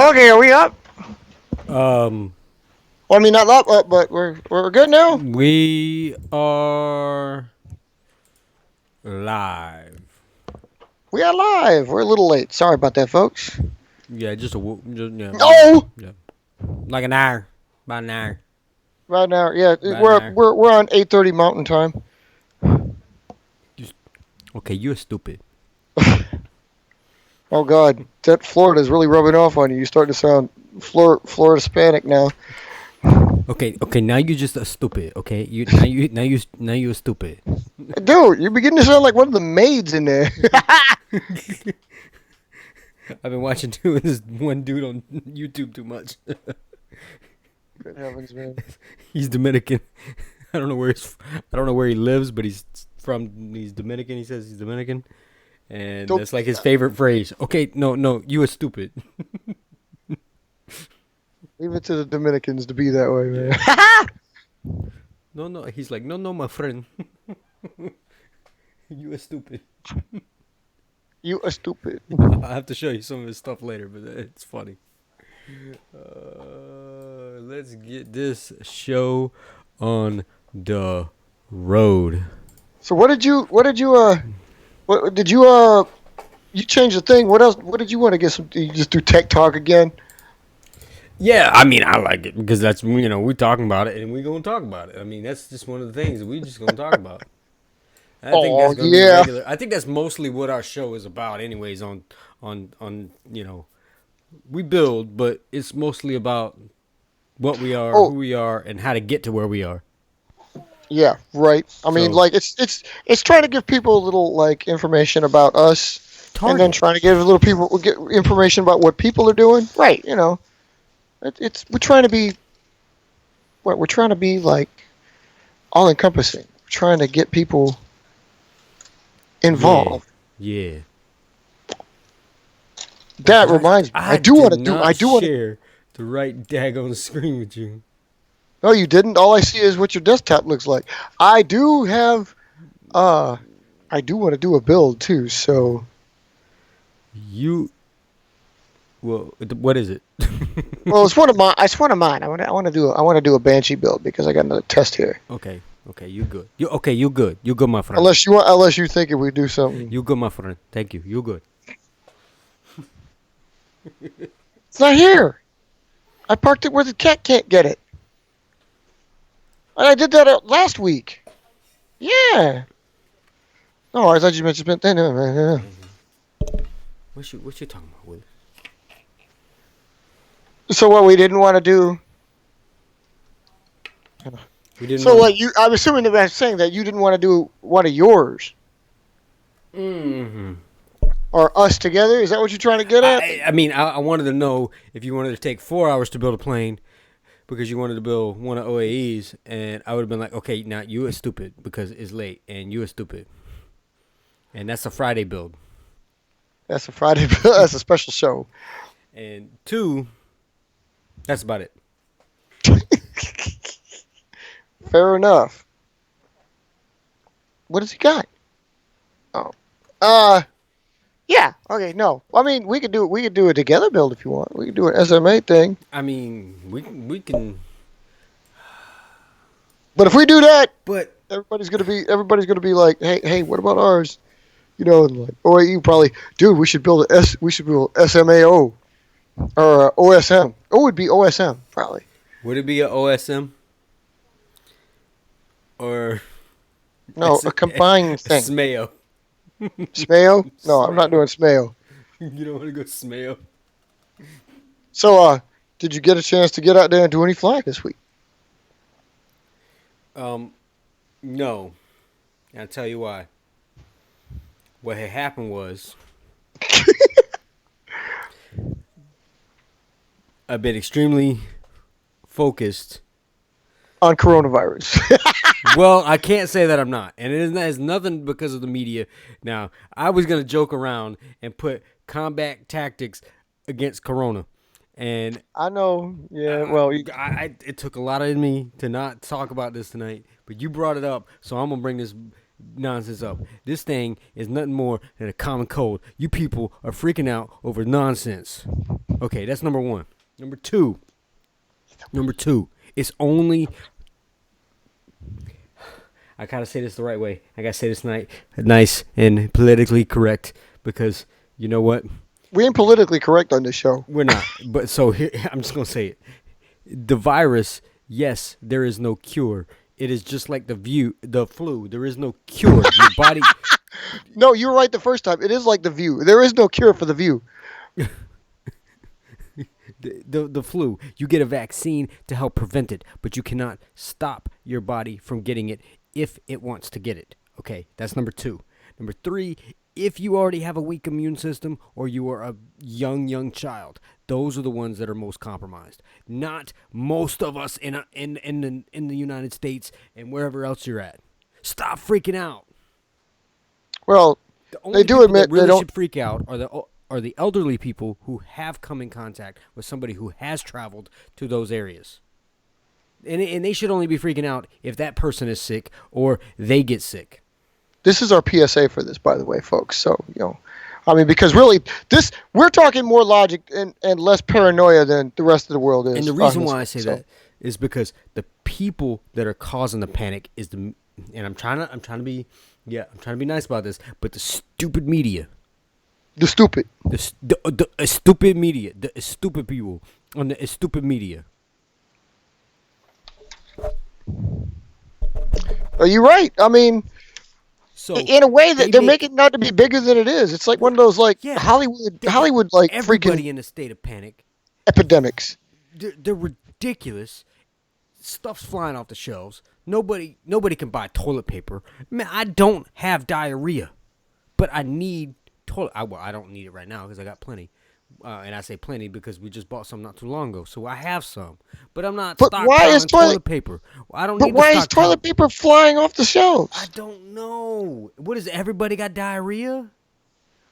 Okay, are we up? Um, Well, I mean, not up, but we're good now. we are live. We are live. We're a little late. Sorry about that, folks. Yeah, No, yeah, like an hour, about an hour, right now, yeah, about an we're hour. we're we're on 8:30 Mountain Time. Just okay. You're stupid. Oh God, that Florida is really rubbing off on you. You start to sound Florida Hispanic now. Okay. Now you just a stupid. Okay, now you're stupid. Dude, you're beginning to sound like one of the maids in there. I've been watching this one dude on YouTube too much. Good heavens, man. He's Dominican. I don't know where he lives, but he's Dominican. He says he's Dominican. And Don't that's like his favorite phrase. Okay, no, you are stupid. leave it to the Dominicans to be that way, Yeah. man. No. He's like, no, my friend. You are stupid. You are stupid. I have to show you some of his stuff later, but it's funny. Let's get this show on the road. So what did you what did you changed the thing? What else? What did you want to get some? You just do tech talk again? Yeah, I mean, I like it because that's, we're talking about it and we're going to talk about it. I mean, that's just one of the things that we just going to talk about. I think Oh that's going to be yeah. regular. I think that's mostly what our show is about, anyways. We build, but it's mostly about what we are, who Oh we are, and how to get to where we are. yeah. Right. I mean, So like it's trying to give people a little like information about us, and then target. trying to give a little people get information about what people are doing. Right. You know, it's we're trying to be what we're trying to be like all encompassing. We're trying to get people Yeah, involved. yeah. That But reminds me. I did not I do want to. share the right daggone screen with you. No, you didn't. All I see is what your desktop looks like. I do have. Uh, I do want to do a build too. So, You, well, what is it? well, it's one of mine. It's one of mine. I want to do a Banshee build because I got another test here. Okay, you good. You good. You good, my friend. Unless you think if we do something, You good, my friend. Thank you. You good. it's not here. I parked it where the cat can't get it. And I did that last week. Yeah. No, I thought you mentioned that. No. What you talking about, Will? So what we didn't want to do. We didn't So want. what you? I'm assuming that I'm saying that you didn't want to do one of yours Mm-hmm. or us together. Is that what you're trying to get at? I mean, I wanted to know if you wanted to take 4 hours to build a plane because you wanted to build one of OAEs, and I would have been like, okay, now you are stupid because it's late, and you are stupid, and that's a Friday build. That's a Friday. That's a special show. And two, that's about it. Fair enough. What has he got? Oh, uh, yeah. Okay, no. I mean, we could do it. We could do a together build if you want. We could do an SMA thing. I mean, we can, But if we do that, but everybody's gonna be like, hey, what about ours? You know, and like, oh, you probably, dude, we should build we should build SMAO or OSM. It would be OSM probably. would it be a OSM or No, a combined thing. SMAO? SMAO? No, I'm not doing SMAO. You don't want to go SMAO? So, did you get a chance to get out there and do any flying this week? No. And I'll tell you why. What had happened was I've been extremely focused. On coronavirus. Well, I can't say that I'm not. And it has nothing because of the media. Now, I was going to joke around and put combat tactics against Corona. And I know. Yeah. Well, it took a lot of me to not talk about this tonight. But you brought it up. So I'm going to bring nonsense up. This thing is nothing more than a common cold. You people are freaking out over nonsense. Okay, that's number one. Number two, it's only. I gotta say this the right way. I gotta say this nice and politically correct, because you know what? We ain't politically correct on this show. We're not. But so here, I'm just gonna say it. The virus, yes, there is no cure. It is just like the flu. There is no cure. Your body. No, you were right the first time. It is like the view. There is no cure for the view. The flu. You get a vaccine to help prevent it, but you cannot stop your body from getting it if it wants to get it. Okay, that's number two. Number three, if you already have a weak immune system or you are a young child, those are the ones that are most compromised. Not most of us in the United States and wherever else you're at. Stop freaking out. Well, The only they do people admit that really they don't. should freak out are the elderly people who have come in contact with somebody who has traveled to those areas. And they should only be freaking out if that person is sick or they get sick. This is our PSA for this, by the way, folks. So, I mean, because really, we're talking more logic and less paranoia than the rest of the world is. And the reason why I say that is because the people that are causing the panic is and I'm trying to be nice about this, but the stupid media. The stupid. The stupid media. The stupid people on the stupid media. Are you right? I mean, So in a way that they're making it out to be bigger than it is. It's like one of those Hollywood like everybody freaking in a state of panic. epidemics. They're ridiculous. Stuff's flying off the shelves. Nobody can buy toilet paper. Man, I don't have diarrhea, but I need toilet. I don't need it right now because I got plenty. And I say plenty because we just bought some not too long ago, so I have some. But I'm not stockpiling toilet paper. I don't. But why is toilet paper flying off the shelves? I don't know. What is it? Everybody got diarrhea?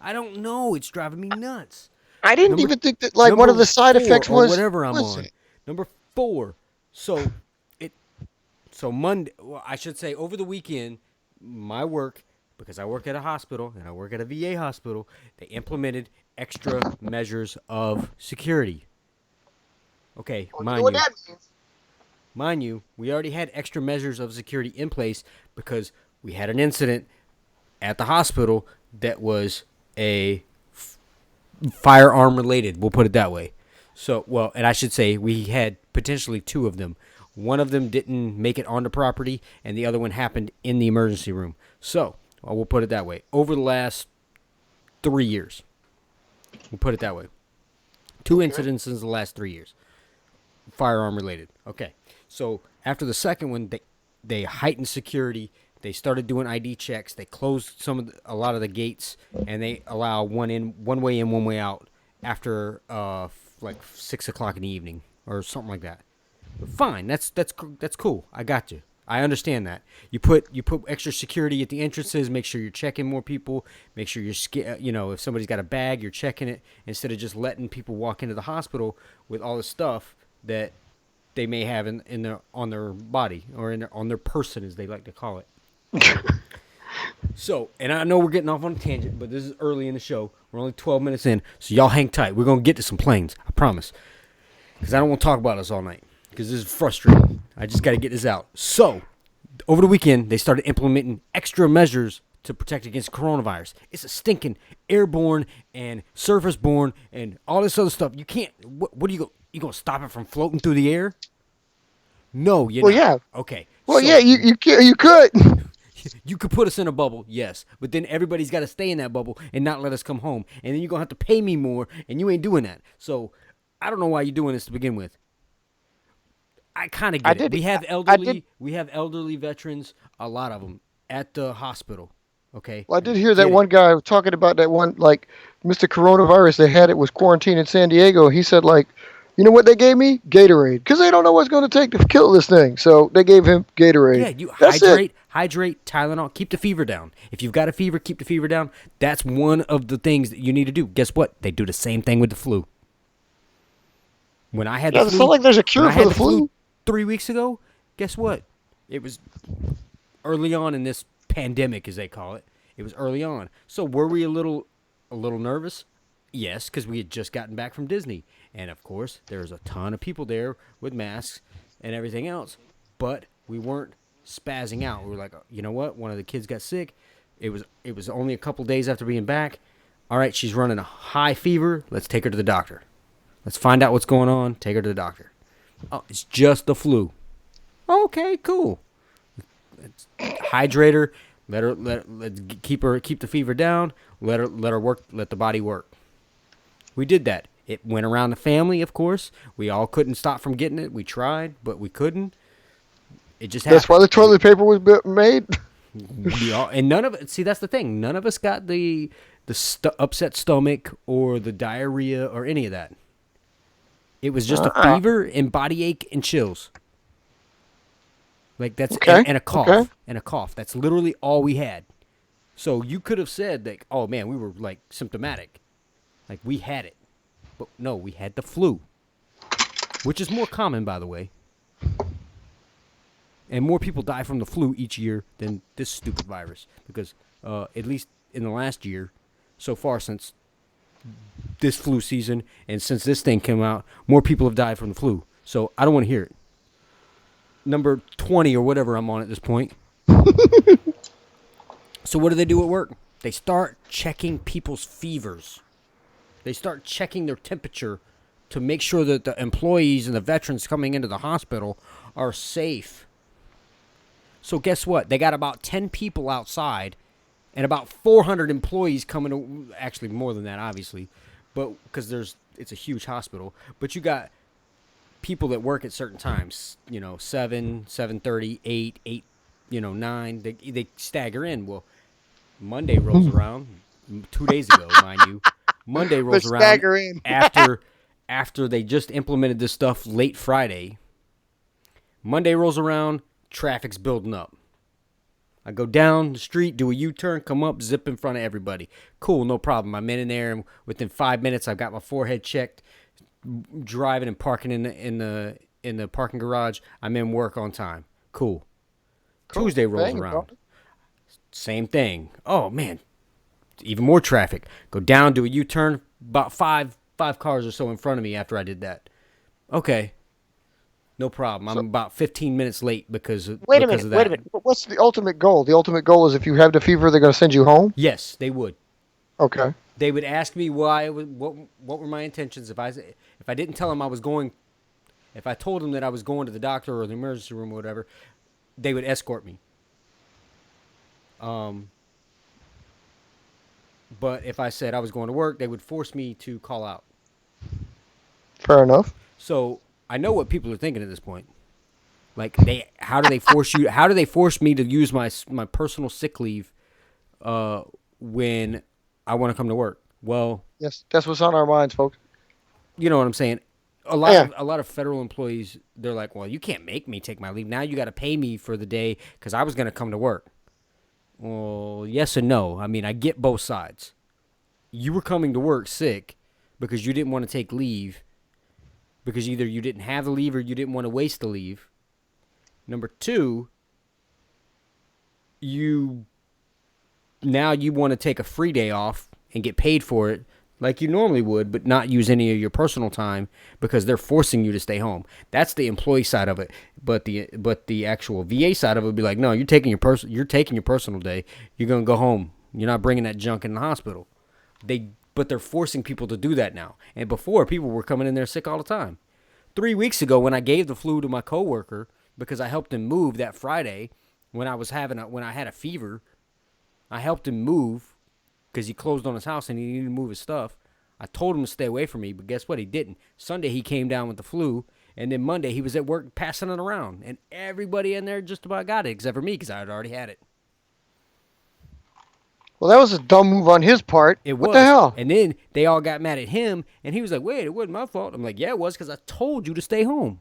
I don't know. It's driving me nuts. I didn't even think that one of the side effects was whatever I'm on. Number 4. So Monday. Well, I should say over the weekend, my work, because I work at a hospital and I work at a VA hospital, they implemented extra measures of security. Okay, mind you, we already had extra measures of security in place because we had an incident at the hospital that was a firearm related. We'll put it that way. So, and I should say we had potentially 2 of them. One of them didn't make it onto property, and the other one happened in the emergency room. So, we'll put it that way. Over the last 3 years, we'll put it that way. 2 incidences in the last 3 years, firearm related. Okay, so after the second one, they heightened security. They started doing ID checks. They closed a lot of the gates, and they allow one way in, one way out after like 6 o'clock in the evening or something like that. Fine, that's cool. I got you. I understand that. You put extra security at the entrances. Make sure you're checking more people. Make sure you're if somebody's got a bag, you're checking it instead of just letting people walk into the hospital with all the stuff that they may have on their body or on their person, as they like to call it. So, and I know we're getting off on a tangent, but this is early in the show. We're only 12 minutes in, so y'all hang tight. We're gonna get to some planes, I promise. Because I don't want to talk about this all night. Because this is frustrating. I just got to get this out. So, over the weekend, they started implementing extra measures to protect against coronavirus. It's a stinking airborne and surface-borne and all this other stuff. You can't. What are you going to stop it from floating through the air? No, you're not. Yeah. Okay. Well, yeah, you could. You could put us in a bubble, yes. But then everybody's got to stay in that bubble and not let us come home. And then you're going to have to pay me more, and you ain't doing that. So, I don't know why you're doing this to begin with. I kind of get it. We have elderly veterans, a lot of them, at the hospital. Okay. Well, I did hear that one guy talking about that one, like, Mr. Coronavirus. They had it was quarantined in San Diego. He said, like, you know what they gave me? Gatorade, because they don't know what's going to take to kill this thing. So they gave him Gatorade. Yeah, you hydrate, Tylenol, keep the fever down. If you've got a fever, keep the fever down. That's one of the things that you need to do. Guess what? They do the same thing with the flu. When I had the flu, it's not like there's a cure for the flu. 3 weeks ago, guess what? It was early on in this pandemic, as they call it. It was early on. So were we a little nervous? Yes, because we had just gotten back from Disney, and of course there was a ton of people there with masks and everything else. But we weren't spazzing out. We were like, you know what? One of the kids got sick. It was only a couple days after being back. All right, she's running a high fever. Let's take her to the doctor. Let's find out what's going on. Take her to the doctor. Oh, it's just the flu. Okay, cool. Let's hydrate her. Let's keep the fever down. Let her work. Let the body work. We did that. It went around the family, of course. We all couldn't stop from getting it. We tried, but we couldn't. It just happened. That's why the toilet paper was made. And none of it. See, that's the thing. None of us got the upset stomach or the diarrhea or any of that. It was just a fever and body ache and chills. Like that's okay. and a cough. Okay. And a cough. That's literally all we had. So you could have said like, oh man, we were like symptomatic. Like we had it. But no, we had the flu. Which is more common, by the way. And more people die from the flu each year than this stupid virus. Because at least in the last year, so far since this flu season and since this thing came out, more people have died from the flu. So I don't want to hear it. Number 20 or whatever I'm on at this point. So what do they do at work? They start checking people's fevers. They start checking their temperature to make sure that the employees and the veterans coming into the hospital are safe. So guess what? They got about 10 people outside and about 400 employees coming to, actually more than that, obviously, but because it's a huge hospital. But you got people that work at certain times, 7, 7:30, 8, 9. They stagger in. Well, Monday rolls around 2 days ago, mind you. Monday rolls around stagger in. after they just implemented this stuff late Friday. Monday rolls around, traffic's building up. I go down the street, do a U-turn, come up, zip in front of everybody. Cool, no problem. I'm in there, and within 5 minutes, I've got my forehead checked, driving and parking in the parking garage. I'm in work on time. Cool. Tuesday rolls around. Same thing. Oh man, even more traffic. Go down, do a U-turn. About five cars or so in front of me after I did that. Okay. No problem. I'm about 15 minutes late because of that. Wait a minute. What's the ultimate goal? The ultimate goal is if you have the fever, they're going to send you home? Yes, they would. Okay. They would ask me why. What were my intentions? If I didn't tell them I was going, if I told them that I was going to the doctor or the emergency room or whatever, they would escort me. But if I said I was going to work, they would force me to call out. Fair enough. So I know what people are thinking at this point. Like how do they force me to use my personal sick leave when I want to come to work? Well, yes, that's what's on our minds, folks. You know what I'm saying? A lot of federal employees, they're like, well, you can't make me take my leave. Now you got to pay me for the day because I was going to come to work. Well, yes and no. I mean, I get both sides. You were coming to work sick because you didn't want to take leave because either you didn't have the leave or you didn't want to waste the leave. Number two, now you want to take a free day off and get paid for it like you normally would, but not use any of your personal time because they're forcing you to stay home. That's the employee side of it. But the actual VA side of it would be like, no, you're taking your personal day. You're gonna go home. You're not bringing that junk in the hospital. But they're forcing people to do that now. And before, people were coming in there sick all the time. 3 weeks ago, when I gave the flu to my coworker because I helped him move that Friday when I had a fever, I helped him move. Because he closed on his house and he needed to move his stuff. I told him to stay away from me, but guess what? He didn't. Sunday he came down with the flu, and then Monday he was at work passing it around. And everybody in there just about got it, except for me, because I had already had it. Well, that was a dumb move on his part. What the hell? And then they all got mad at him, and he was like, wait, it wasn't my fault. I'm like, yeah, it was, because I told you to stay home.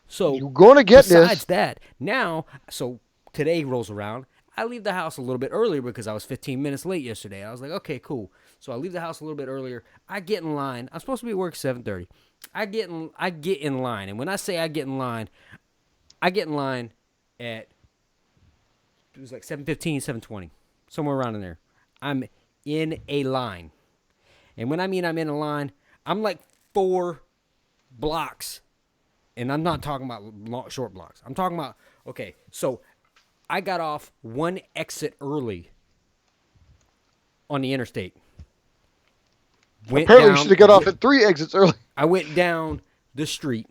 So you're going to get besides that, now, so today rolls around. I leave the house a little bit earlier because I was 15 minutes late yesterday. I was like, okay, cool. So I leave the house a little bit earlier. I get in line. I'm supposed to be at work 7:30. I get in line. And when I say I get in line at it was like 7:15, 7:20, somewhere around in there. I'm in a line. And when I mean I'm in a line, I'm like 4 blocks. And I'm not talking about short blocks. I'm talking about, okay, so I got off one exit early on the interstate. Apparently, you should have got off at 3 exits early. I went down the street,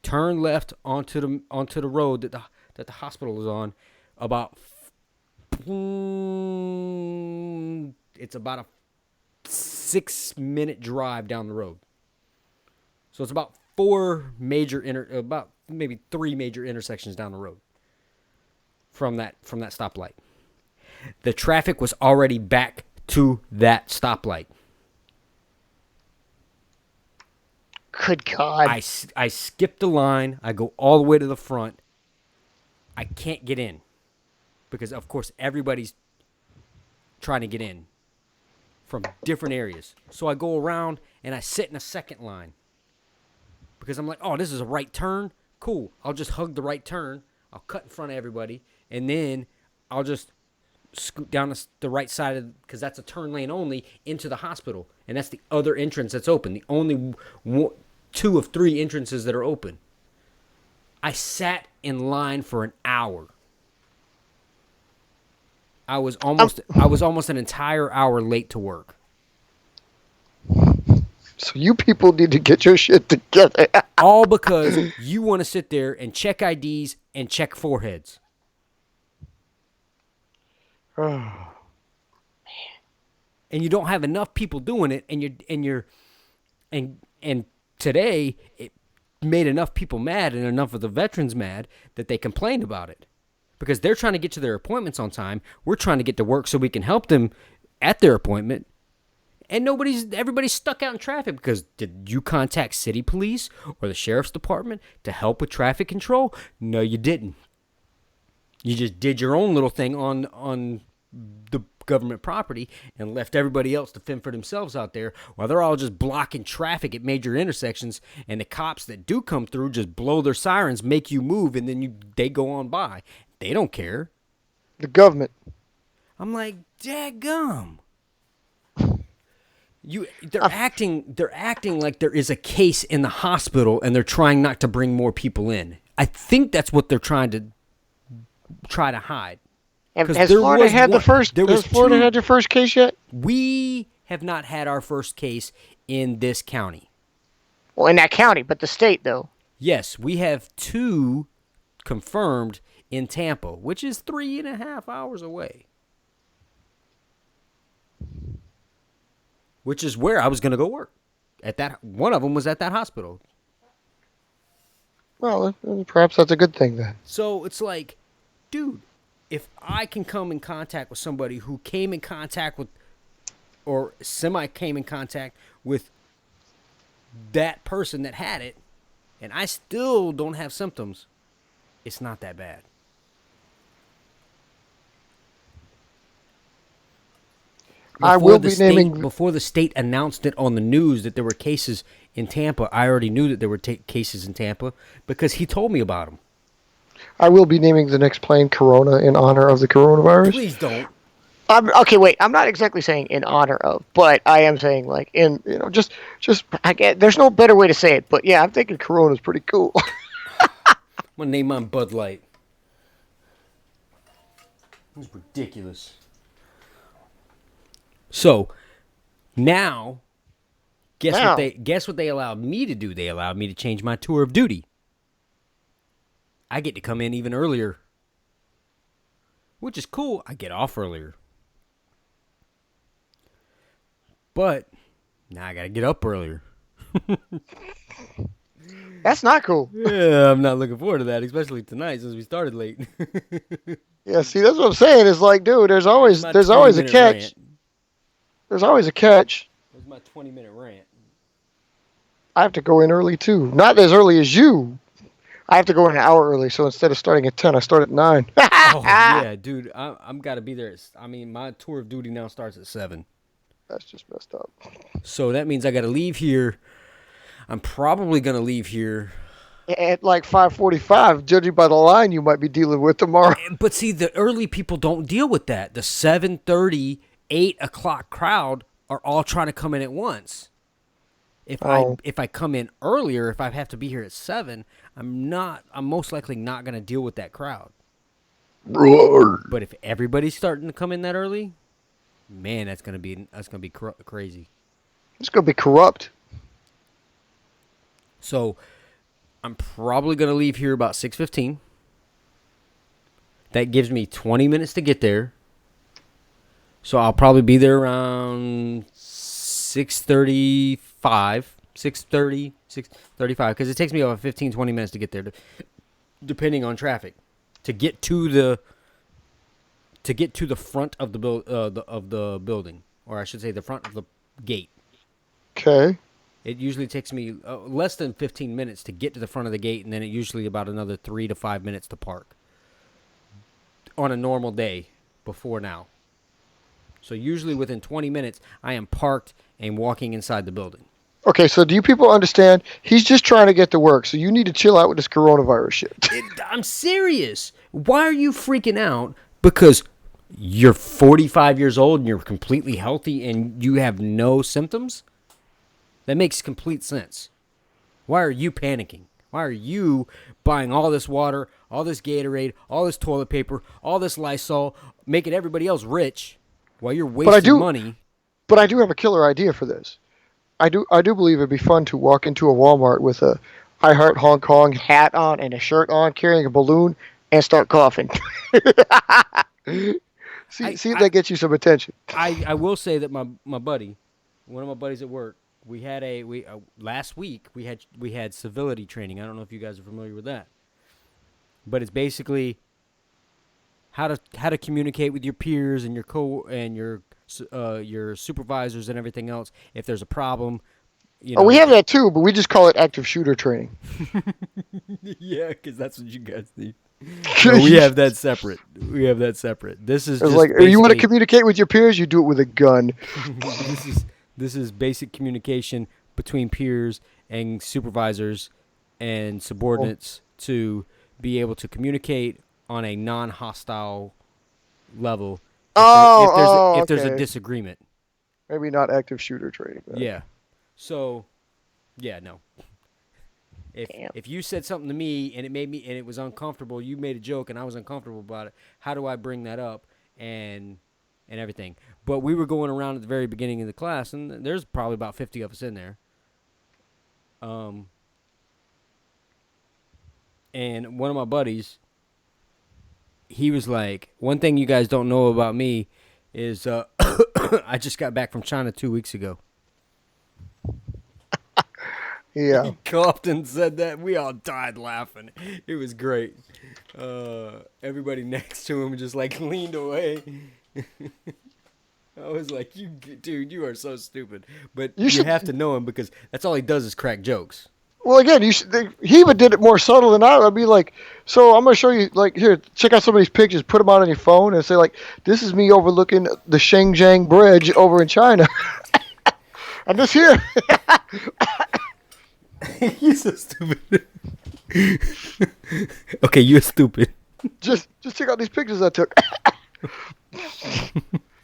turned left onto the road that the hospital is on. It's about a 6-minute drive down the road. So it's about about maybe 3 major intersections down the road from that stoplight. The traffic was already back to that stoplight. Good God. I skipped the line. I go all the way to the front. I can't get in because, of course, everybody's trying to get in from different areas. So I go around and I sit in a second line because I'm like, oh, this is a right turn. Cool. I'll just hug the right turn. I'll cut in front of everybody, and then I'll just scoot down the right side of, because that's a turn lane only, into the hospital, and that's the other entrance that's open. The only 2 of 3 entrances that are open. I sat in line for an hour. I was almost an entire hour late to work. So you people need to get your shit together. All because you want to sit there and check IDs and check foreheads. Oh, and you don't have enough people doing it, and today it made enough people mad and enough of the veterans mad that they complained about it because they're trying to get to their appointments on time. We're trying to get to work so we can help them at their appointment, and everybody's stuck out in traffic because did you contact city police or the sheriff's department to help with traffic control? No, you didn't. You just did your own little thing on the government property and left everybody else to fend for themselves out there while they're all just blocking traffic at major intersections, and the cops that do come through just blow their sirens, make you move, and then they go on by. They don't care. the government. I'm like, daggum. They're acting like there is a case in the hospital and they're trying not to bring more people in. I think that's what they're trying to hide. Has Florida had your first case yet? We have not had our first case in this county. Well, in that county, but the state, though. Yes, we have 2 confirmed in Tampa, which is 3.5 hours away. Which is where I was going to go work. One of them was at that hospital. Well, perhaps that's a good thing then. So it's like, dude, if I can come in contact with somebody who came in contact with, or semi came in contact with that person that had it, and I still don't have symptoms, it's not that bad. Before the state announced it on the news that there were cases in Tampa, I already knew that there were cases in Tampa because he told me about them. I will be naming the next plane Corona in honor of the coronavirus. Please don't. Okay, wait. I'm not exactly saying in honor of, but I am saying like just I get. There's no better way to say it, but yeah, I'm thinking Corona's pretty cool. I'm gonna name mine Bud Light. It's ridiculous. So now, guess what they allowed me to do? They allowed me to change my tour of duty. I get to come in even earlier, which is cool. I get off earlier. But now I got to get up earlier. That's not cool. Yeah, I'm not looking forward to that, especially tonight since we started late. Yeah, see, that's what I'm saying. It's like, dude, there's always a catch. Rant. There's always a catch. There's my 20-minute rant. I have to go in early, too. Not as early as you. I have to go in an hour early, so instead of starting at 10, I start at 9. Oh, yeah, dude. I'm got to be there. My tour of duty now starts at 7. That's just messed up. So that means I got to leave here. I'm probably going to leave here at like 5:45, judging by the line you might be dealing with tomorrow. But see, the early people don't deal with that. The 7:30, 8 o'clock crowd are all trying to come in at once. Oh, If I come in earlier, if I have to be here at 7, I'm most likely not going to deal with that crowd. But if everybody's starting to come in that early, man, that's gonna be crazy. it's gonna be corrupt. So I'm probably gonna leave here about 6:15. That gives me 20 minutes to get there. So I'll probably be there around 6:35, 6:30, 6:35, because it takes me about 15, 20 minutes to get there, depending on traffic, to get to the front of the building, or I should say the front of the gate. Okay. It usually takes me less than 15 minutes to get to the front of the gate, and then it usually about another 3 to 5 minutes to park on a normal day before now. So usually within 20 minutes, I am parked and walking inside the building. Okay, so do you people understand? He's just trying to get to work, so you need to chill out with this coronavirus shit. I'm serious. Why are you freaking out? Because you're 45 years old and you're completely healthy and you have no symptoms? That makes complete sense. Why are you panicking? Why are you buying all this water, all this Gatorade, all this toilet paper, all this Lysol, making everybody else rich while you're wasting money? But I do have a killer idea for this. I do believe it'd be fun to walk into a Walmart with a I Heart Hong Kong hat on and a shirt on, carrying a balloon, and start coughing. see if that gets you some attention. I will say that my buddy, one of my buddies at work, we had last week we had civility training. I don't know if you guys are familiar with that, but it's basically how to communicate with your peers and your supervisors and everything else if there's a problem. We have that too, but we just call it active shooter training. Yeah, because that's what you guys need. No, we have that separate. This is just like, you want to communicate with your peers, you do it with a gun. This is basic communication between peers and supervisors and subordinates to be able to communicate on a non-hostile level if there's a disagreement. Maybe not active shooter training. Then. Yeah. So, yeah, no. If you said something to me and it was uncomfortable, you made a joke and I was uncomfortable about it, how do I bring that up and everything? But we were going around at the very beginning of the class, and there's probably about 50 of us in there. And one of my buddies, he was like, one thing you guys don't know about me is I just got back from China 2 weeks ago. Yeah. He coughed and said that. We all died laughing. It was great. Everybody next to him just like leaned away. I was like, dude, you are so stupid. But you have to know him because that's all he does is crack jokes. Well, again, he even did it more subtle than I would. I'd be like, so I'm going to show you, like, here, check out some of these pictures. Put them out on your phone and say, like, this is me overlooking the Shenzhen Bridge over in China. I'm just here. You're so stupid. Okay, you're stupid. Just check out these pictures I took.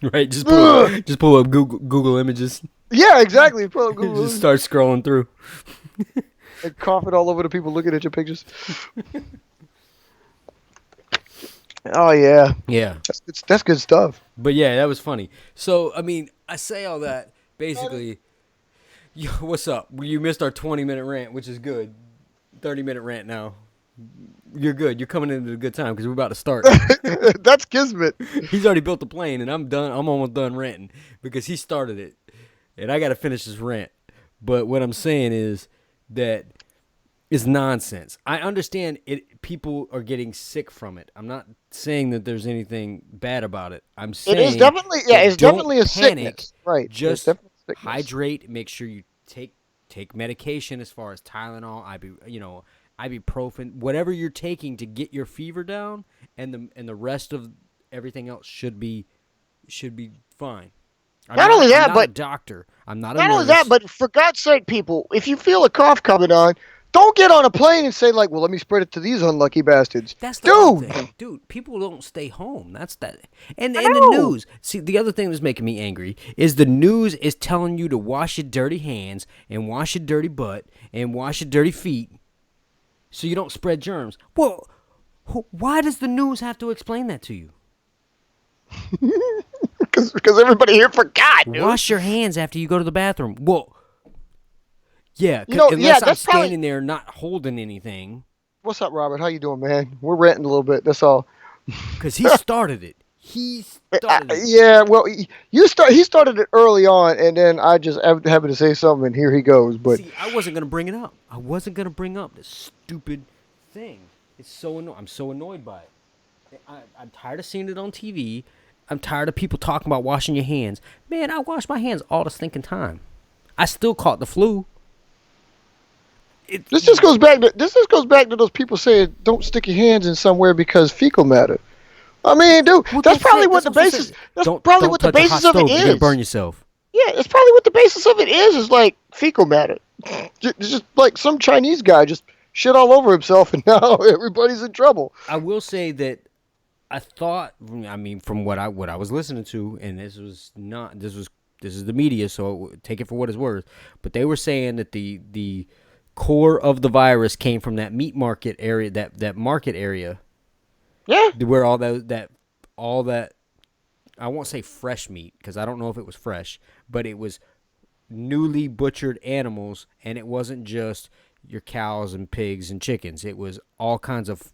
Right, just pull up Google Images. Yeah, exactly. Pull up Google. Just start scrolling through. And coughing all over the people looking at your pictures. Oh yeah. Yeah. That's good stuff. But yeah, that was funny. So I mean, I say all that basically. Yo, what's up? You missed our 20-minute rant, which is good. 30-minute rant now. You're good. You're coming into a good time because we're about to start. That's kismet. He's already built the plane, and I'm done. I'm almost done ranting because he started it, and I got to finish this rant. But what I'm saying is that it's nonsense. I understand it. People are getting sick from it. I'm not saying that there's anything bad about it. I'm saying it is definitely it's definitely a sickness, right? Just hydrate. Make sure you take medication as far as Tylenol, ibuprofen, whatever you're taking to get your fever down, and the rest of everything else should be fine. I'm not a doctor. I'm not a nurse. Not only that, but for God's sake, people, if you feel a cough coming on, Don't get on a plane and say like, well, let me spread it to these unlucky bastards. That's the other Dude, thing. Dude, people don't stay home. That's that. And I the know. news. See, the other thing that's making me angry is the news is telling you to wash your dirty hands and wash your dirty butt and wash your dirty feet so you don't spread germs. Well, why does the news have to explain that to you? Because everybody here forgot, dude. Wash your hands after you go to the bathroom. Well, yeah, You know, unless I'm that's probably. standing there not holding anything. What's up, Robert? How you doing, man? We're ranting a little bit. That's all. Because he started it. He started it. Yeah, well, He started it early on, and then I just happened to say something, and here he goes. But See, I wasn't gonna bring it up. I wasn't gonna bring up this stupid thing. It's so annoying. I'm so annoyed by it. I'm tired of seeing it on TV. I'm tired of people talking about washing your hands. Man, I wash my hands all the stinking time. I still caught the flu. this just goes back to those people saying don't stick your hands in somewhere because fecal matter. I mean, dude, Well, that's probably what that's the basis. That's probably what the touch a hot basis of it stove. You're gonna is. burn yourself. Yeah, that's probably what the basis of it is like fecal matter. Just like some Chinese guy just shit all over himself, and now everybody's in trouble. I will say that I thought. I mean, from what I was listening to, and this is the media, so take it for what it's worth. But they were saying that the core of the virus came from that meat market area, that market area. Yeah, Where all that I won't say fresh meat because I don't know if it was fresh, but it was newly butchered animals, and it wasn't just your cows and pigs and chickens. It was all kinds of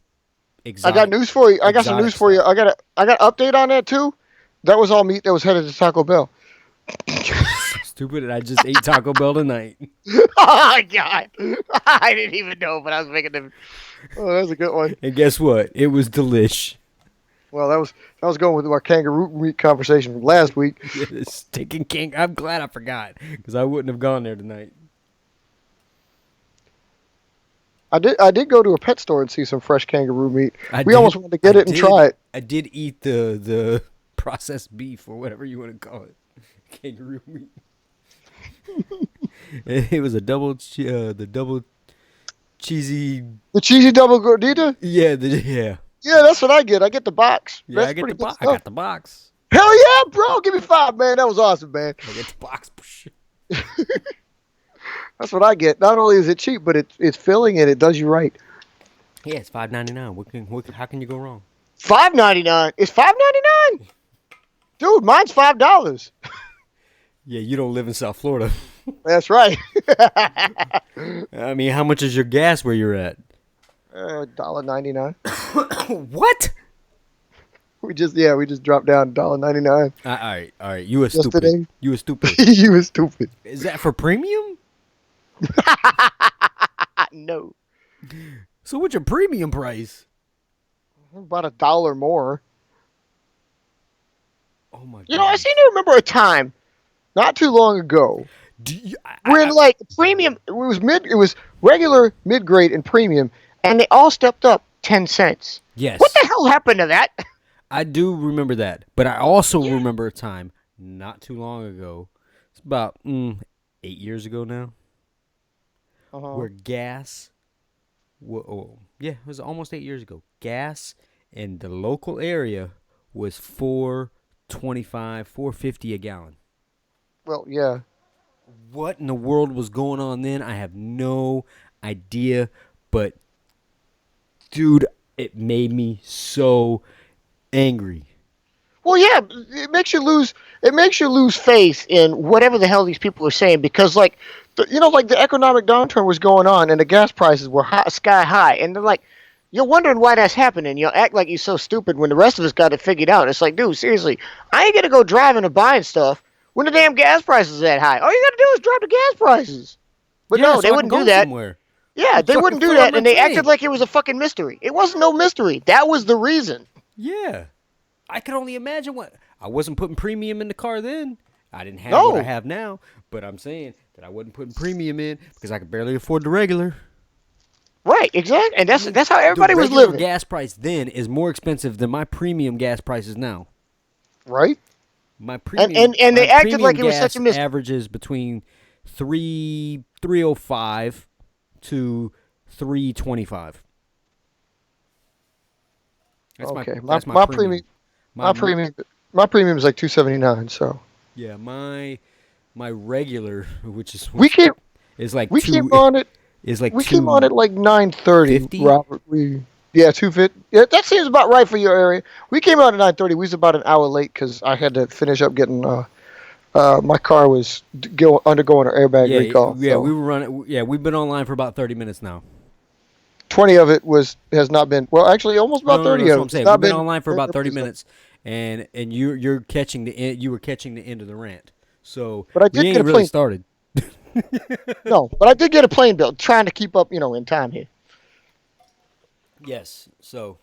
exotic. I got news for you. I got some news for you. I got an update on that too. That was all meat that was headed to Taco Bell. Stupid, and I just ate Taco Bell tonight. Oh my god! I didn't even know, but I was making them. Oh, that was a good one. And guess what? It was delish. Well, that was going with our kangaroo meat conversation from last week. Stinking king. I'm glad I forgot because I wouldn't have gone there tonight. I did go to a pet store and see some fresh kangaroo meat. We almost wanted to get it and try it. I did eat the processed beef or whatever you want to call it, kangaroo meat. It was the double cheesy. The cheesy double gordita. Yeah, Yeah, that's what I get. I get the box. yeah. That's I get pretty the good box. I stuff. got the box. Hell yeah, bro! Give me 5, man. That was awesome, man. I get the box. That's what I get. Not only is it cheap, but it's filling and it does you right. Yeah, it's $5.99. How can you go wrong? $5.99. It's $5.99. Dude, mine's $5. Yeah, you don't live in South Florida. That's right. I mean, how much is your gas where you're at? $1.99. What? We just dropped down $1.99. All right. You were stupid. Yesterday. You were stupid. You was stupid. Is that for premium? No. So what's your premium price? About $1 more. Oh my god. You know, I seem to remember a time not too long ago when like premium it was regular, mid-grade, and premium, and they all stepped up 10 cents. Yes. What the hell happened to that? I do remember that, but I also remember a time not too long ago. It's about 8 years ago now, where gas. It was almost 8 years ago. Gas in the local area was $4.25, $4.50 a gallon. Well, yeah. What in the world was going on then? I have no idea, but dude, it made me so angry. Well, yeah, it makes you lose faith in whatever the hell these people are saying because, like, like the economic downturn was going on and the gas prices were sky high, and they're like, you're wondering why that's happening. You'll act like you're so stupid when the rest of us got it figured out. It's like, dude, seriously, I ain't gonna go driving or buying stuff when the damn gas prices are that high. All you gotta do is drop the gas prices. But no, they wouldn't do that. Somewhere. Yeah, they wouldn't do that, and they acted like it was a fucking mystery. It wasn't no mystery. That was the reason. Yeah. I can only imagine what. I wasn't putting premium in the car then. I didn't have No. what I have now, but I'm saying that I wasn't putting premium in because I could barely afford the regular. Right, exactly, and that's how everybody The was regular living. gas price then is more expensive than my premium gas prices now. Right? My premium And they my acted like premium it was such a gas averages between 3.05 to $325. Okay, That's my my premium. premium, my premium, my premium is like $279. So Yeah, my regular, we which came is like we came two on it. is like We came on at like 9:30, 250. Robert. Yeah, 250. Yeah, that seems about right for your area. We came out at 9:30. We was about an hour late because I had to finish up getting my car was undergoing an airbag Yeah, recall. yeah, we So were running. Yeah, we've been online for about 30 minutes now. 20 of it has not been. Well, actually, almost about No, 30 that's of what it. I'm It's saying. We've not been been online for about 30 implemented. minutes, and you're catching the end. You were catching the end of the rant, so But I we did get ain't a really plane. started. No, but I did get a plane built, trying to keep up, in time here. Yes. So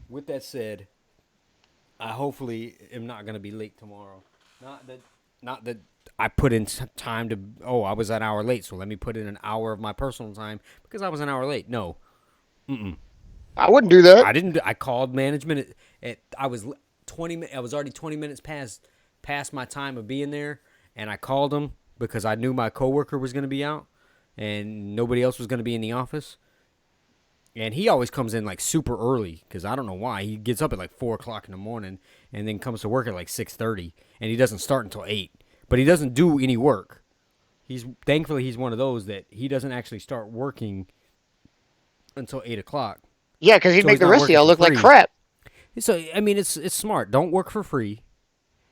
with that said, I hopefully am not going to be late tomorrow. Not that, not that I put in time to. Oh, I was an hour late, so let me put in an hour of my personal time because I was an hour late. No, I wouldn't do that. I didn't. I called management I was 20. I was already 20 minutes past my time of being there, and I called them because I knew my coworker was going to be out, and nobody else was going to be in the office. And he always comes in like super early because I don't know why. He gets up at like 4 o'clock in the morning and then comes to work at like 6:30, and he doesn't start until 8. But he doesn't do any work. He's one of those that he doesn't actually start working until 8 o'clock. Yeah, because he'd So make he's the not rest of working y'all for look like free. crap. So I mean, it's smart. Don't work for free,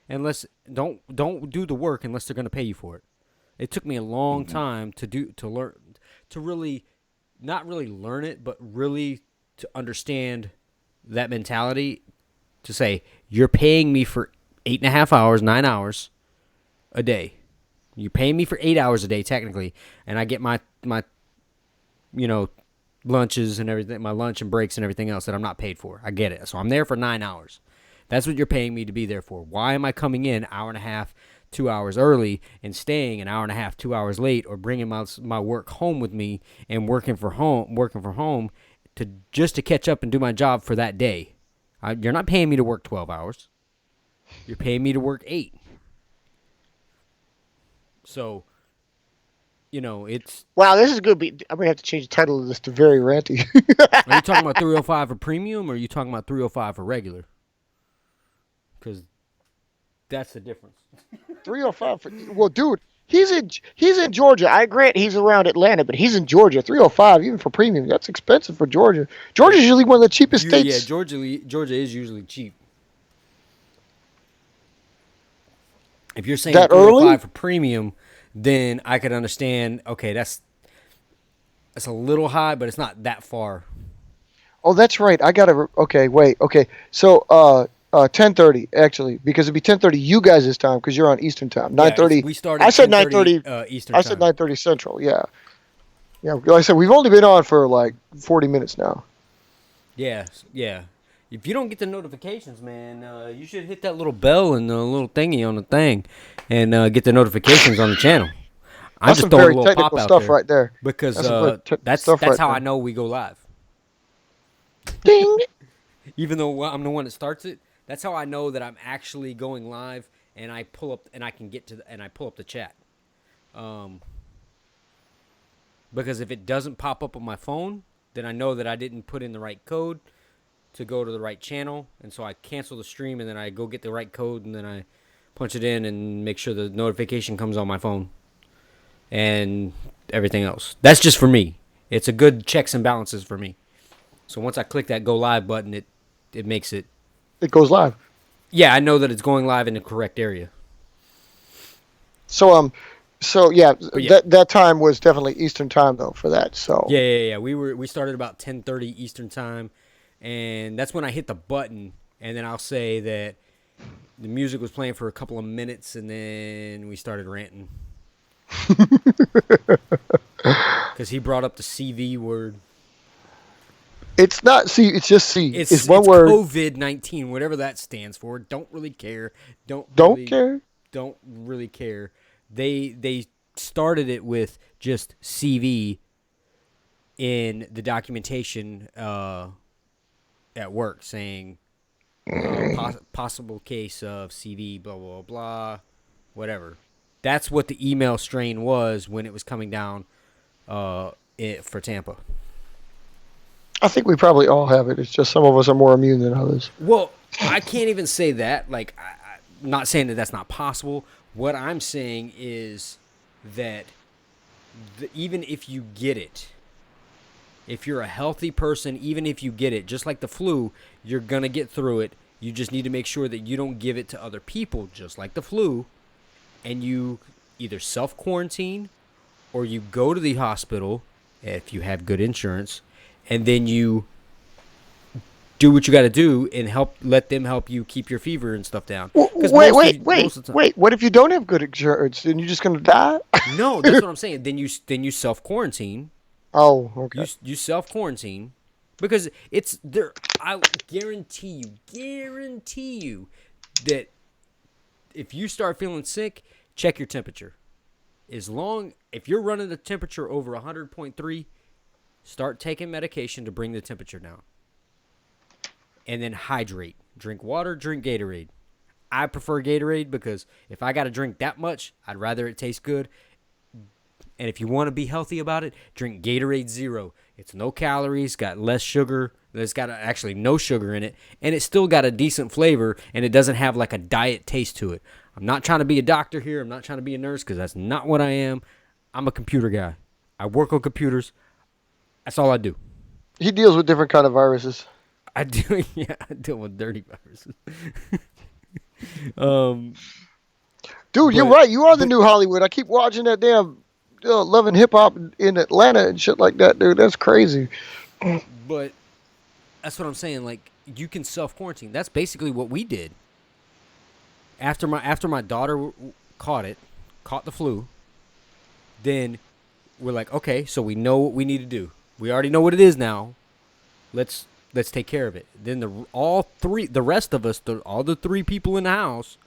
unless don't do the work unless they're going to pay you for it. It took me a long time to learn to really not really learn it, but really to understand that mentality. To say you're paying me for 8.5 hours, 9 hours a day. You're paying me for 8 hours a day technically, and I get my you know lunches and everything, my lunch and breaks and everything else that I'm not paid for. I get it. So I'm there for 9 hours. That's what you're paying me to be there for. Why am I coming in hour and a half, 2 hours early and staying an hour and a half, 2 hours late, or bringing my work home with me and working from home to just to catch up and do my job for that day? You're not paying me to work 12 hours. You're paying me to work 8. So, it's. Wow, this is good. I'm gonna have to change the title of this to very ranty. Are you talking about 305 for premium, or are you talking about 305 for regular? Because that's the difference. 305 for, well, dude, he's in Georgia. I grant he's around Atlanta, but he's in Georgia. 305 even for premium. That's expensive for Georgia. Georgia's usually one of the cheapest Yeah, states. Georgia is usually cheap. If you're saying That early? 305 for premium, then I could understand. Okay, that's a little high, but it's not that far. Oh, that's right. I gotta. Okay, wait. Okay, so 10:30 actually, because it'd be 10:30 you guys' time because you're on Eastern time. Yeah, 9:30. we I started said 10:30 9:30. Eastern I said time. 9:30 Central. Yeah, yeah. Like I said, we've only been on for like 40 minutes now. Yeah, yeah. If you don't get the notifications, man, you should hit that little bell and the little thingy on the thing, and get the notifications on the channel. I'm That's just some throwing a very little pop technical out stuff there right there. because That's some very technical that's stuff right how I there. know we go live. Ding. Even though I'm the one that starts it, that's how I know that I'm actually going live, and I pull up and I can get to and I pull up the chat. Because if it doesn't pop up on my phone, then I know that I didn't put in the right code to go to the right channel, and so I cancel the stream, and then I go get the right code, and then I punch it in and make sure the notification comes on my phone and everything else. That's just for me. It's a good checks and balances for me. So once I click that go live button, it makes it. It goes live. Yeah, I know that it's going live in the correct area. So yeah, But yeah, that time was definitely Eastern time though for that. So yeah. We started about 10:30 Eastern time, and that's when I hit the button, and then I'll say that the music was playing for a couple of minutes, and then we started ranting because he brought up the CV word. it's not C. It's just C. It's It's one word. COVID-19, whatever that stands for. Don't really care. Don't care. Don't really care. They started it with just CV in the documentation at work, saying possible case of CV, blah blah blah, whatever. That's what the email strain was when it was coming down for Tampa. I think we probably all have it. It's just some of us are more immune than others. Well, I can't even say that. Like, I'm not saying that that's not possible. What I'm saying is that even if you get it, if you're a healthy person, even if you get it, just like the flu, you're going to get through it. You just need to make sure that you don't give it to other people, just like the flu, and you either self-quarantine or you go to the hospital if you have good insurance, and then you do what you got to do and let them help you keep your fever and stuff down. Wait. What if you don't have good insurance? Then you're just going to die? No, that's what I'm saying. Then you self-quarantine. Oh, okay. You self-quarantine because it's there. I guarantee you that if you start feeling sick, check your temperature. If you're running a temperature over 100.3, start taking medication to bring the temperature down. And then hydrate. Drink water, drink Gatorade. I prefer Gatorade because if I got to drink that much, I'd rather it taste good. And if you want to be healthy about it, drink Gatorade Zero. It's no calories, got less sugar. It's got actually no sugar in it. And it's still got a decent flavor, and it doesn't have like a diet taste to it. I'm not trying to be a doctor here. I'm not trying to be a nurse because that's not what I am. I'm a computer guy. I work on computers. That's all I do. He deals with different kind of viruses. I do. Yeah, I deal with dirty viruses. Dude, you're right. You are the new Hollywood. I keep watching that damn Love and Hip Hop in Atlanta and shit like that, dude. That's crazy. But that's what I'm saying. Like, you can self-quarantine. That's basically what we did. After my daughter caught the flu, then we're like, okay, so we know what we need to do. We already know what it is now. Let's take care of it. Then the rest of us, all the three people in the house,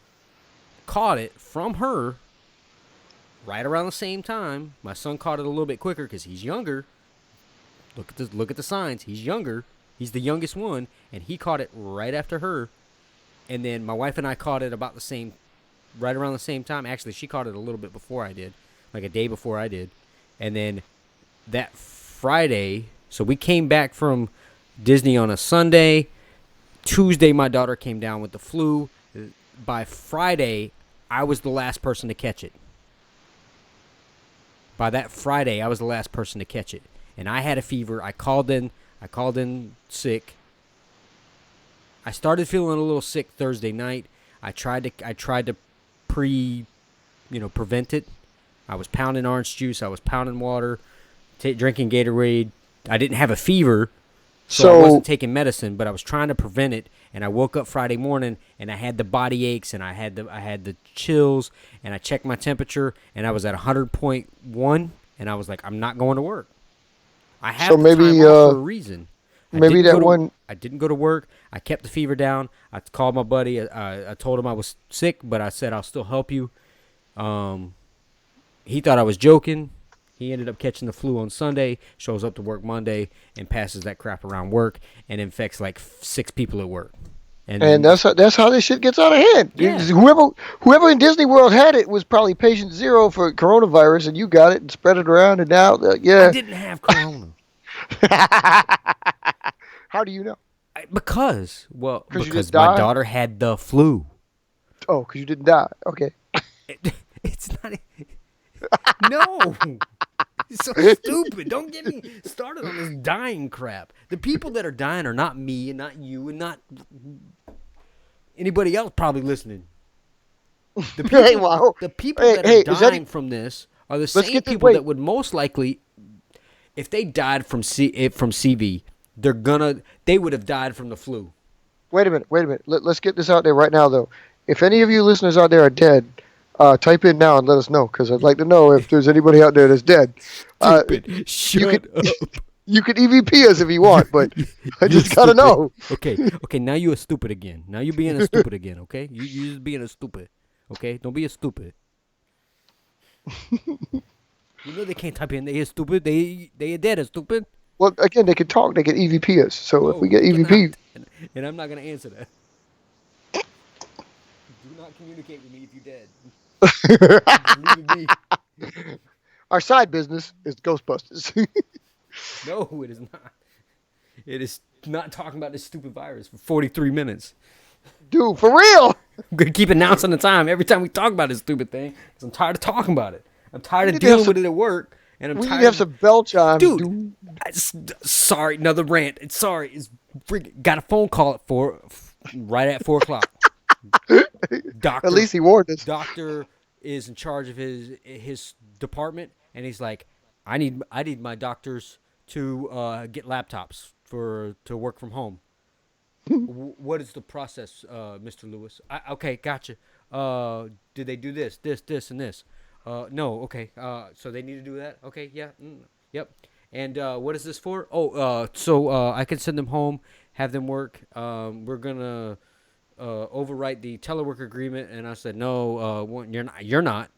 caught it from her right around the same time. My son caught it a little bit quicker because he's younger. Look at the signs. He's younger. He's the youngest one, and he caught it right after her. And then my wife and I caught it right around the same time. Actually, she caught it a little bit before I did, like a day before I did. And then that Friday, so we came back from Disney on a Sunday. Tuesday, my daughter came down with the flu. By Friday, I was the last person to catch it. By that Friday, I was the last person to catch it. And I had a fever. I called in sick. I started feeling a little sick Thursday night. I tried to prevent it. I was pounding orange juice. I was pounding water, drinking Gatorade. I didn't have a fever, so I wasn't taking medicine, but I was trying to prevent it. And I woke up Friday morning, and I had the body aches, and I had the chills, and I checked my temperature, and I was at 100.1, and I was like, I'm not going to work. I have time off for a reason. I didn't go to work. I kept the fever down. I called my buddy. I told him I was sick, but I said I'll still help you. He thought I was joking. He ended up catching the flu on Sunday, shows up to work Monday, and passes that crap around work, and infects like 6 people at work. And that's how this shit gets out of hand. Yeah. Whoever in Disney World had it was probably patient zero for coronavirus, and you got it and spread it around, and now, yeah. I didn't have corona. How do you know? Because my daughter had the flu. Oh, because you didn't die. Okay. It's not. No. It's so stupid. Don't get me started on this dying crap. The people that are dying are not me and not you and not anybody else probably listening. The people that are dying from this are the same people that would most likely, if they died from CV, they would have died from the flu. Wait a minute. Let's get this out there right now, though. If any of you listeners out there are dead, type in now and let us know, because I'd like to know if there's anybody out there that's dead. Shut up. You could EVP us if you want, but I just gotta know. Okay. Now you a stupid again. Now you being a stupid again. Okay, you just being a stupid. Okay, don't be a stupid. You know they can't type in. They are stupid. They are dead. Are stupid. Well, again, they can talk. They can EVP us. So if we get EVP, and I'm not gonna answer that. Do not communicate with me if you're dead. Leave it be. Our side business is Ghostbusters. No, it is not. It is not talking about this stupid virus for 43 minutes. Dude, for real. I'm going to keep announcing the time every time we talk about this stupid thing because I'm tired of talking about it. I'm tired of dealing with it at work. And I'm We need tired to have of, some bell chimes, dude. Sorry, another rant. It's sorry. It's got a phone call right at 4 o'clock. Doctor, At least he warned us. Doctor is in charge of his department, and he's like, I need my doctors to get laptops to work from home. What is the process, Mr. Lewis? Okay, gotcha. Did they do this, and this? No, okay. So they need to do that? Okay, yeah, yep. And what is this for? Oh, so I can send them home, have them work. We're gonna overwrite the telework agreement. And I said, no, one, you're not.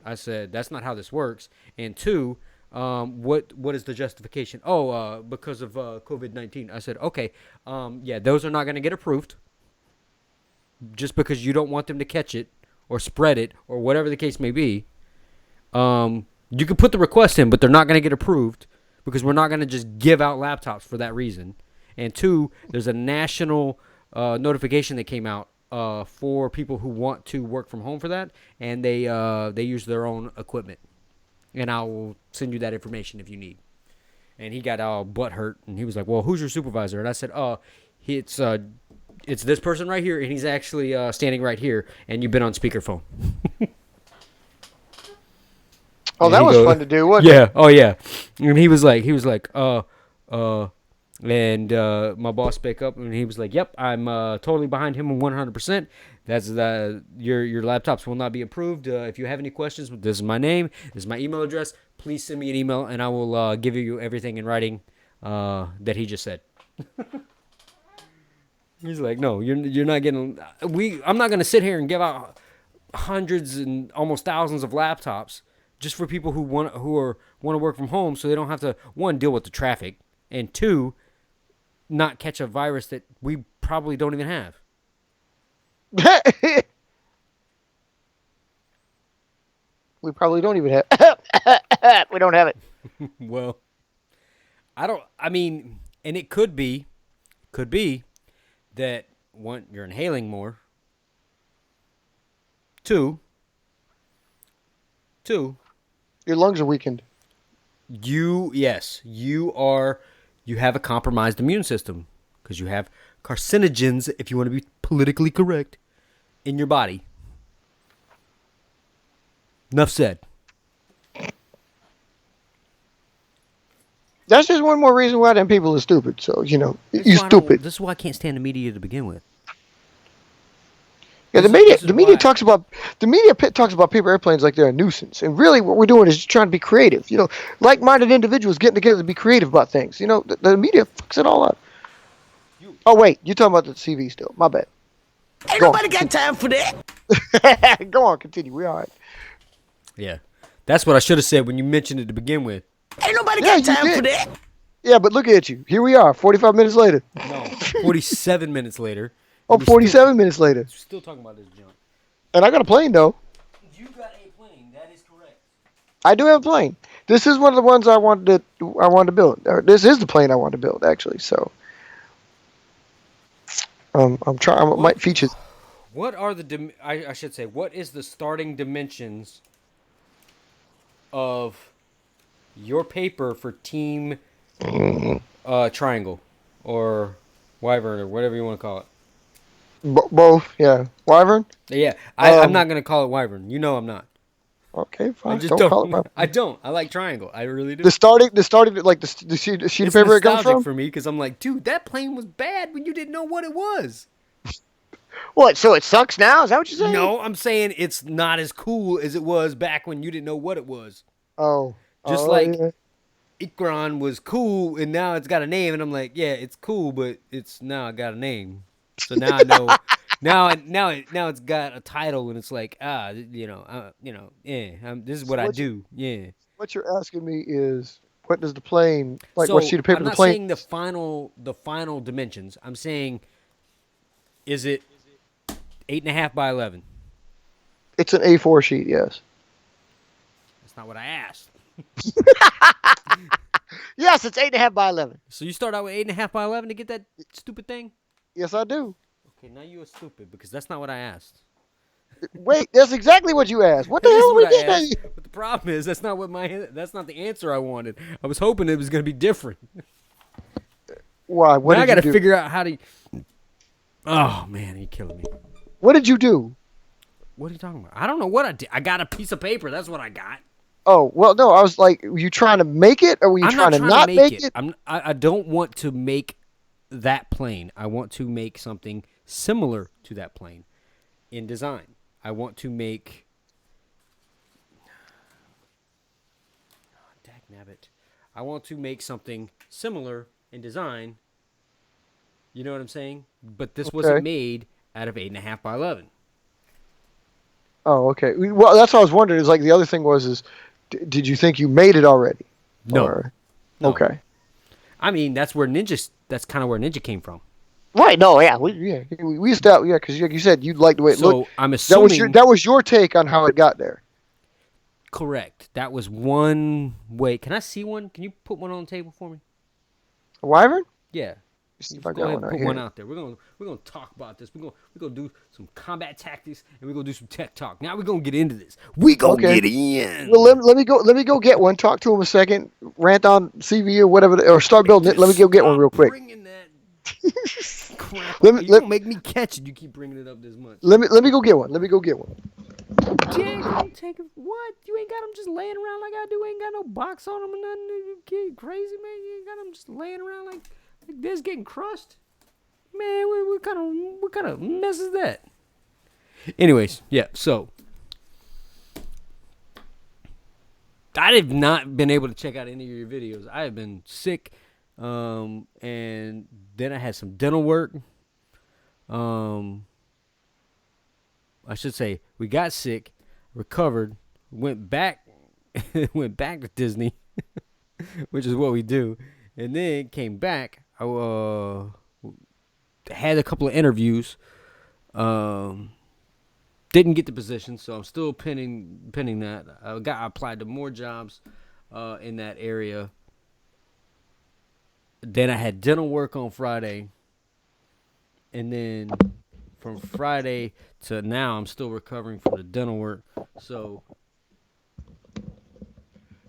I said, that's not how this works. And two, what is the justification? Oh, because of COVID-19. I said, okay, yeah, those are not going to get approved just because you don't want them to catch it or spread it or whatever the case may be. You can put the request in, but they're not going to get approved because we're not going to just give out laptops for that reason. And two, there's a national notification that came out for people who want to work from home for that, and they use their own equipment. And I will send you that information if you need. And he got all butthurt, and he was like, well, who's your supervisor? And I said, it's this person right here, and he's actually standing right here, and you've been on speakerphone. Oh, that was fun to do, wasn't it? Yeah, oh yeah. And he was like, and my boss spoke up, and he was like, yep, I'm totally behind him 100%. That's your laptops will not be approved. If you have any questions, this is my name, this is my email address. Please send me an email, and I will give you everything in writing that he just said. He's like, no, you're not getting. I'm not gonna sit here and give out hundreds and almost thousands of laptops just for people who want to work from home, so they don't have to, one, deal with the traffic, and two, not catch a virus that we probably don't even have. We probably don't even have. We don't have it. Well, I mean, and it could be that one, you're inhaling more. Two, Your lungs are weakened. you have a compromised immune system because you have carcinogens, if you want to be politically correct, in your body. Enough said. That's just one more reason why them people are stupid. So, you stupid. This is why I can't stand the media to begin with. Yeah, the media talks about paper airplanes like they're a nuisance, and really what we're doing is just trying to be creative. Like-minded individuals getting together to be creative about things. The media fucks it all up. Oh wait, you're talking about the CV still? My bad. Ain't nobody got time for that. Go on, continue. We all right. Yeah, that's what I should have said when you mentioned it to begin with. Ain't nobody got time for that. Yeah, but look at you. Here we are, 45 minutes later. No, 47 minutes later. 47 minutes later. Still talking about this junk. And I got a plane, though. You got a plane. That is correct. I do have a plane. This is one of the ones I wanted to build. This is the plane I want to build, actually. So, I'm trying. I might feature. What are I should say, what is the starting dimensions of your paper for Team Triangle or Wyvern or whatever you want to call it? Both, yeah. Wyvern? Yeah, I'm not going to call it Wyvern. You know I'm not. Okay, fine. I just don't call it Wyvern. I don't. I like Triangle. I really do. The starting, like the sheet of paper it comes from? For me, because I'm like, dude, that plane was bad when you didn't know what it was. What, so it sucks now? Is that what you're saying? No, I'm saying it's not as cool as it was back when you didn't know what it was. Oh. Just like Ikran was cool, and now it's got a name, and I'm like, yeah, it's cool, but it's now got a name. So now I know. now it's got a title, and it's like, this is what I do. Yeah. What you're asking me is, what does the plane, like, so what sheet of paper I'm the not plane? saying the final dimensions. I'm saying, is it 8.5 by 11? It's an A4 sheet, yes. That's not what I asked. Yes, it's 8.5 by 11. So you start out with 8.5 by 11 to get that stupid thing? Yes, I do. Okay, now you are stupid because that's not what I asked. Wait, that's exactly what you asked. What the That is hell are what we I getting asked. But the problem is that's not the answer I wanted. I was hoping it was going to be different. Why? What Now I did got you to do? figure out how to. Oh man, you're killing me. What did you do? What are you talking about? I don't know what I did. I got a piece of paper. That's what I got. Oh, well, no, I was like, were you trying to make it or were you I'm trying not to trying not to make make it. it? I don't want to make that plane. I want to make something similar to that plane in design. I want to make. Dagnabbit. I want to make something similar in design. You know what I'm saying? But this wasn't made out of 8.5 by 11. Oh, okay. Well, that's what I was wondering. Is like the other thing is, did you think you made it already? No. Or, No. Okay. I mean, that's kind of where Ninja came from. Right. No. Yeah. We stopped. Yeah, because you said you liked the way it So looked. I'm assuming That was your take on how it got there. correct. That was one way. Can I see one? Can you put one on the table for me? A Wyvern? Yeah. See if Go I got ahead one and out put here. one out there. We're gonna talk about this. We're gonna do some combat tactics and we're gonna do some tech talk. Now we're gonna get into this. We gonna get in. Well, let me go get one. Talk to him a second. Rant on CV or whatever, or start building it. Let me go get one real quick. Bringing that crap. Let me- You gonna make me catch it. You keep bringing it up this much. Let me go get one. Let me go get one. You ain't gonna take it. What? You ain't got them just laying around like I do. Ain't got no box on them or nothing. You kid crazy, man. You ain't got them just laying around like this getting crushed. Man, what kind of mess is that? Anyways, yeah. So I have not been able to check out any of your videos. I have been sick, and then I had some dental work. I should say we got sick, recovered, went back to Disney, which is what we do, and then came back. I had a couple of interviews, didn't get the position, so I'm still pending that. I applied to more jobs in that area. Then I had dental work on Friday, and then from Friday to now, I'm still recovering from the dental work. So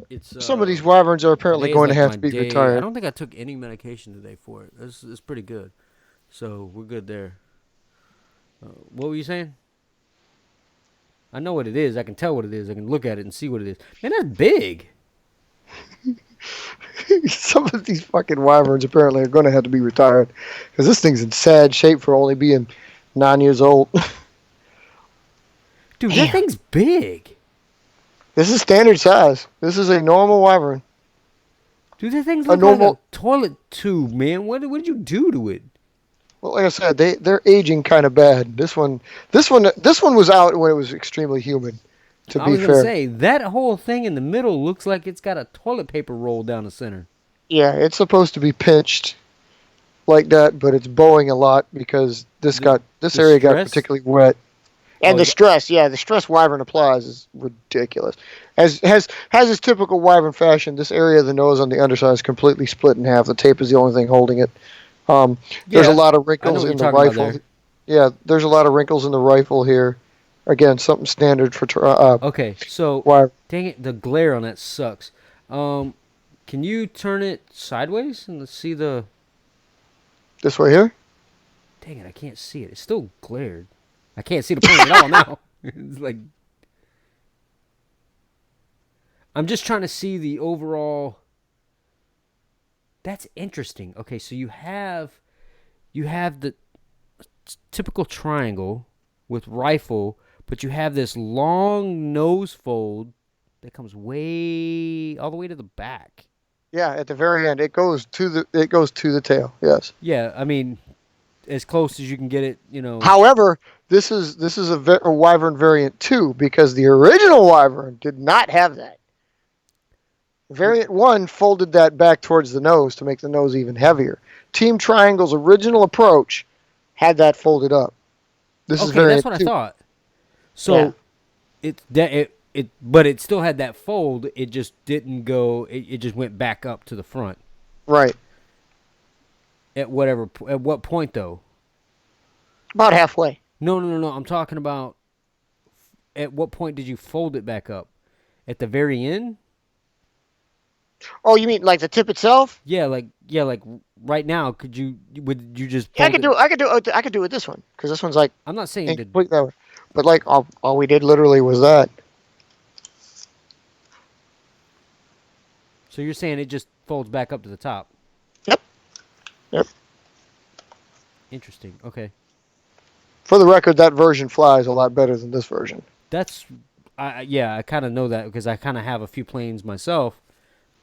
it's Some of these Wyverns are apparently today is going to like have my to be day. I retired. don't think I took any medication today for it. It's pretty good. So we're good there. What were you saying? I know what it is. I can tell what it is. I can look at it and see what it is. Man, that's big. Some of these fucking Wyverns apparently are going to have to be retired because this thing's in sad shape for only being 9 years old. Dude, Damn. that thing's big. This is standard size. This is a normal Wyvern. Dude, that thing's A like normal- a toilet tube, man. What did you do to it? Well, like I said, they're aging kind of bad. This one was out when it was extremely humid. To I be was gonna fair, say that whole thing in the middle looks like it's got a toilet paper roll down the center. yeah, it's supposed to be pinched like that, but it's bowing a lot because this area got stress? particularly wet. And Oh, the yeah. stress Wyvern applies is ridiculous. As has its typical Wyvern fashion, this area of the nose on the underside is completely split in half. The tape is the only thing holding it. There's a Yeah, lot of I know wrinkles what in you're the talking about rifle. there. Yeah, there's a lot of wrinkles in the rifle here. Again, something standard for Okay, so Wyvern. dang it, the glare on that sucks. Can you turn it sideways and let's see the? This way here. Dang it, I can't see it. It's still glared. I can't see the plane at all now. It's like I'm just trying to see the overall. That's interesting. Okay, so you have the typical triangle with rifle, but you have this long nose fold that comes way all the way to the back. Yeah, at the very end, it goes to the tail. Yes. Yeah, I mean, as close as you can get it, you know. However, this is a Wyvern variant too, because the original Wyvern did not have that. Variant 1 folded that back towards the nose to make the nose even heavier. Team Triangle's original approach had that folded up. This is Okay, variant that's what 2. I thought. So Yeah. but it still had that fold. It just didn't go. It just went back up to the front. Right. At what point though? About halfway. No. I'm talking about at what point did you fold it back up? At the very end? Oh, you mean like the tip itself? Yeah, like right now. Would you just? Yeah, I Fold could it? do. I could do it with this one because this one's like I'm not saying to. incomplete that way. But like all we did literally was that. So you're saying it just folds back up to the top? Yep. Yep. Interesting. Okay. For the record, that version flies a lot better than this version. That's, I kind of know that because I kind of have a few planes myself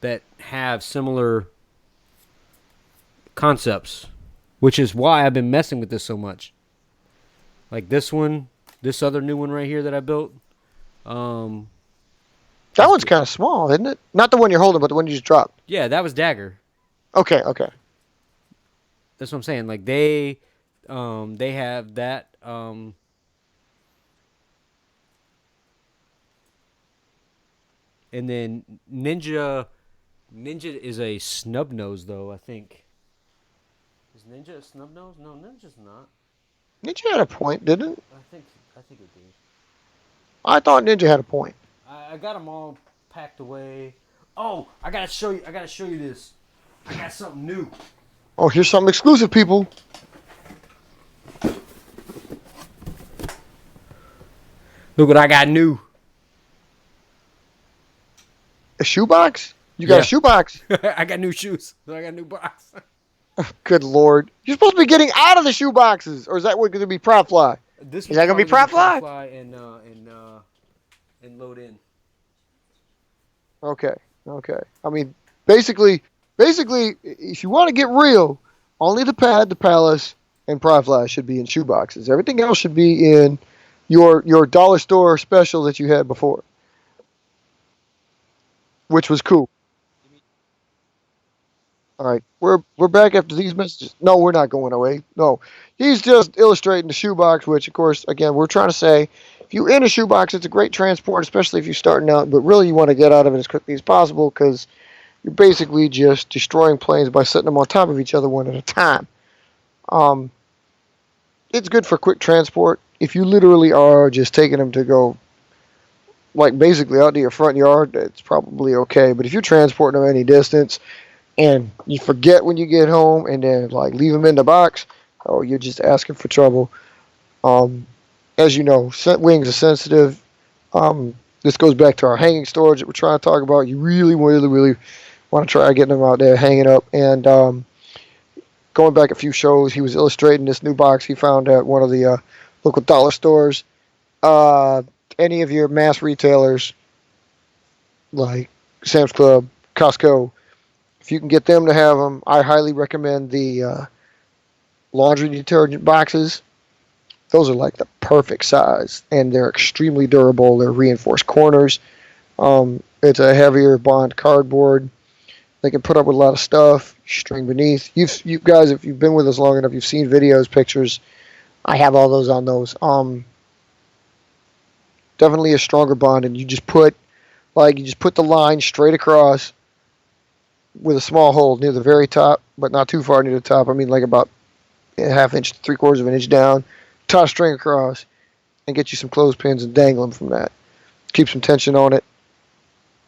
that have similar concepts, which is why I've been messing with this so much. Like this one, this other new one right here that I built. That one's kind of small, isn't it? Not the one you're holding, but the one you just dropped. Yeah, that was Dagger. Okay. That's what I'm saying. Like they have that. And then Ninja is a snub nose though. I think. Is Ninja a snub nose? No, Ninja's not. Ninja had a point, didn't it? I think it did. I thought Ninja had a point. I got them all packed away. Oh, I gotta show you this. I got something new. Oh, here's something exclusive, people. Look what I got new. A shoebox? You got Yeah. a shoebox? I got new shoes. I got a new box. Good Lord. You're supposed to be getting out of the shoeboxes. Or is that going to be prop fly? This Is that gonna be prop fly? And load in. Okay. I mean, basically, if you want to get real, only the pad, the palace, and prop fly should be in shoeboxes. Everything else should be in your dollar store special that you had before, which was cool. All right, we're back after these messages. No, we're not going away. No, he's just illustrating the shoebox, which, of course, again, we're trying to say, if you're in a shoebox, it's a great transport, especially if you're starting out, but really you want to get out of it as quickly as possible because you're basically just destroying planes by setting them on top of each other one at a time. It's good for quick transport. If you literally are just taking them to go, like, basically out to your front yard, it's probably okay. But if you're transporting them any distance, and you forget when you get home and then like leave them in the box, oh, you're just asking for trouble. As you know, wings are sensitive. This goes back to our hanging storage that we're trying to talk about. You really want to try getting them out there hanging up. And going back a few shows, he was illustrating this new box he found at one of the local dollar stores. Any of your mass retailers like Sam's Club, Costco, if you can get them to have them, I highly recommend the laundry detergent boxes. Those are like the perfect size, and they're extremely durable. They're reinforced corners. It's a heavier bond cardboard. They can put up with a lot of stuff. String beneath. You guys, if you've been with us long enough, you've seen videos, pictures. I have all those on those. Definitely a stronger bond, and you just put the line straight across, with a small hole near the very top, but not too far near the top. I mean, like about a half inch, 3/4 of an inch down. Tie a string across, and get you some clothespins and dangle them from that. Keep some tension on it,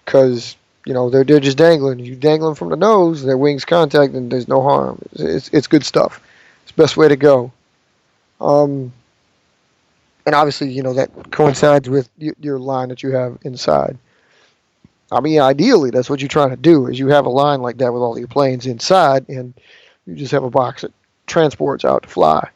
because they're just dangling. You dangle them from the nose, their wings contact, and there's no harm. It's good stuff. It's the best way to go. And obviously, that coincides with your line that you have inside. I mean, ideally, that's what you're trying to do, is you have a line like that with all your planes inside, and you just have a box that transports out to fly.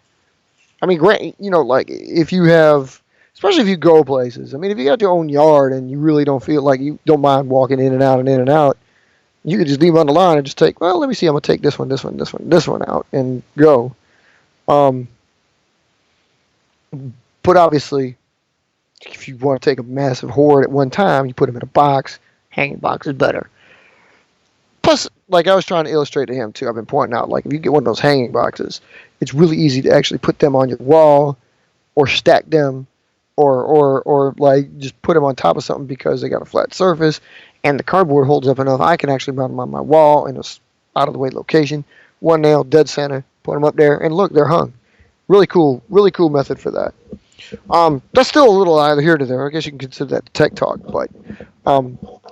I mean, like if you have, especially if you go places. I mean, if you got your own yard and you really don't feel like you don't mind walking in and out, you can just leave on the line and just take, well, let me see, I'm going to take this one out and go. But obviously, if you want to take a massive horde at one time, you put them in a box. Hanging box is better. Plus, like I was trying to illustrate to him too, I've been pointing out, like if you get one of those hanging boxes, it's really easy to actually put them on your wall or stack them or like just put them on top of something because they got a flat surface, and the cardboard holds up enough. I can actually mount them on my wall in a out of the way location. One nail, dead center. Put them up there, and look, they're hung. Really cool method for that. That's still a little either here to there. I guess you can consider that tech talk, but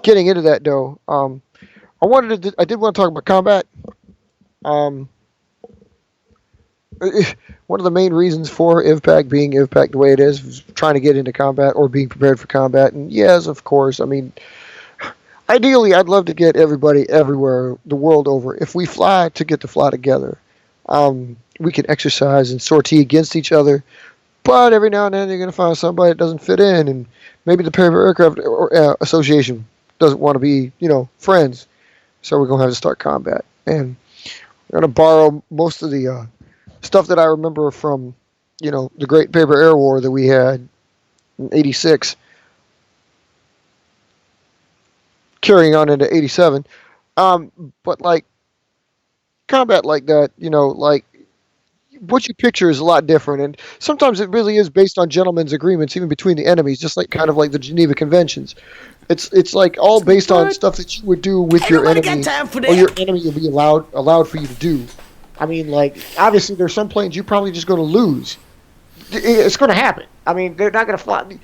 getting into that though, I did want to talk about combat. Um, one of the main reasons for IVPAC being IVPAC the way it is trying to get into combat or being prepared for combat. And yes, of course, I mean, ideally, I'd love to get everybody everywhere, the world over. If we fly to get to fly together, we can exercise and sortie against each other. But every now and then, you're going to find somebody that doesn't fit in, and maybe the Paper Aircraft Association doesn't want to be, friends. So we're going to have to start combat. And we're going to borrow most of the stuff that I remember from, the Great Paper Air War that we had in '86, carrying on into '87. But like combat like that, like what you picture is a lot different, and sometimes it really is based on gentlemen's agreements, even between the enemies, just like kind of like the Geneva Conventions. It's like all based on stuff that you would do with Ain't your nobody enemy, got time for or that. your enemy will be allowed for you to do. I mean, like obviously there's some planes you're probably just going to lose. It's going to happen. I mean, they're not going to fly.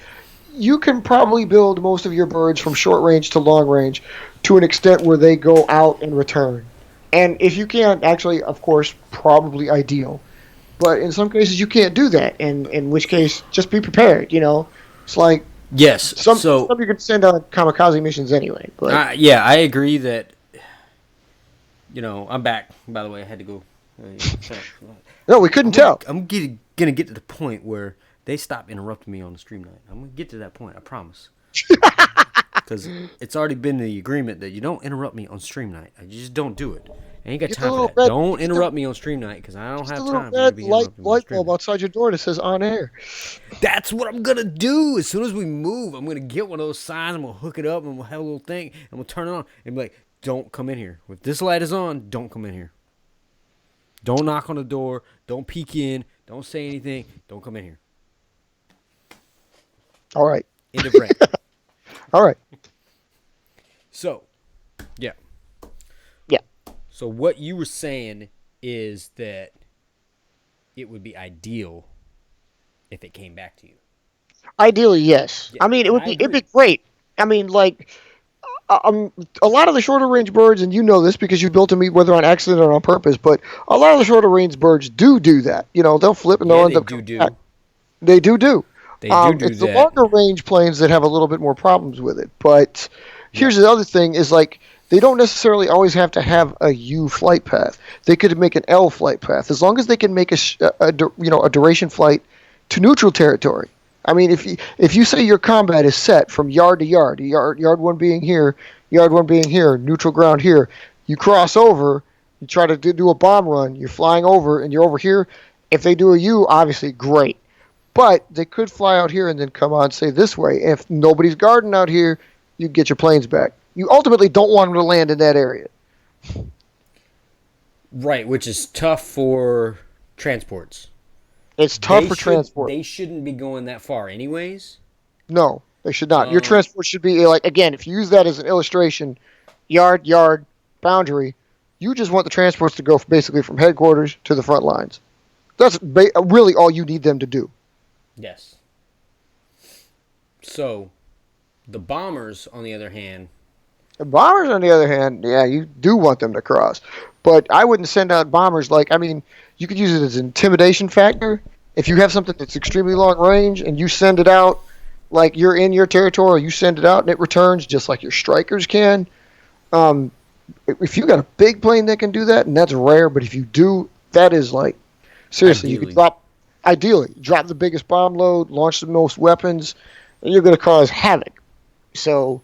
You can probably build most of your birds from short range to long range to an extent where they go out and return. And if you can't, actually, of course, probably ideal. But in some cases, you can't do that. And in which case, just be prepared. It's like Yes. some So you can send on kamikaze missions anyway. But yeah, I agree that. I'm back. By the way, I had to go. no, we couldn't tell. I'm gonna get to the point where they stop interrupting me on the stream night. I'm gonna get to that point. I promise. Because it's already been the agreement that you don't interrupt me on stream night. I just don't do it. I ain't got Get the time for little that. red- Don't get the- interrupt me on stream night because I don't Just have a little time for you to red be light interrupting me on stream bulb night. outside your door that says on air. That's what I'm gonna do. As soon as we move, I'm gonna get one of those signs. I'm gonna hook it up and we'll have a little thing and we'll turn it on and be like, "Don't come in here. If this light is on, don't come in here. Don't knock on the door. Don't peek in. Don't say anything. Don't come in here." All right. End of rant. All right. So, yeah. Yeah. So what you were saying is that it would be ideal if it came back to you. Ideally, yes. Yeah, I mean, I it'd be agree. great. I mean, like, a lot of the shorter range birds, and you know this because you built them whether on accident or on purpose, but a lot of the shorter range birds do that. They'll flip and they'll Yeah, end they up do coming do. back. They do. They do It's the that. longer range planes that have a little bit more problems with it. But here's the other thing: is like they don't necessarily always have to have a U flight path. They could make an L flight path as long as they can make a duration flight to neutral territory. I mean, if you say your combat is set from yard to yard, yard one being here, yard one being here, neutral ground here, you cross over, you try to do a bomb run, you're flying over, and you're over here. If they do a U, obviously great. But they could fly out here and then come on, say this way. If nobody's guarding out here, you get your planes back. You ultimately don't want them to land in that area. Right, which is tough for transports. It's tough for transport. They shouldn't be going that far anyways. No, they should not. Your transport should be like, again, if you use that as an illustration, yard, boundary, you just want the transports to go basically from headquarters to the front lines. That's really all you need them to do. Yes. So, the bombers, on the other hand... The bombers, on the other hand, yeah, you do want them to cross. But I wouldn't send out bombers you could use it as an intimidation factor. If you have something that's extremely long range and you send it out like you're in your territory, you send it out and it returns just like your strikers can. If you got a big plane that can do that, and that's rare, but if you do, that is like, seriously, you could drop the biggest bomb load, launch the most weapons, and you're going to cause havoc. So,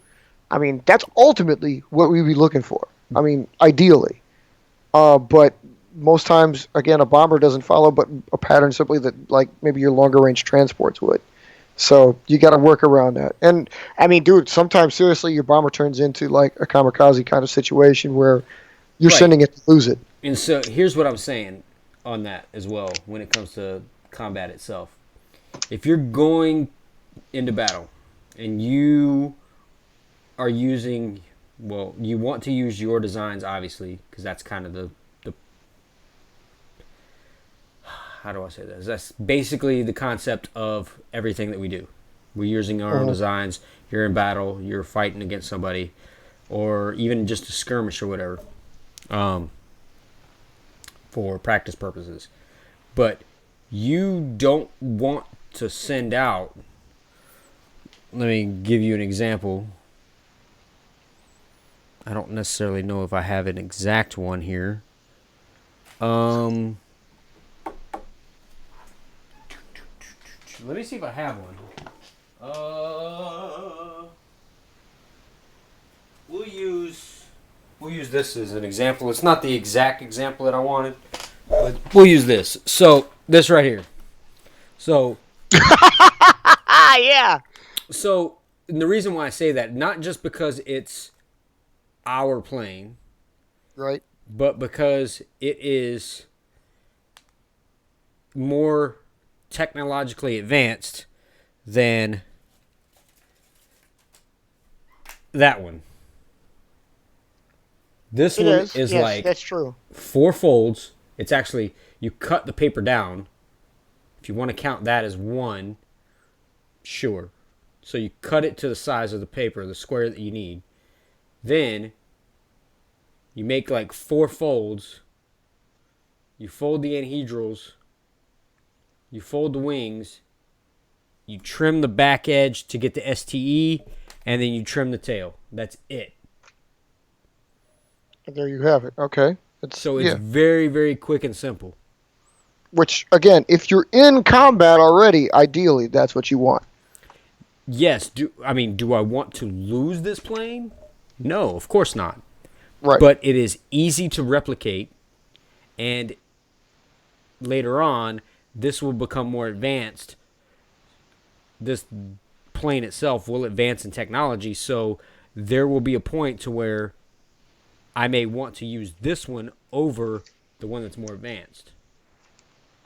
I mean, that's ultimately what we'd be looking for. I mean, ideally. But most times, again, a bomber doesn't follow, but a pattern simply that, like, maybe your longer range transports would. So you got to work around that. And, I mean, dude, sometimes, seriously, your bomber turns into, like, a kamikaze kind of situation where you're sending it to lose it. And so here's what I'm saying on that as well when it comes to combat itself. If you're going into battle, and you are using, well, you want to use your designs, obviously, because that's kind of the how do I say this? That's basically the concept of everything that we do. We're using our own designs. You're in battle. You're fighting against somebody, or even just a skirmish or whatever, for practice purposes. But you don't want to send out. Let me give you an example. I don't necessarily know if I have an exact one here. Let me see if I have one. We'll use this as an example. It's not the exact example that I wanted, but we'll use this. So this right here. So Yeah. So and the reason why I say that, not just because it's our plane, Right. but because it is more technologically advanced than that one. This It one is. is Yes, like that's true. 4 folds. It's actually, you cut the paper down. If you want to count that as one, sure. So you cut it to the size of the paper, the square that you need. Then you make like 4 folds. You fold the anhedrals. You fold the wings. You trim the back edge to get the STE, and then you trim the tail. That's it. And there you have it. Okay. So it's very, very quick and simple. Which, again, if you're in combat already, ideally, that's what you want. Yes. Do I want to lose this plane? No, of course not. Right. But it is easy to replicate, and later on, this will become more advanced. This plane itself will advance in technology, so there will be a point to where I may want to use this one over the one that's more advanced.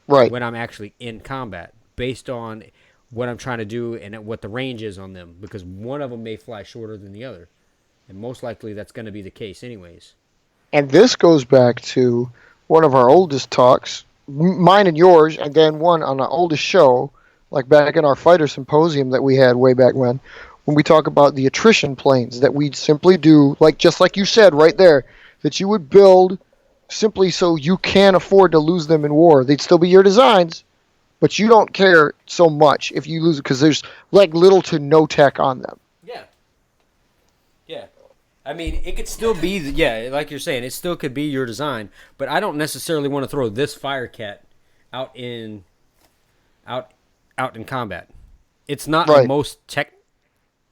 Right. When I'm actually in combat, based on what I'm trying to do and what the range is on them, because one of them may fly shorter than the other, and most likely that's going to be the case anyways. And this goes back to one of our oldest talks, mine and yours, and then one on the oldest show, like back in our fighter symposium that we had way back when we talk about the attrition planes that we'd simply do, like just like you said right there, that you would build simply so you can afford to lose them in war. They'd still be your designs, but you don't care so much if you lose it because there's like little to no tech on them. Yeah. Yeah. I mean, it could still be, like you're saying, it still could be your design, but I don't necessarily want to throw this Firecat out in combat. It's not the Right. most tech,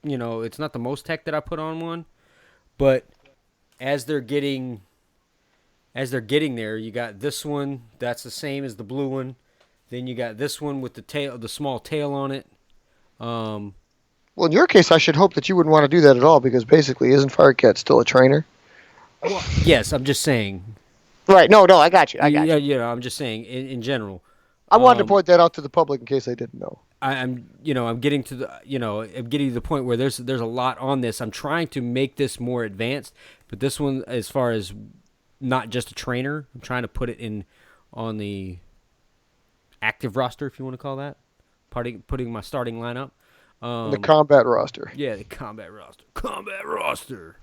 it's not the most tech that I put on one, but as they're getting there, you got this one that's the same as the blue one. Then you got this one with the small tail on it. Well, in your case, I should hope that you wouldn't want to do that at all because basically, isn't Firecat still a trainer? Well, yes, I'm just saying. Right. No, I got you. Yeah, I'm just saying in general. I wanted to point that out to the public in case they didn't know. I'm getting to the point where there's a lot on this. I'm trying to make this more advanced, but this one, as far as not just a trainer, I'm trying to put it on the active roster, if you want to call that, putting my starting lineup. The combat roster. Yeah, the combat roster. Combat roster.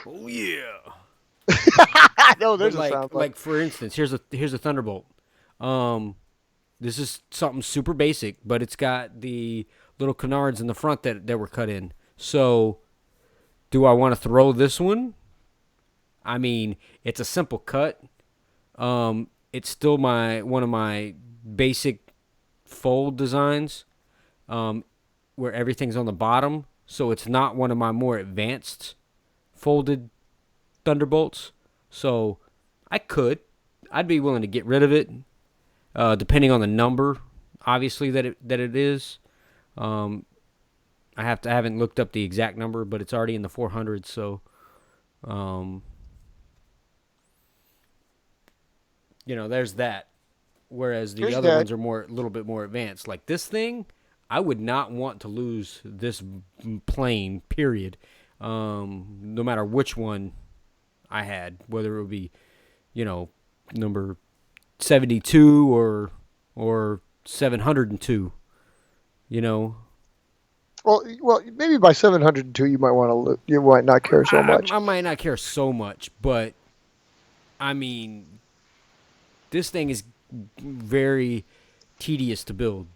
Oh yeah. No, there's like, a sound. Like for instance, here's a Thunderbolt. This is something super basic, but it's got the little canards in the front that were cut in. So, do I want to throw this one? I mean, it's a simple cut. It's still one of my basic fold designs, where everything's on the bottom. So it's not one of my more advanced folded Thunderbolts. So I'd be willing to get rid of it, depending on the number, obviously that it is. I haven't looked up the exact number, but it's already in the 400s. So, there's that. Whereas the other ones are a little bit more advanced. Like this thing, I would not want to lose this plane, period. No matter which one I had, whether it would be, number 72 or 702, Well, maybe by 702 you might not care so much. I might not care so much, but I mean, this thing is very tedious to build.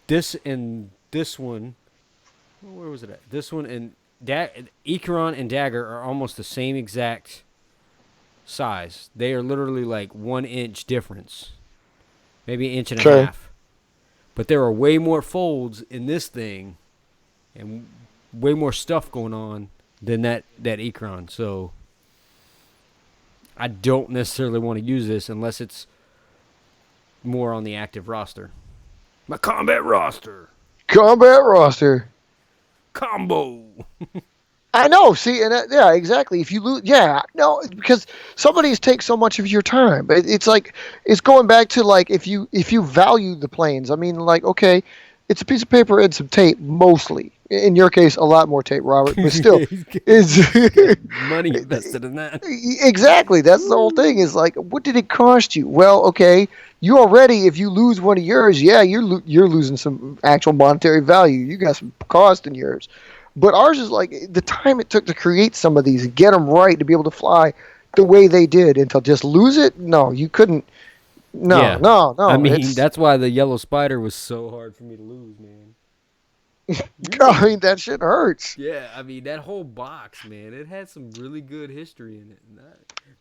This and this one, where was it at? This one and Icaron and Dagger are almost the same exact size. They are literally like 1 inch difference, maybe an inch and a half. But there are way more folds in this thing, and way more stuff going on than that Icaron. So I don't necessarily want to use this unless it's more on the active roster. My combat roster. Combo. I know. See, and yeah, exactly. If you lose, because somebody's take so much of your time. It's like it's going back to like if you value the planes. I mean, like okay, it's a piece of paper and some tape mostly. In your case, a lot more tape, Robert. But still, is money invested in that. Exactly. That's the whole thing. Is like, what did it cost you? Well, okay, you already if you lose one of yours, you're losing some actual monetary value. You got some cost in yours. But ours is like the time it took to create some of these and get them right to be able to fly the way they did, and to just lose it, no, you couldn't. No. I mean, that's why the Yellow Spider was so hard for me to lose, man. I mean, that shit hurts. Yeah, I mean, that whole box, man, it had some really good history in it.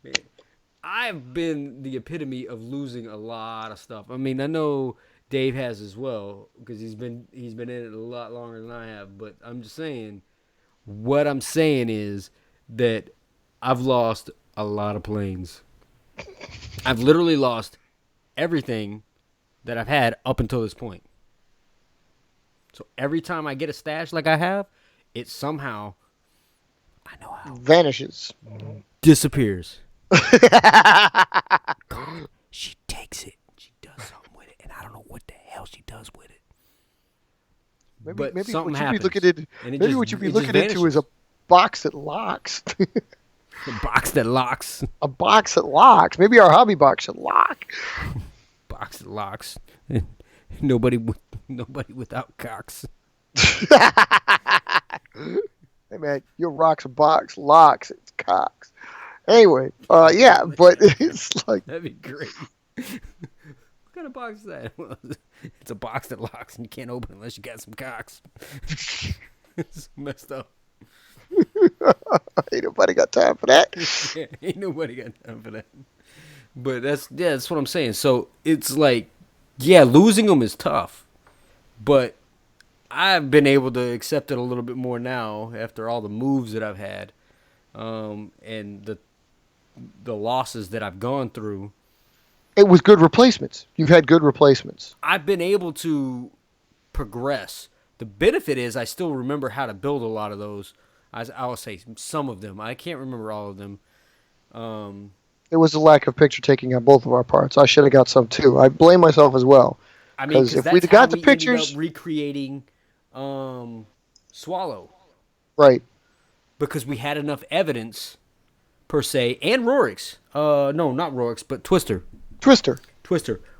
Man, I've been the epitome of losing a lot of stuff. I mean, I know Dave has as well because he's been in it a lot longer than I have. But I'm just saying, what I'm saying is that I've lost a lot of planes. I've literally lost everything that I've had up until this point. So every time I get a stash like I have, it somehow, I know how, vanishes, disappears. She takes it. She does something with it, and I don't know what the hell she does with it. Maybe something what happens. you'd be looking at, maybe what you'd be looking into is a box that locks. A box that locks. A box that locks. Maybe our hobby box should lock. Box that locks. Nobody without cocks. Hey man, your rock's a box, locks, it's cocks. Anyway, yeah, but it's like that'd be great. What kind of box is that? It's a box that locks and you can't open it unless you got some cocks. It's messed up. Ain't nobody got time for that. Yeah, ain't nobody got time for that. But that's what I'm saying. So it's like, yeah, losing them is tough, but I've been able to accept it a little bit more now after all the moves that I've had, and the losses that I've gone through. It was good replacements. You've had good replacements. I've been able to progress. The benefit is I still remember how to build a lot of those. I will say some of them. I can't remember all of them. It was a lack of picture taking on both of our parts. I should have got some too. I blame myself as well. I mean, because if we'd got the pictures, ended up recreating Swallow, right? Because we had enough evidence, per se, and Rorix. No, not Rorix, but Twister.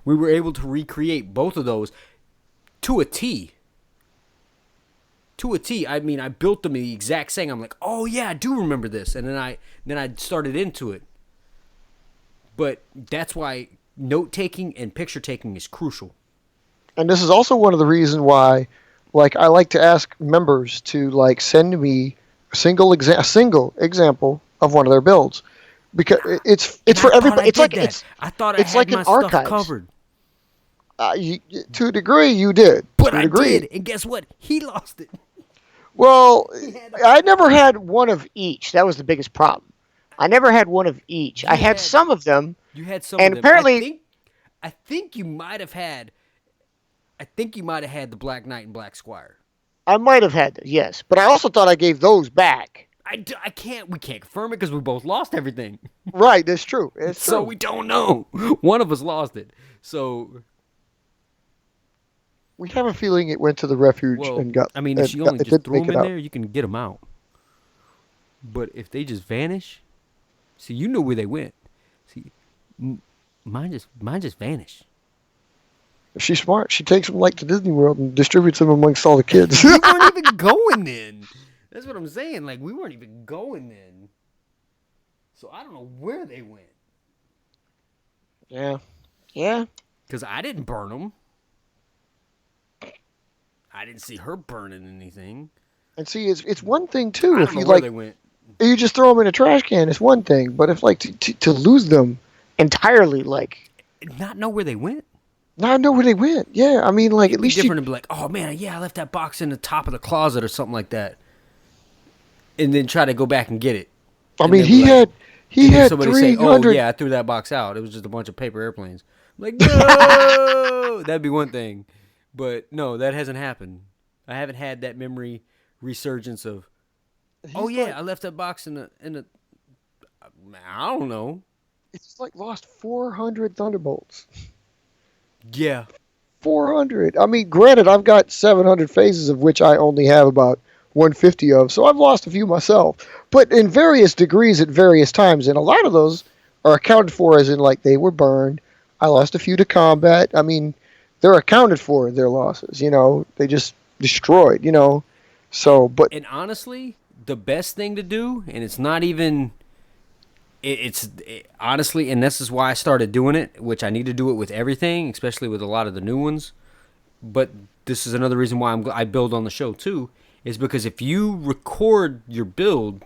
We were able to recreate both of those to a T. I mean, I built them the exact same. I'm like, oh yeah, I do remember this, and then I started into it. But that's why note taking and picture taking is crucial. And this is also one of the reasons why, like, I like to ask members to like send me a single example of one of their builds, because it's for everybody. I thought I had like my an stuff archives. covered. To a degree, you did. But I did, and guess what? He lost it. Well, I never had one of each. That was the biggest problem. I never had one of each. I had some of them. You had some and of them. Apparently, I think you might have had. I think you might have had the Black Knight and Black Squire. I might have had them, yes. But I also thought I gave those back. I can't. We can't confirm it because we both lost everything. Right, that's true. It's so true. we don't know. One of us lost it. So We have a feeling it went to the refuge Well, and got. I mean, if you only It just didn't threw make them it in out. there, you can get them out. But if they just vanish, see, you know where they went. See, mine just vanished. If she's smart, she takes them like to Disney World and distributes them amongst all the kids. We weren't even going then. That's what I'm saying. Like we weren't even going then. So I don't know where they went. Yeah. Yeah. Because I didn't burn them. I didn't see her burning anything. And see, it's one thing too. I If don't know you where like, they went. you just throw them in a trash can, it's one thing. But if like to lose them entirely, like Not know where they went. now I know where they went. Yeah, I mean, like It'd at be least different to be like, oh man, yeah, I left that box in the top of the closet or something like that, and then try to go back and get it. I And mean, they'll be like- he and then had somebody say, 300. oh yeah, I threw that box out. It was just a bunch of paper airplanes. I'm like, no, that'd be one thing, but no, that hasn't happened. I haven't had that memory resurgence of, oh He's yeah, like, I left that box in the. I don't know. it's like lost 400 Thunderbolts. Yeah, 400. I mean, granted, I've got 700 phases of which I only have about 150 of, so I've lost a few myself. But in various degrees at various times, and a lot of those are accounted for as in like they were burned. I lost a few to combat. I mean, they're accounted for their losses. They just destroyed. So, but and honestly, the best thing to do, and it's not even. Honestly, and this is why I started doing it, which I need to do it with everything, especially with a lot of the new ones. But this is another reason why I build on the show too, is because if you record your build,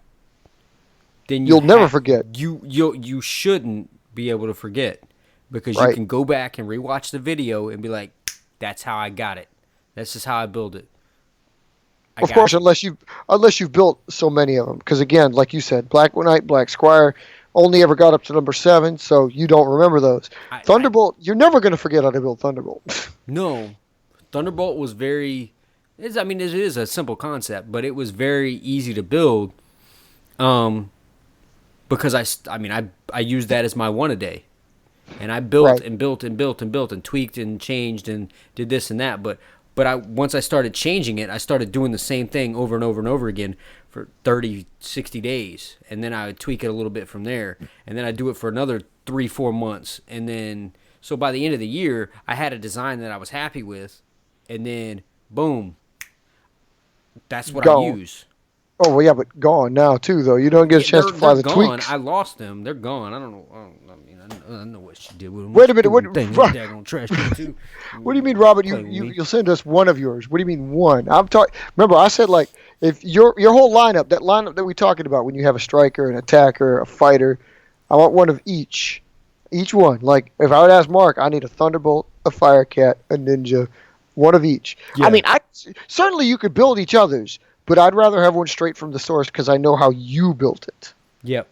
then you'll never forget. You shouldn't be able to forget, because you Right. can go back and rewatch the video and be like, "That's how I got it. That's just how I build it." Of course, unless you've built so many of them, because again, like you said, Black Knight, Black Squire, only ever got up to number 7, so you don't remember those. Thunderbolt, you're never going to forget how to build Thunderbolt. No, Thunderbolt was very. It is a simple concept, but it was very easy to build. Because I used that as my one a day, and I built Right. and built and built and built and tweaked and changed and did this and that. But once I started changing it, I started doing the same thing over and over and over again for 30, 60 days. And then I would tweak it a little bit from there. And then I'd do it for another 3-4 months. And then, so by the end of the year, I had a design that I was happy with. And then, boom, that's what I Gone. use. Oh, well, yeah, but gone now, too, though. You don't get a chance to fly the gone. tweaks. I lost them. They're gone. I don't know. I know what she did with them. Wait a minute, what- Daggone trash can too. What do you mean, Robert? Play with me. You'll send us one of yours. What do you mean one? I'm talking. Remember, I said like if your whole lineup, that lineup that we talking about, when you have a striker, an attacker, a fighter, I want one of each one. Like if I would ask Mark, I need a Thunderbolt, a Firecat, a Ninja, one of each. Yeah. I mean, certainly you could build each other's, but I'd rather have one straight from the source because I know how you built it. Yep.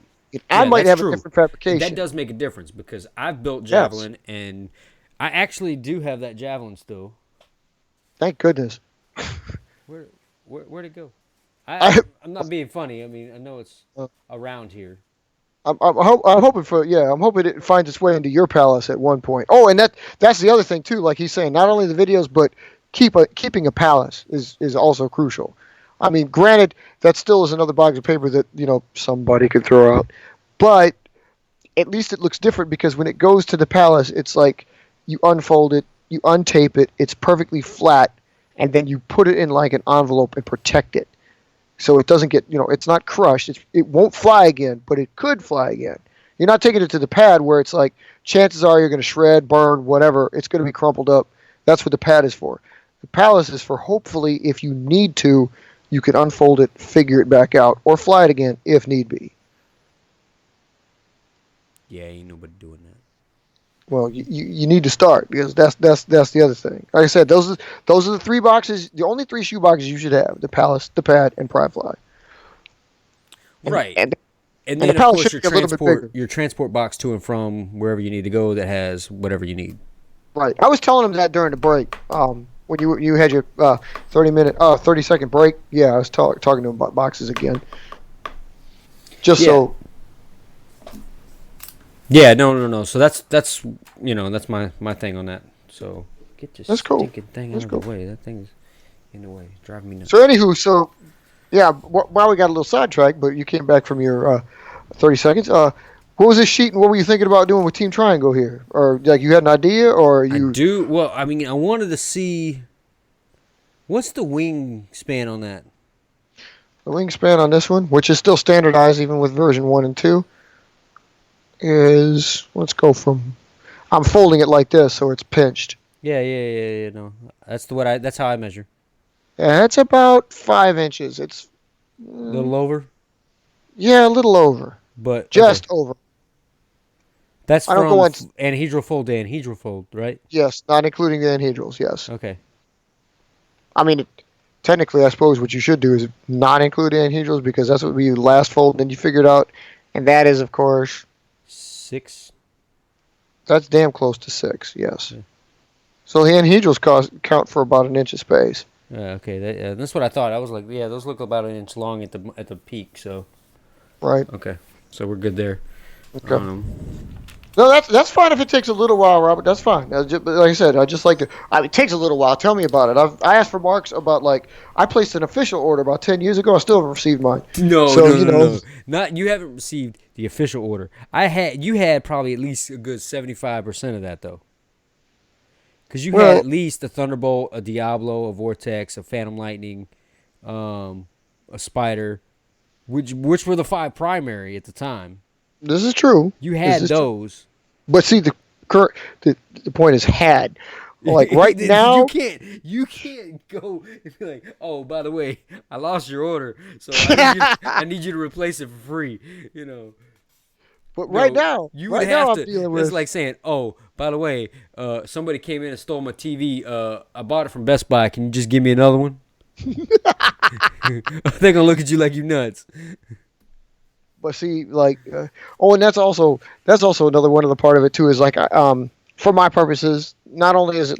I might that's have true. a different fabrication. That does make a difference, because I've built Javelin, and I actually do have that Javelin still. Thank goodness. Where'd it go? I'm not being funny. I mean, I know it's around here. I'm hoping it finds its way into your palace at one point. Oh, and that's the other thing too. Like he's saying, not only the videos, but keeping a palace is also crucial. I mean, granted, that still is another box of paper that somebody could throw out, but at least it looks different, because when it goes to the palace, it's like you unfold it, you untape it, it's perfectly flat, and then you put it in like an envelope and protect it. So it doesn't get, it's not crushed. It won't fly again, but it could fly again. You're not taking it to the pad where it's like, chances are you're going to shred, burn, whatever. It's going to be crumpled up. That's what the pad is for. The palace is for, hopefully, if you need to, you can unfold it, figure it back out, or fly it again if need be. Yeah, ain't nobody doing that. Well, you need to start, because that's the other thing. Like I said, those are the 3 boxes, the only 3 shoe boxes you should have: the palace, the pad, and Pry Fly. Right. And then, the of palace course, should be a little bit bigger. your transport box to and from wherever you need to go that has whatever you need. Right. I was telling him that during the break. When you had your 30-second break. Yeah, I was talking to him about boxes again. So. Yeah, no. So that's my thing on that. So Get your That's cool. stinking thing That's out cool. of the way. That thing's in the way. It's driving me nuts. So anywho, yeah, while we got a little sidetracked, but you came back from your 30 seconds. What was this sheet, and what were you thinking about doing with Team Triangle here? Or like you had an idea, or I you? do. Well, I mean, I wanted to see what's the wingspan on that. The wingspan on this one, which is still standardized even with version 1 and 2, is, let's go from, I'm folding it like this so it's pinched. Yeah. No, that's how I measure. Yeah, it's about 5 inches. It's, A little over, yeah, a little over. but Just okay. over. That's I don't from go on, anhedral fold to anhedral fold, right? yes, not including the anhedrals, yes. Okay. I mean, technically, I suppose what you should do is not include anhedrals because that's what would be the last fold, and then you figure it out. And that is, of course, 6. that's damn close to 6, yes. Yeah. So the anhedrals count for about an inch of space. Okay, that's what I thought. I was like, yeah, those look about an inch long at the peak. So, Right. okay, so we're good there. Okay. No, that's fine if it takes a little while, Robert. That's fine. But like I said, I just like to. It takes a little while. Tell me about it. I asked for marks about I placed an official order about 10 years ago. I still haven't received mine. No. Not you haven't received the official order. You had probably at least a good 75% of that though. Because you had at least a Thunderbolt, a Diablo, a Vortex, a Phantom Lightning, a Spider, which were the 5 primary at the time. This is true. You had those. True. But see, the point is had. Like right now, you can't go and be like, oh, by the way, I lost your order, so I need you to replace it for free. But right now, you would have to. It's like saying, oh, by the way, somebody came in and stole my TV. I bought it from Best Buy. Can you just give me another one? They're gonna look at you like you nuts. But see, and that's also another one of the part of it too is for my purposes, not only is it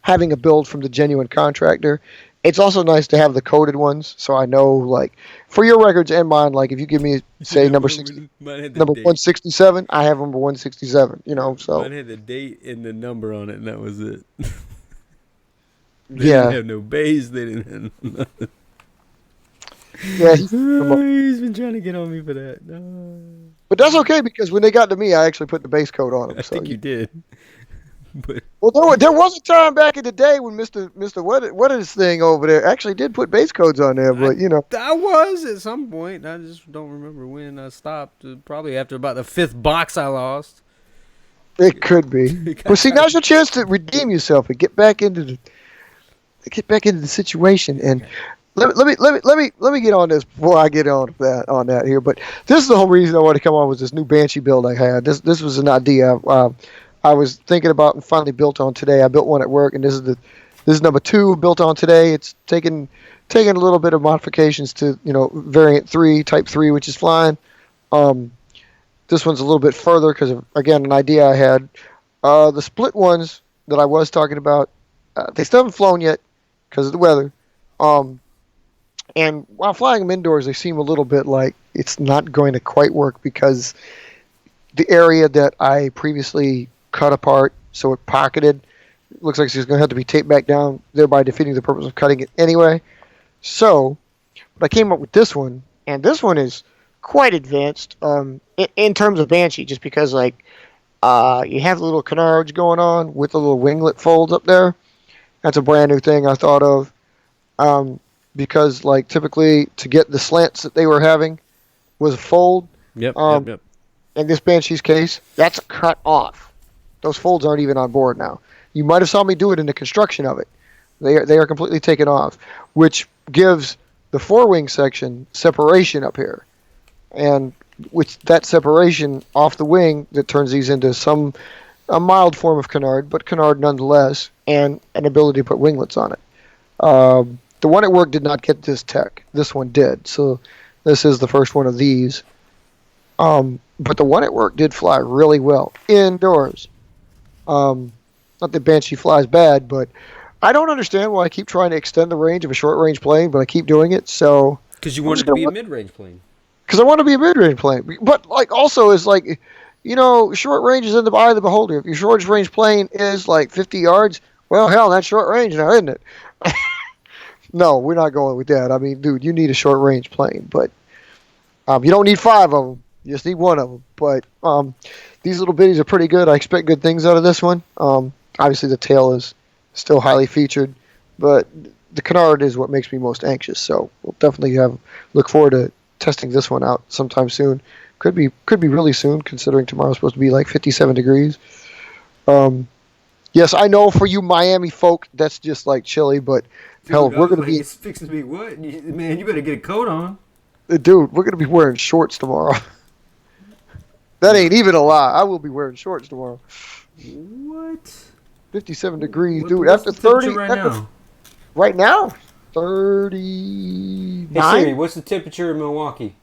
having a build from the genuine contractor, it's also nice to have the coded ones, so I know for your records and mine, if you give me say number 167, I have number 167. So mine had the date and the number on it, and that was it. They yeah, didn't have no base. They didn't have nothing. Yeah, he's been trying to get on me for that. No. But that's okay because when they got to me, I actually put the base code on them. I think you did. But there was a time back in the day when Mr. What is this thing over there actually did put base codes on there, but I was at some point. I just don't remember when I stopped. Probably after about the 5th box I lost. It could be. But see, now's your chance to redeem yourself and get back into the situation. And let me get on this before I get on that here. But this is the whole reason I wanted to come on with this new Banshee build I had. This was an idea I was thinking about and finally built on today. I built one at work, and this is number 2 built on today. It's taken a little bit of modifications to variant 3, type 3, which is flying. This one's a little bit further because of, again, an idea I had. The split ones that I was talking about, they still haven't flown yet because of the weather. And while flying them indoors, they seem a little bit like it's not going to quite work because the area that I previously cut apart, so it pocketed, looks like it's going to have to be taped back down, thereby defeating the purpose of cutting it anyway. So, but I came up with this one, and this one is quite advanced in terms of Banshee, just because you have the little canards going on with the little winglet folds up there. That's a brand new thing I thought of. Because typically to get the slants that they were having was a fold. Yep. In this Banshee's case, that's cut off. Those folds aren't even on board now. You might have saw me do it in the construction of it. They are completely taken off, which gives the forewing section separation up here. And with that separation off the wing, that turns these into a mild form of canard, but canard nonetheless, and an ability to put winglets on it. The one at work did not get this tech. This one did. So this is the first one of these. But the one at work did fly really well indoors. Not that Banshee flies bad, but I don't understand why I keep trying to extend the range of a short-range plane, but I keep doing it. So because you want it to be a mid-range plane. Because I want to be a mid-range plane, but also is short range is in the eye of the beholder. If your short range plane is 50 yards, Well, hell, that's short range now, isn't it? No, we're not going with that. I mean, dude, you need a short range plane, but you don't need 5 of them. You just need 1 of them. But these little bitties are pretty good. I expect good things out of this one. Obviously, the tail is still highly featured, but the canard is what makes me most anxious. So we'll definitely look forward to testing this one out sometime soon. Could be really soon, considering tomorrow's supposed to be like 57 degrees. Yes, I know for you Miami folk, that's just like chilly, but Dude, hell, we're gonna be. It's fixing to be what? Man, you better get a coat on. Dude, we're gonna be wearing shorts tomorrow. That ain't even a lie. I will be wearing shorts tomorrow. What? 57 degrees, What- dude. what's After the temperature 30, right now? right now, 39. Hey Siri, what's the temperature in Milwaukee?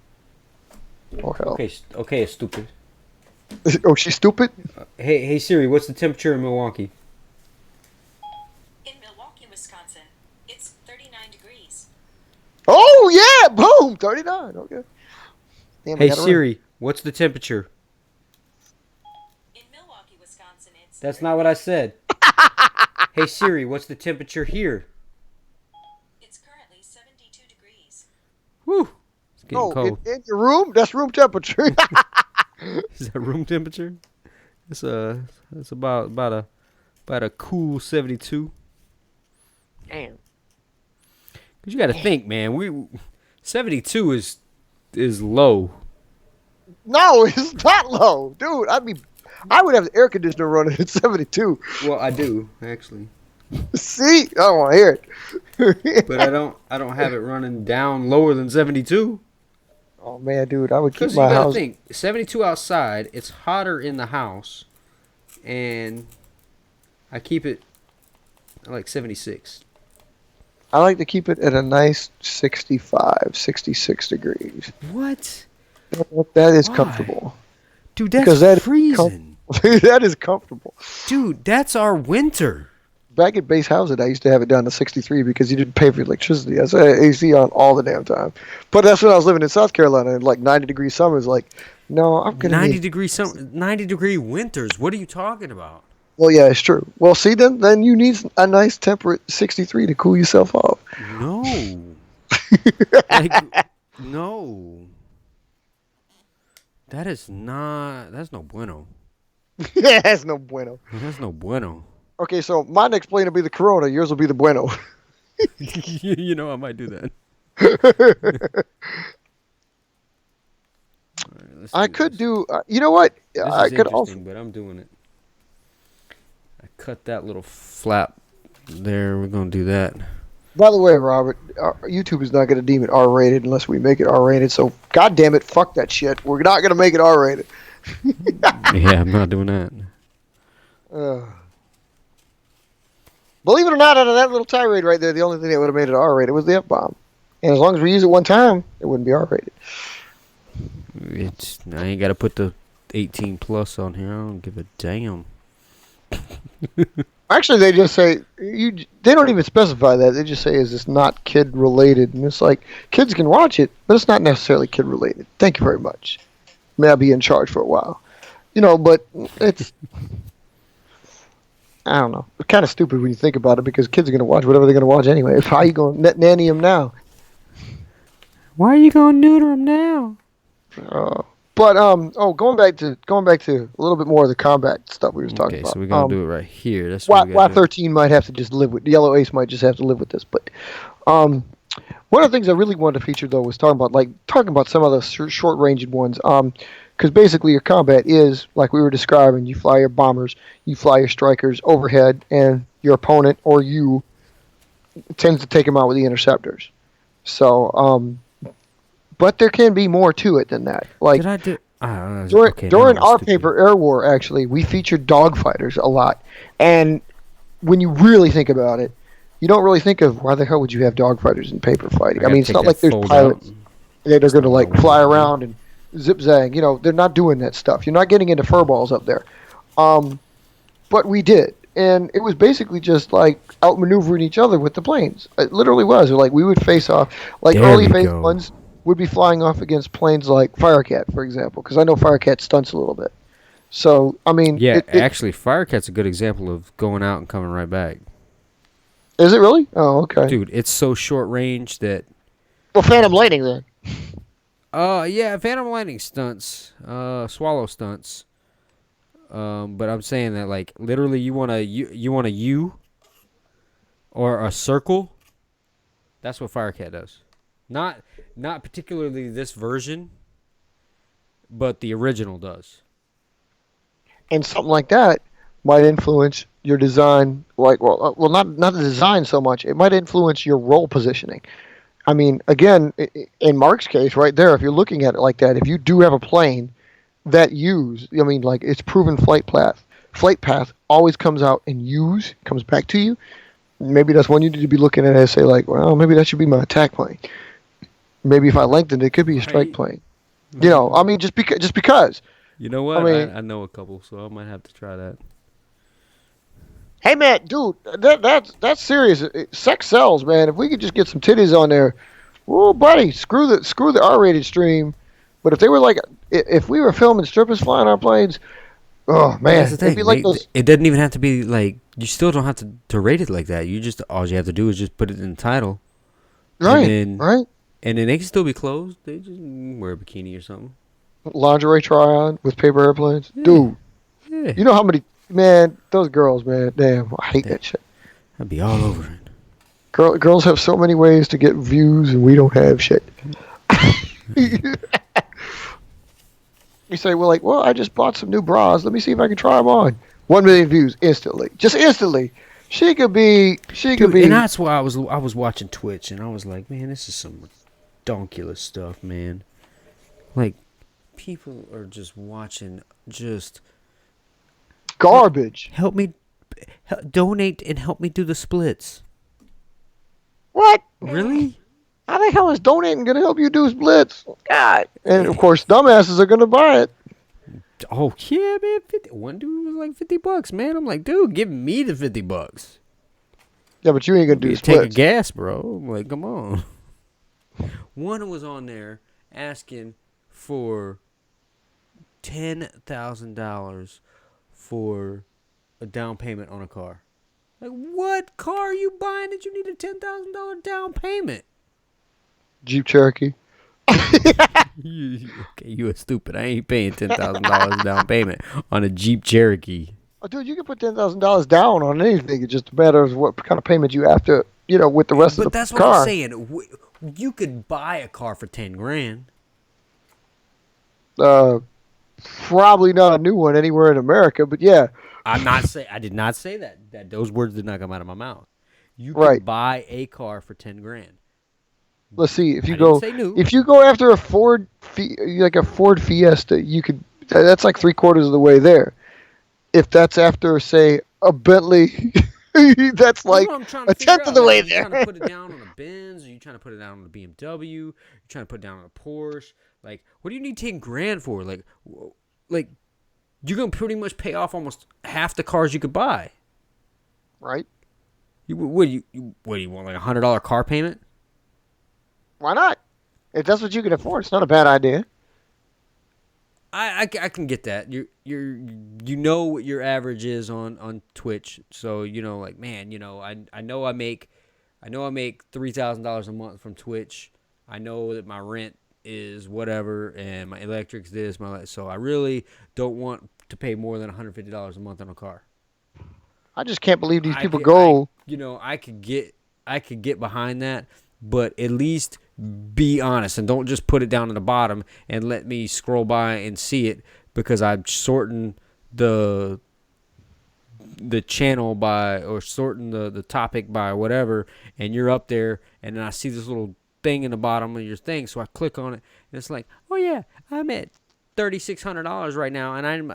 Oh hell. Okay, it's stupid. Oh, she's stupid. Hey Siri, what's the temperature in Milwaukee? In Milwaukee, Wisconsin, it's 39 degrees. Oh yeah, boom, 39. Okay. Damn, I Hey got it right. Siri, what's the temperature? In Milwaukee, Wisconsin, it's That's not what I said. Hey Siri, what's the temperature here? it's currently 72 degrees. Whew. It's getting Oh, cold. in your room? That's room temperature. Is that room temperature? It's about a cool 72. Damn. Cause you got to think, man. 72 is low. No, it's not low, dude. I would have the air conditioner running at 72. Well, I do actually, See, I don't want to hear it. but I don't have it running down lower than 72. Oh man, dude, I would keep Because you my got to house. think, 72 outside, it's hotter in the house, and I keep it like 76. I like to keep it at a nice 65, 66 degrees. What? That is Why? comfortable. Dude, that's Because that is freezing. That is comfortable. Dude, that's our winter. Back at base housing, I used to have it down to 63 because you didn't pay for electricity. I had AC on all the damn time. But that's when I was living in South Carolina, and like 90-degree summers. Like, no, I'm gonna 90 degree winters. What are you talking about? Well, yeah, it's true. Well, see, then you need a nice temperate 63 to cool yourself off. No. Like, no. That's no bueno. Yeah, that's no bueno. That's no bueno. Okay, so my next plane will be the Corona. Yours will be the Bueno. You know I might do that. All right, let's I do could this. do. You know what? This I is could interesting, also. but I'm doing it. I cut that little flap there. We're gonna do that. By the way, Robert, YouTube is not going to deem it R-rated unless we make it R-rated. So, God damn it, fuck that shit. We're not going to make it R-rated. Yeah, I'm not doing that. Believe it or not, out of that little tirade right there, the only thing that would have made it R-rated was the F-bomb. And as long as we use it one time, it wouldn't be R-rated. I ain't got to put the 18 plus on here. I don't give a damn. Actually, they just say they don't even specify that. They just say, "Is this not kid related?" And it's like kids can watch it, but it's not necessarily kid related. Thank you very much. May I be in charge for a while? But it's I don't know. It's kind of stupid when you think about it because kids are going to watch whatever they're going to watch anyway. How are you going to nanny them now? Why are you going to neuter him now? But going back to a little bit more of the combat stuff we were talking Okay, about. so we're gonna do it right here. That's what we gotta do. Y13 might have to just live with Yellow Ace might just have to live with this. But one of the things I really wanted to feature though was talking about some of the short ranged ones. Because basically your combat is like we were describing. You fly your bombers, you fly your strikers overhead, and your opponent or you tends to take them out with the interceptors. So but there can be more to it than that. Like Did I do? during our paper air war, actually, we featured dogfighters a lot. And when you really think about it, you don't really think of why the hell would you have dogfighters in paper fighting. I mean, it's not like there's pilots that are going to like fly around and zip-zag. They're not doing that stuff. You're not getting into furballs up there. But we did. And it was basically just like outmaneuvering each other with the planes. It literally was. Like we would face off. Like early phase ones would be flying off against planes like Firecat, for example, because I know Firecat stunts a little bit. So, I mean... Yeah, actually, Firecat's a good example of going out and coming right back. Is it really? Oh, okay. Dude, it's so short range that. Well, Phantom Lightning then. Yeah, Phantom Lightning stunts, swallow stunts. But I'm saying that like literally, you want a U or a circle. That's what Firecat does. Not particularly this version, but the original does. And something like that might influence your design. Like, well, not the design so much. It might influence your roll positioning. I mean, again, in Mark's case, right there, if you're looking at it like that, if you do have a plane that like its proven flight path always comes out and comes back to you. Maybe that's one you need to be looking at and say like, well, maybe that should be my attack plane. Maybe if I lengthened it, could be a strike plane. I mean, just because. You know what? I mean, I know a couple, so I might have to try that. Hey man, dude, that's serious. Sex sells, man. If we could just get some titties on there, oh buddy, screw the R-rated stream. But if they were like, if we were filming strippers flying our planes, oh man, That's the thing. it'd be like those. It doesn't even have to be like. You still don't have to rate it like that. All you have to do is just put it in the title. Right, right. And then they can still be closed. They just wear a bikini or something. Lingerie try-on with paper airplanes, dude. Yeah. You know how many those girls, man. Damn, I hate that shit. I'd be all over it. Girls have so many ways to get views, and we don't have shit. You say, well, I just bought some new bras. Let me see if I can try them on. 1 million views instantly, just instantly. She could be. And that's why I was watching Twitch, and I was like, man, this is some redonkulous stuff, man. Like, people are just watching just garbage. Help me, donate and help me do the splits. What? Really? How the hell is donating going to help you do splits? God. And of course, dumbasses are going to buy it. Oh yeah, man. One dude was like $50, man. I'm like, dude, give me the $50. Yeah, but you ain't gonna do splits. Take a gas, bro. I'm like, come on. One was on there asking for $10,000 for a down payment on a car. Like, what car are you buying that you need a $10,000 down payment? Jeep Cherokee. You are stupid. I ain't paying $10,000 down payment on a Jeep Cherokee. Oh, dude, you can put $10,000 down on anything. It just matters what kind of payment you have to, with the rest of the car. But that's what I'm saying. You could buy a car for $10,000. Probably not a new one anywhere in America, but yeah. I did not say that. Those words did not come out of my mouth. You can buy a car for $10,000. Let's see if you go after a Ford Fiesta, you could. That's like 3/4 of the way there. If that's after, say, a Bentley, that's like a tenth of the way there. Are you trying to put it down on a Benz? Are you trying to put it down on a BMW? You're trying to put it down on a Porsche? Like, what do you need $10,000 for? Like you're gonna pretty much pay off almost half the cars you could buy. Right. What do you want? Like $100 car payment? Why not? If that's what you can afford, it's not a bad idea. I can get that. You know what your average is on Twitch, so like, man, I know I make $3,000 a month from Twitch. I know that my rent is whatever, and my electric's this, so I really don't want to pay more than $150 a month on a car. I just can't believe these people go. I could get behind that, but at least be honest and don't just put it down at the bottom and let me scroll by and see it because I'm sorting the channel by or sorting the topic by whatever, and you're up there, and then I see this little thing in the bottom of your thing, so I click on it, and it's like, oh yeah, I'm at $3,600 right now, and I'm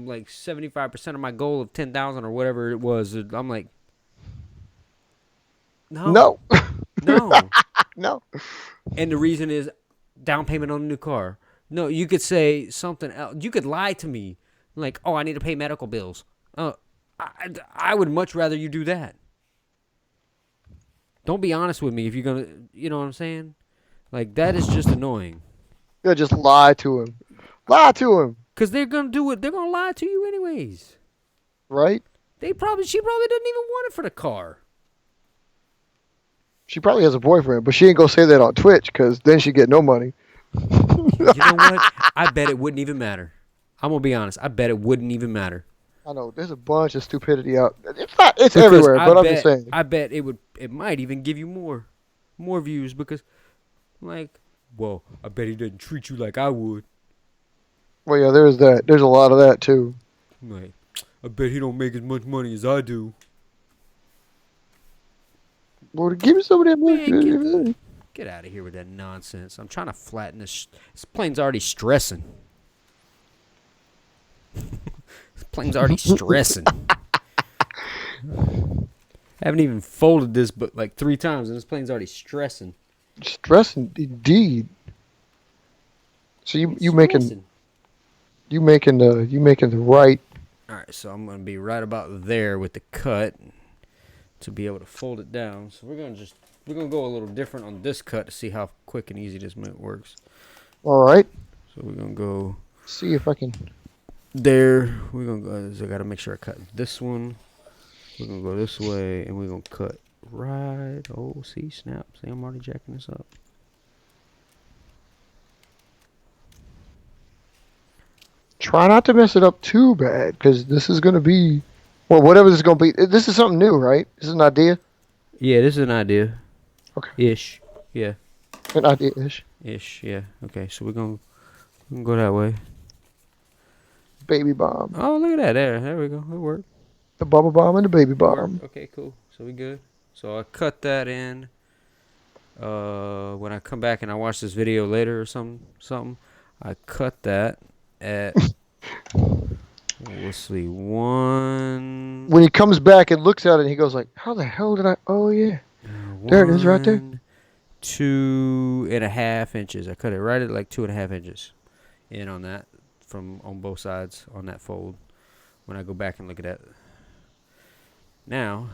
like 75% of my goal of 10,000 or whatever it was. I'm like, no. No. And the reason is down payment on a new car. No, you could say something else. You could lie to me like, oh, I need to pay medical bills. I would much rather you do that. Don't be honest with me if you're going to, you know what I'm saying? Like, that is just annoying. Yeah, just lie to him. Lie to him. Because they're going to do it. They're going to lie to you anyways. Right? She probably doesn't even want it for the car. She probably has a boyfriend, but she ain't gonna say that on Twitch because then she get no money. You know what? I bet it wouldn't even matter. I'm gonna be honest. I bet it wouldn't even matter. I know there's a bunch of stupidity out. It's not. It's Because everywhere. But I'm just saying. I bet it would. It might even give you more views because, like, well, I bet he doesn't treat you like I would. Well, yeah, there's that. There's a lot of that too. Like, I bet he don't make as much money as I do. Well, give me some of that money. Man, get out of here with that nonsense. I'm trying to flatten this. This plane's already stressing. This plane's already stressing. Haven't even folded this but like 3 times and this plane's already stressing. Stressing, indeed. So you making the right. All right, so I'm gonna be right about there with the cut to be able to fold it down. So we're gonna go a little different on this cut to see how quick and easy this works. All right. So we're gonna go See if I can. there. We're gonna go. So I gotta make sure I cut this one. We're gonna go this way, and we're gonna cut right. Oh, see, snap. See, I'm already jacking this up. Try not to mess it up too bad, because this is gonna be, well, whatever this is gonna be. This is something new, right? This is an idea. Yeah, this is an idea. Okay. Ish. Yeah. An idea-ish. Ish. Yeah. Okay. So we're gonna go that way. Baby bomb. Oh, look at that. There we go. It worked. The bubble bomb and the baby bomb. Okay, cool. So we good. So I cut that in. When I come back and I watch this video later or something, I cut that at let's see, 1. When he comes back and looks at it, he goes like, "How the hell did I? Oh yeah, there it is, right there." 2.5 inches. I cut it right at like 2.5 inches in on that on both sides on that fold. When I go back and look at that. Now,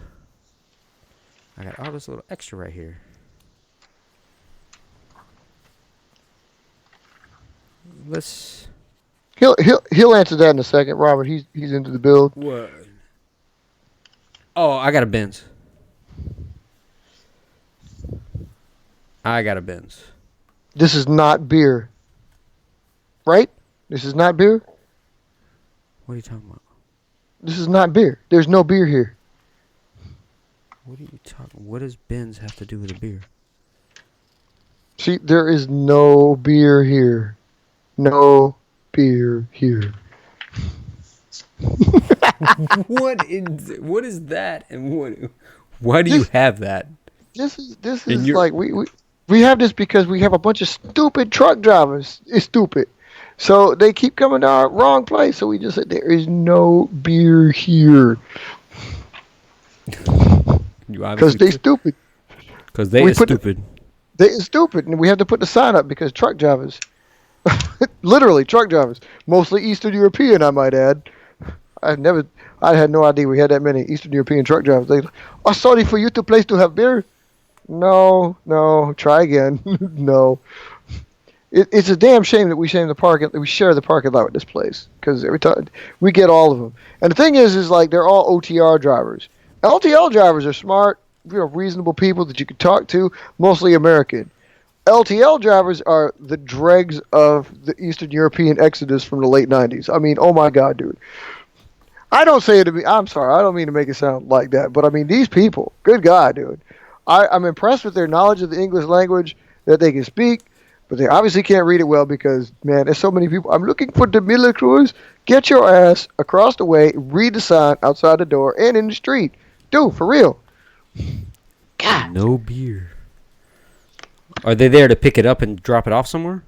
I got all this little extra right here. Let's. He'll answer that in a second, Robert. He's into the build. What? Oh, I got a Benz. This is not beer, right? This is not beer. What are you talking about? This is not beer. There's no beer here. What are you talking? What does Benz have to do with a beer? See, there is no beer here. No beer here. What is that? And why do you have that? This is And you're- like we have this because we have a bunch of stupid truck drivers. It's stupid. So they keep coming to our wrong place. So we just said there is no beer here because they stupid. Because they We are put the- stupid. They is stupid, and we have to put the sign up because truck drivers, literally truck drivers, mostly Eastern European, I might add. I had no idea we had that many Eastern European truck drivers. They, oh, sorry for you to place to have beer. No, try again. No, it's a damn shame that we share the parking lot with this place because every time we get all of them. And the thing is like they're all OTR drivers. LTL drivers are smart, reasonable people that you can talk to, mostly American. LTL drivers are the dregs of the Eastern European exodus from the late 90s. I mean, oh my God, dude. I don't say it to be, I'm sorry, I don't mean to make it sound like that, but I mean, these people, good God, dude. I'm impressed with their knowledge of the English language that they can speak, but they obviously can't read it well because, man, there's so many people. I'm looking for the Miller Cruz. Get your ass across the way, read the sign outside the door and in the street. Dude, for real. God. No beer. Are they there to pick it up and drop it off somewhere?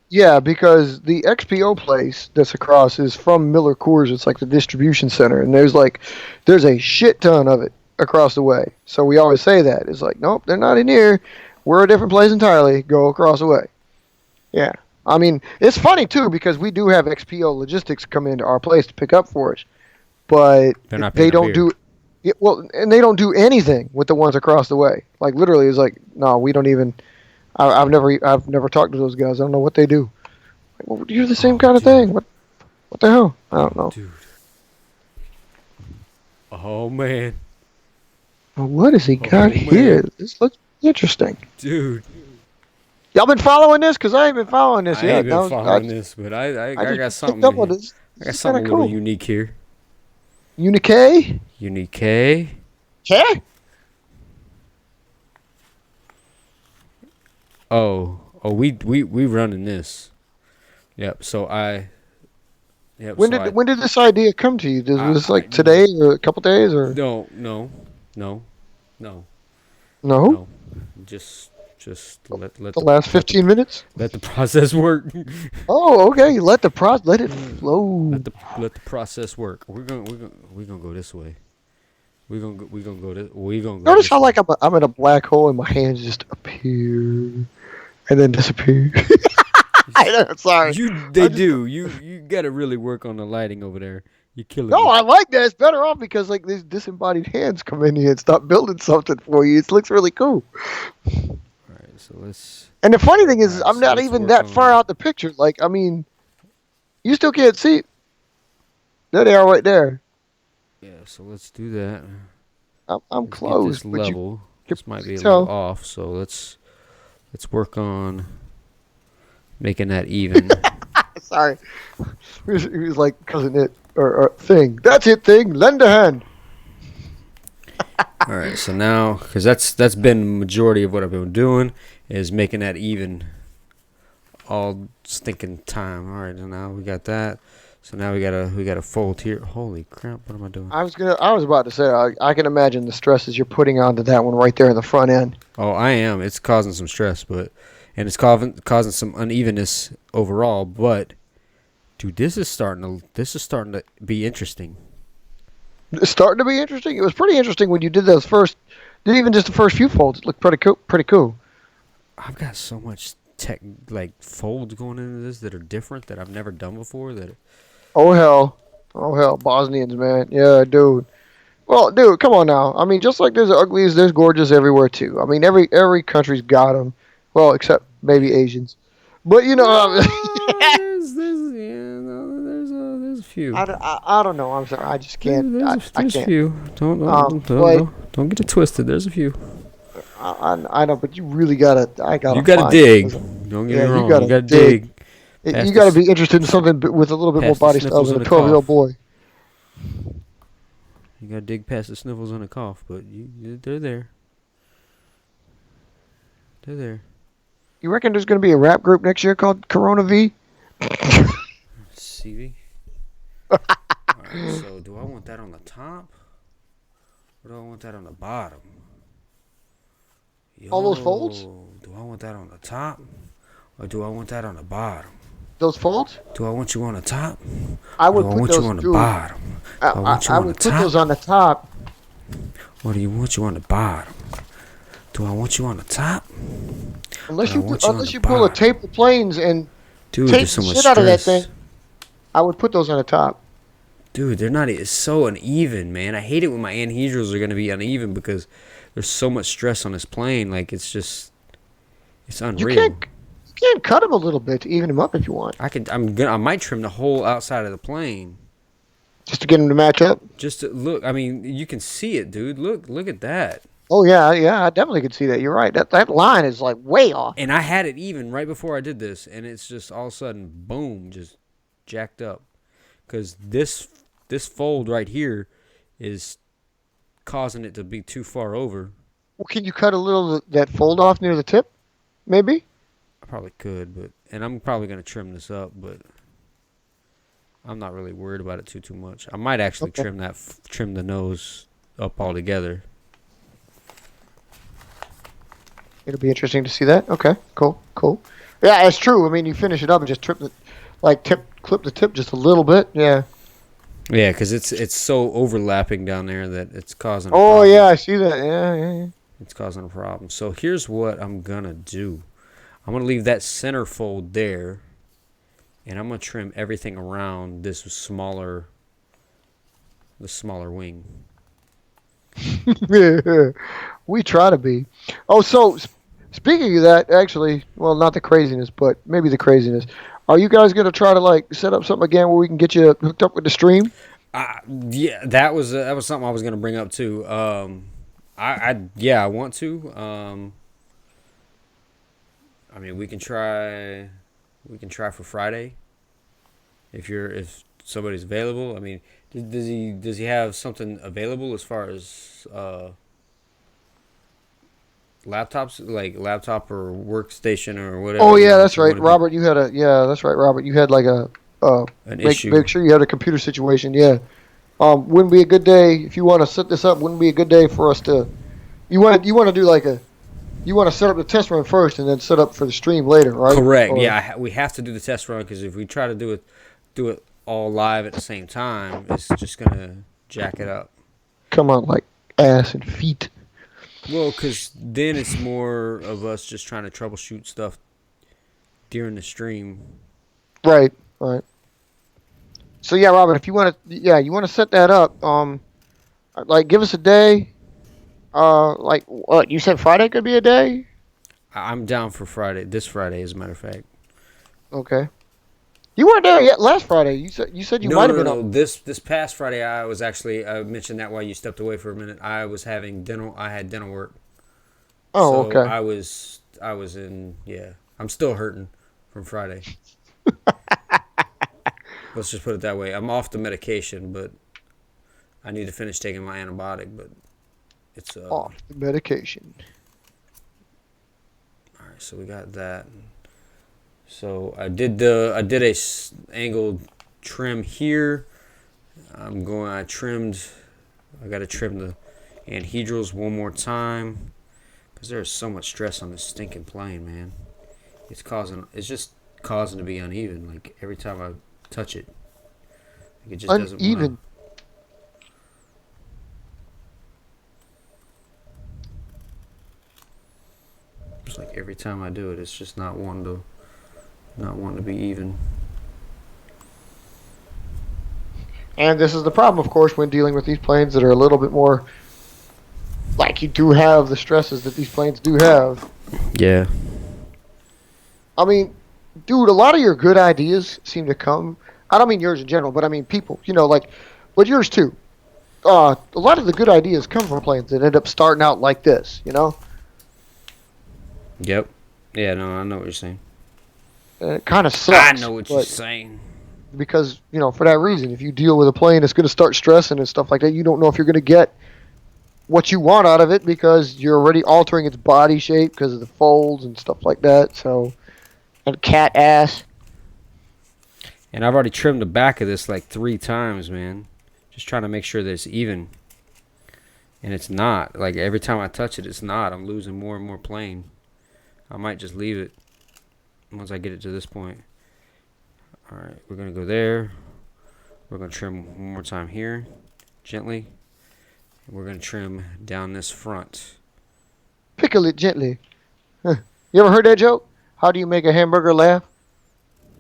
Yeah, because the XPO place that's across is from Miller Coors. It's like the distribution center, and there's a shit ton of it across the way. So we always say that. It's like, nope, they're not in here. We're a different place entirely. Go across the way. Yeah. I mean, it's funny, too, because we do have XPO logistics come into our place to pick up for us. But they don't do... Yeah, well, and they don't do anything with the ones across the way. Like, literally, it's like, no, we don't even... I've never talked to those guys. I don't know what they do. Like, well, you're the same kind of thing. What the hell? I don't know. Dude. Oh, man. Well, what has he got here? This looks Interesting. Dude. Y'all been following this? Because I ain't been following this I yet. ain't been following I this, but I just got picked something. up on this. I got This is something a kinda little cool. unique here. Unique? Unique. Yeah? Oh, we running this. Yep. So I. Yep. When so did I, when did this idea come to you? Was this I like today or a couple days or no no no no no? no. Just let The last 15 minutes? let the process work. Oh, okay. Let it flow. let the process work. We're gonna go this way. We're gonna go Notice this how way. like I'm in a black hole and my hands just appear and then disappear. I know. Sorry. They I just do. You gotta really work on the lighting over there. You're killing no. me. I like that. It's better off because like these disembodied hands come in here and start building something for you. It looks really cool. All right, so let's. And the funny thing All is, right, I'm so not let's even work that far on. out the picture. Like, I mean, you still can't see. There they are, right there. Yeah, so let's do that. I'm Let's get close, this but you level. can This might be really a little tell. off, so let's work on making that even. Sorry, he was like cousin it or thing. That's it, thing. Lend a hand. All right, so now because that's been the majority of what I've been doing is making that even all stinking time. All right, and now we got that. So now we gotta fold here. Holy crap! What am I doing? I was about to say. I can imagine the stresses you're putting onto that one right there in the front end. Oh, I am. It's causing some stress, and it's causing some unevenness overall. But dude, this is starting to be interesting. It's starting to be interesting. It was pretty interesting when you did those first. Did even just the first few folds. It looked pretty cool. Pretty cool. I've got so much tech like folds going into this that are different that I've never done before. Oh hell. Oh hell. Bosnians, man. Yeah, dude. Well, dude, come on now. I mean, just like there's uglies, there's gorgeous everywhere too. I mean, every country's got them. Well, except maybe Asians. But you know, No, there's a few. I don't know. I'm sorry. I just can't. I There's a can't. few. But Don't get it twisted. There's a few. I know. But you really gotta. I gotta. You gotta find dig. some. Don't get Yeah, me wrong. you gotta dig. Pass You the gotta s- be interested in something with a little bit more Past the body style sniffles than a and the 12-year-old cough. boy. You gotta dig past the sniffles and the cough, but they're there. They're there. You reckon there's gonna be a rap group next year called Corona V? CV. Alright, so do I want that on the top? Or do I want that on the bottom? All those folds? Do I want that on the top? Or do I want that on the bottom? Those folds? Do I want you on the top? I Or do would I put want you those. on the Dude, bottom? Do I want you I on the would put top? those on the top. Or do you want you on the bottom? Do I want you on the top? Unless Or I you want you on unless the you pull a bottom? tape of planes and Dude, tape there's so the much shit out of that stress. thing, I would put those on the top. Dude, they're not. It's so uneven, man. I hate it when my anhedrals are gonna be uneven because there's so much stress on this plane. Like it's You unreal. can't cut them a little bit to even them up if you want, I might trim the whole outside of the plane just to get them to match up. just to look. I mean, you can see it, dude. Look at that. Oh yeah, yeah, I definitely could see that. You're right. That line is like way off. And I had it even right before I did this, and it's just all of a sudden, boom, just jacked up. Because this fold right here is causing it to be too far over. Well, can you cut a little of that fold off near the tip? Maybe. I probably could, and I'm probably gonna trim this up, but I'm not really worried about it too much. I might actually Okay. trim the nose up altogether. It'll be interesting to see that. Okay, cool. Yeah, it's true. I mean, you finish it up and just clip the tip just a little bit. Yeah. Yeah, because it's so overlapping down there that it's causing. Oh yeah, I see that. Yeah. It's causing a problem. So here's what I'm gonna do. I'm gonna leave that center fold there, and I'm gonna trim everything around the smaller wing. We try to be. Oh, so speaking of that, actually, well, not the craziness, but maybe the craziness. Are you guys gonna try to like set up something again where we can get you hooked up with the stream? Yeah, that was something I was gonna bring up too. I want to. I mean, we can try. We can try for Friday. If somebody's available. I mean, does he have something available as far as laptops, like laptop or workstation or whatever? Oh You yeah, know, that's if you right, want to be Robert. You had a that's right, Robert. You had like a an make issue. sure you had a computer situation. Yeah. Wouldn't be a good day if you want to set this up. Wouldn't be a good day for us to. You want to do like a. You want to set up the test run first and then set up for the stream later, right? Correct. Or Yeah, we have to do the test run because if we try to do it all live at the same time, it's just gonna jack it up. come on, like ass and feet. Well, because then it's more of us just trying to troubleshoot stuff during the stream. Right. Right. So yeah, Robert, if you want to, you want to set that up. Like give us a day. Like what you said, Friday could be a day. I'm down for Friday. This Friday, as a matter of fact. Okay. You weren't there yet last Friday. You said you No, might no, have no, been up. no. This past Friday, I was actually. I mentioned that while you stepped away for a minute. I was having dental. I had dental work. Oh, So okay. I was in. Yeah, I'm still hurting from Friday. Let's just put it that way. I'm off the medication, but I need to finish taking my antibiotic. But it's Off the medication. all right. So we got that. So I did a angled trim here. I trimmed. I got to trim the anhedrals one more time because there's so much stress on this stinking plane, man. It's just causing to be uneven. Like every time I touch it, like it just doesn't want to. Uneven. It's like every time I do it, it's just not wanting to be even. And this is the problem, of course, when dealing with these planes that are a little bit more. Like you do have the stresses that these planes do have. Yeah. I mean, dude, a lot of your good ideas seem to come. I don't mean yours in general, but I mean people. But yours too. A lot of the good ideas come from planes that end up starting out like this. Yep. Yeah. No, I know what you're saying. And it kind of sucks. I know what you're but saying. because for that reason, if you deal with a plane that's going to start stressing and stuff like that, you don't know if you're going to get what you want out of it because you're already altering its body shape because of the folds and stuff like that. So, and cat ass. And I've already trimmed the back of this like 3 times, man. Just trying to make sure that it's even. And it's not. Like every time I touch it, it's not. I'm losing more and more plane. I might just leave it once I get it to this point. Alright, we're going to go there. We're going to trim one more time here. Gently. And we're going to trim down this front. Pickle it gently. Huh. You ever heard that joke? How do you make a hamburger laugh?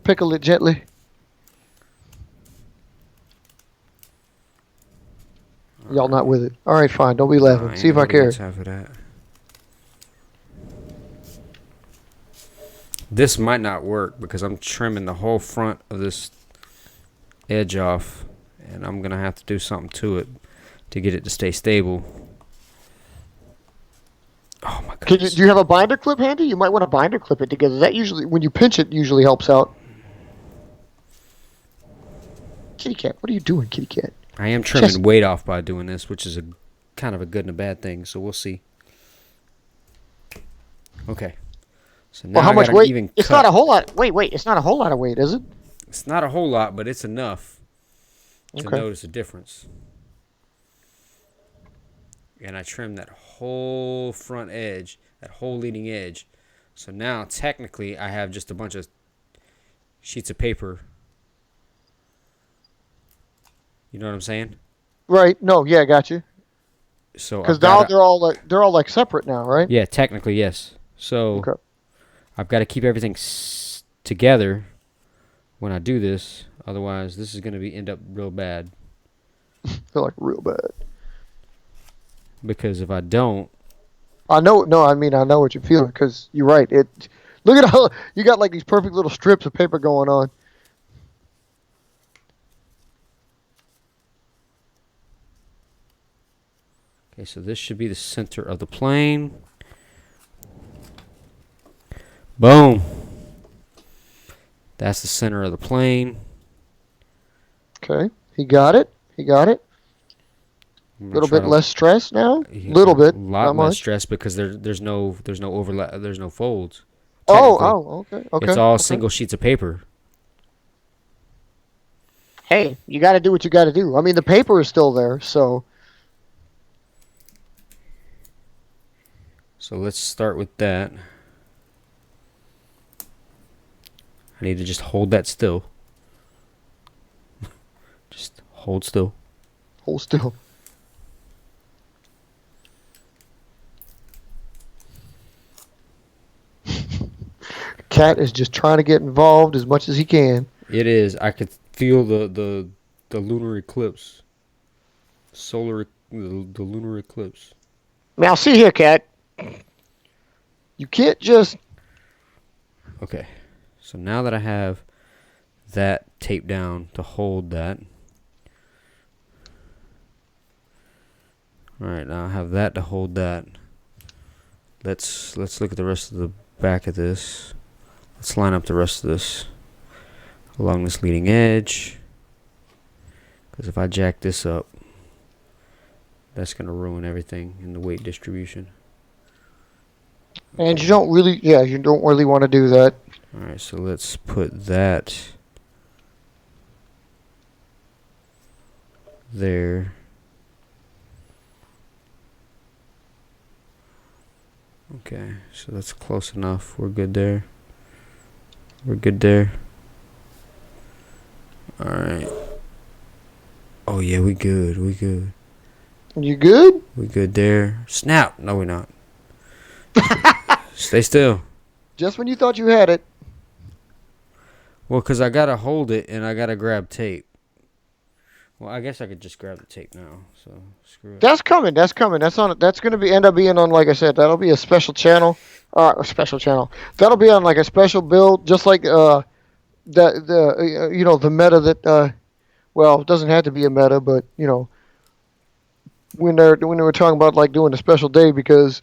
Pickle it gently. Y'all not with it. All right, fine. Don't be laughing. See if I care. Time for that. This might not work because I'm trimming the whole front of this edge off, and I'm gonna have to do something to it to get it to stay stable. Oh my goodness! Do you have a binder clip handy? You might want to binder clip it together. That usually, when you pinch it, usually helps out. Kitty cat, what are you doing, kitty cat? I am trimming weight off by doing this, which is a kind of a good and a bad thing. So we'll see. Okay. So now Well, how I much got an weight? even It's cut. not a whole lot. Wait. It's not a whole lot of weight, is it? It's not a whole lot, but it's enough to Okay. notice a difference. And I trimmed that whole front edge, that whole leading edge. So now technically I have just a bunch of sheets of paper. You know what I'm saying? Right. No. Yeah, I got you. So Because now they're all like separate now, right? yeah, technically yes. So Okay. I've got to keep everything together when I do this. Otherwise, this is going to end up real bad. Feel like real bad. Because if I don't, I know. No, I mean I know what you're feeling because you're right. Look at how you got like these perfect little strips of paper going on. okay, so this should be the center of the plane. Boom. That's the center of the plane. Okay. He got it. He got it. A little bit less stress now. A little bit. A lot Not less much. stress because there's no overlap. There's no folds. Oh, Technically, okay. Okay. it's all okay. single sheets of paper. Hey, you got to do what you got to do. I mean, the paper is still there, so. So let's start with that. I need to just hold that still. Just hold still. Hold still. Cat is just trying to get involved as much as he can. It is. I could feel the lunar eclipse. The lunar eclipse. Now, see here, Cat. You can't just. Okay. So now that I have that taped down to hold that. Alright, now I have that to hold that. Let's look at the rest of the back of this. Let's line up the rest of this along this leading edge. Because if I jack this up, that's going to ruin everything in the weight distribution. And you don't really, you don't really want to do that. Alright, so let's put that there. Okay, so that's close enough. We're good there. We're good there. Alright. Oh yeah, we good. We good. You good? We good there. Snap! No, we're not. Stay still. Just when you thought you had it. Well, because I got to hold it and I got to grab tape. Well, I guess I could just grab the tape now. So, screw it. That's coming. That's coming. That's on. That's going to be end up being on. Like I said, that'll be a special channel. A special channel. That'll be on like a special build, just like the meta that. Well, it doesn't have to be a meta, but when they were talking about like doing a special day because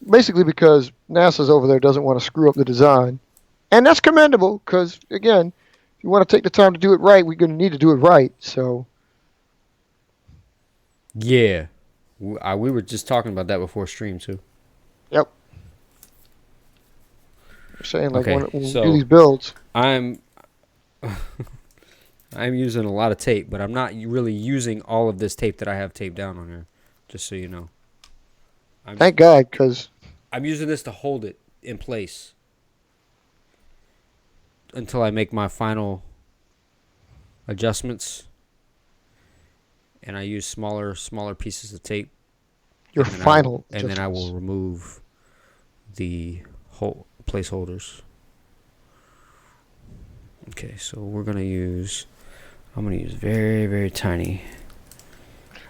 NASA's over there doesn't want to screw up the design, and that's commendable because again, if you want to take the time to do it right, we're going to need to do it right. So. Yeah. We were just talking about that before stream, too. Yep. I'm saying, like, Okay, when we so do these builds. I'm using a lot of tape, but I'm not really using all of this tape that I have taped down on here, just so you know. Thank God, because... I'm using this to hold it in place until I make my final adjustments. And I use smaller pieces of tape. Your final and then I will remove the whole placeholders. Okay, so I'm gonna use very, very tiny.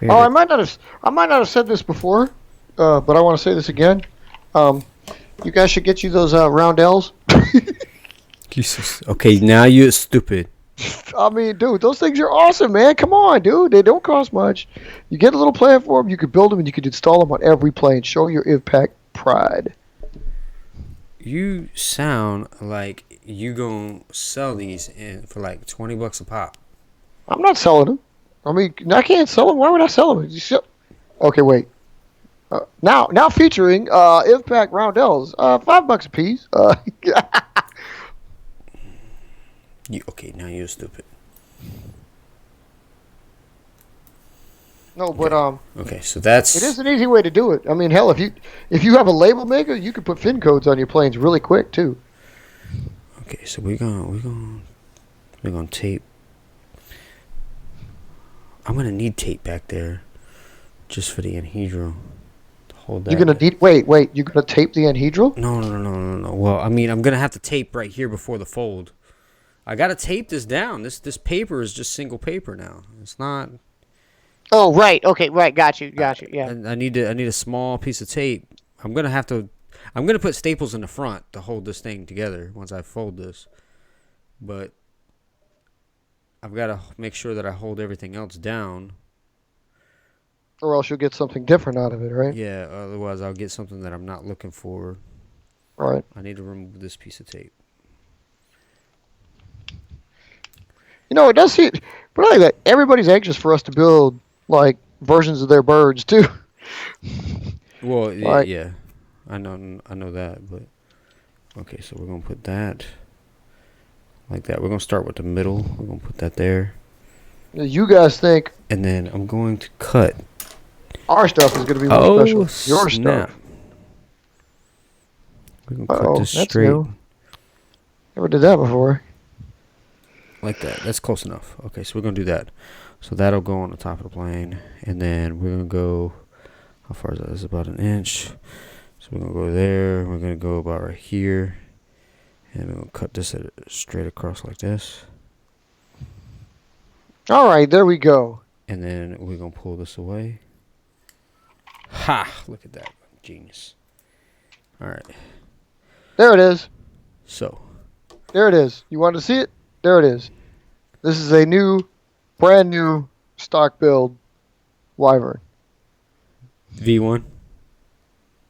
I might not have said this before, but I want to say this again. You guys should get you those roundels. Okay, now you're stupid. I mean, dude, those things are awesome, man. Come on, dude. They don't cost much. You get a little platform, you could build them, and you could install them on every plane. Show your IVPAC pride. You sound like you gonna sell these for like $20 a pop. I'm not selling them. I mean, I can't sell them. Why would I sell them? Okay, wait. Now featuring IVPAC roundels, $5 a piece. Okay, now you're stupid. No, but okay, so that's it is an easy way to do it. I mean, hell, if you have a label maker, you could put fin codes on your planes really quick too. Okay, so we're gonna tape. I'm gonna need tape back there, just for the anhedral. To hold that. You're gonna need wait. You're gonna tape the anhedral? No. Well, I mean, I'm gonna have to tape right here before the fold. I gotta tape this down. This paper is just single paper now. It's not. Oh right, okay, right, got you, yeah. I need a small piece of tape. I'm gonna put staples in the front to hold this thing together once I fold this. But I've got to make sure that I hold everything else down. Or else you'll get something different out of it, right? Yeah, otherwise I'll get something that I'm not looking for. All right. I need to remove this piece of tape. You know, it does seem, but like that, everybody's anxious for us to build like versions of their birds too. Well, Like- yeah, I know that, but okay, so we're gonna put that like that. We're gonna start with the middle. We're gonna put that there, You guys think and then I'm going to cut. our stuff is going to be more Oh, special than your snap! stuff? We're gonna cut Uh-oh, this that's straight new. Never did that before. like that. That's close enough. Okay, so we're gonna do that. So that'll go on the top of the plane, and then we're gonna go. How far is that? It's about 1 inch. So we're gonna go there. We're gonna go about right here, and we're gonna cut this straight across like this. All right, there we go. And then we're gonna pull this away. Ha! Look at that, genius. All right. There it is. So There it is. You wanted to see it? There it is. This is a brand new stock build Wyvern. V1.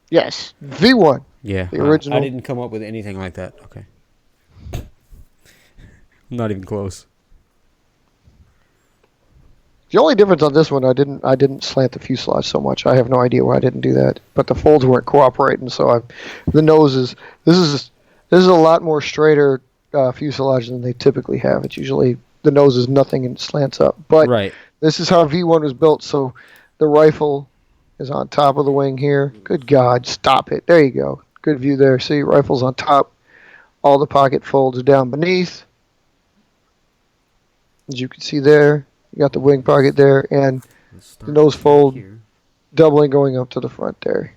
Yes, V1. Yeah. The original. I didn't come up with anything like that. Okay. Not even close. The only difference on this one, I didn't slant the fuselage so much. I have no idea why I didn't do that. But the folds weren't cooperating, so the noses. This is a lot more straighter fuselage than they typically have. It's usually the nose is nothing and it slants up. But Right. this is how V1 was built. So the rifle is on top of the wing here. Good God, stop it! There you go. Good view there. See, rifle's on top. All the pocket folds down beneath. As you can see there. You got the wing pocket there, and Let's the start nose right fold here. doubling going up to the front there.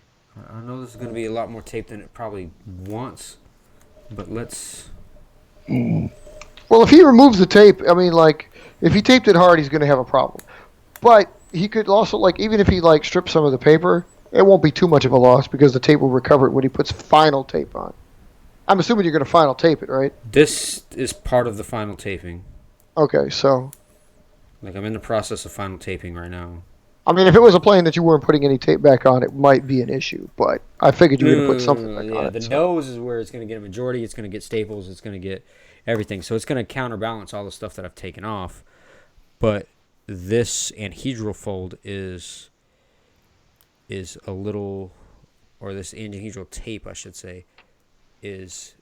I know this is gonna be a lot more tape than it probably wants, but let's. Well, if he removes the tape, I mean, like, if he taped it hard, he's going to have a problem. But he could also, like, even if he, like, strips some of the paper, it won't be too much of a loss because the tape will recover it when he puts final tape on. I'm assuming you're going to final tape it, right? This is part of the final taping. Okay, so, Like I'm in the process of final taping right now. I mean, if it was a plane that you weren't putting any tape back on, it might be an issue. But I figured you were going to put something back on Yeah, it. the so. nose is where it's going to get a majority. It's going to get staples. It's going to get everything. So it's going to counterbalance all the stuff that I've taken off. But this anhedral fold is a little, or this anhedral tape, I should say, is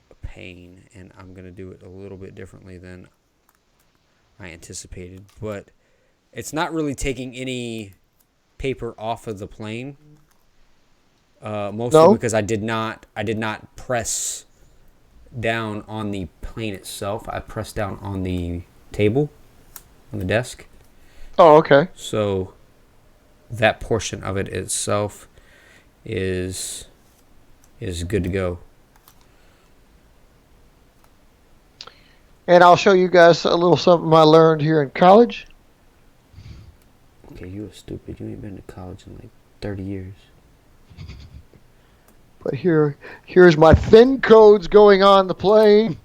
a pain. And I'm going to do it a little bit differently than I anticipated. But it's not really taking any paper off of the plane. Mostly because I did not press down on the plane itself. I pressed down on the table, on the desk. Oh, okay. So that portion of it itself is good to go. And I'll show you guys a little something I learned here in college. Okay, you are stupid. You ain't been to college in like 30 years. But here's my fin codes going on the plane.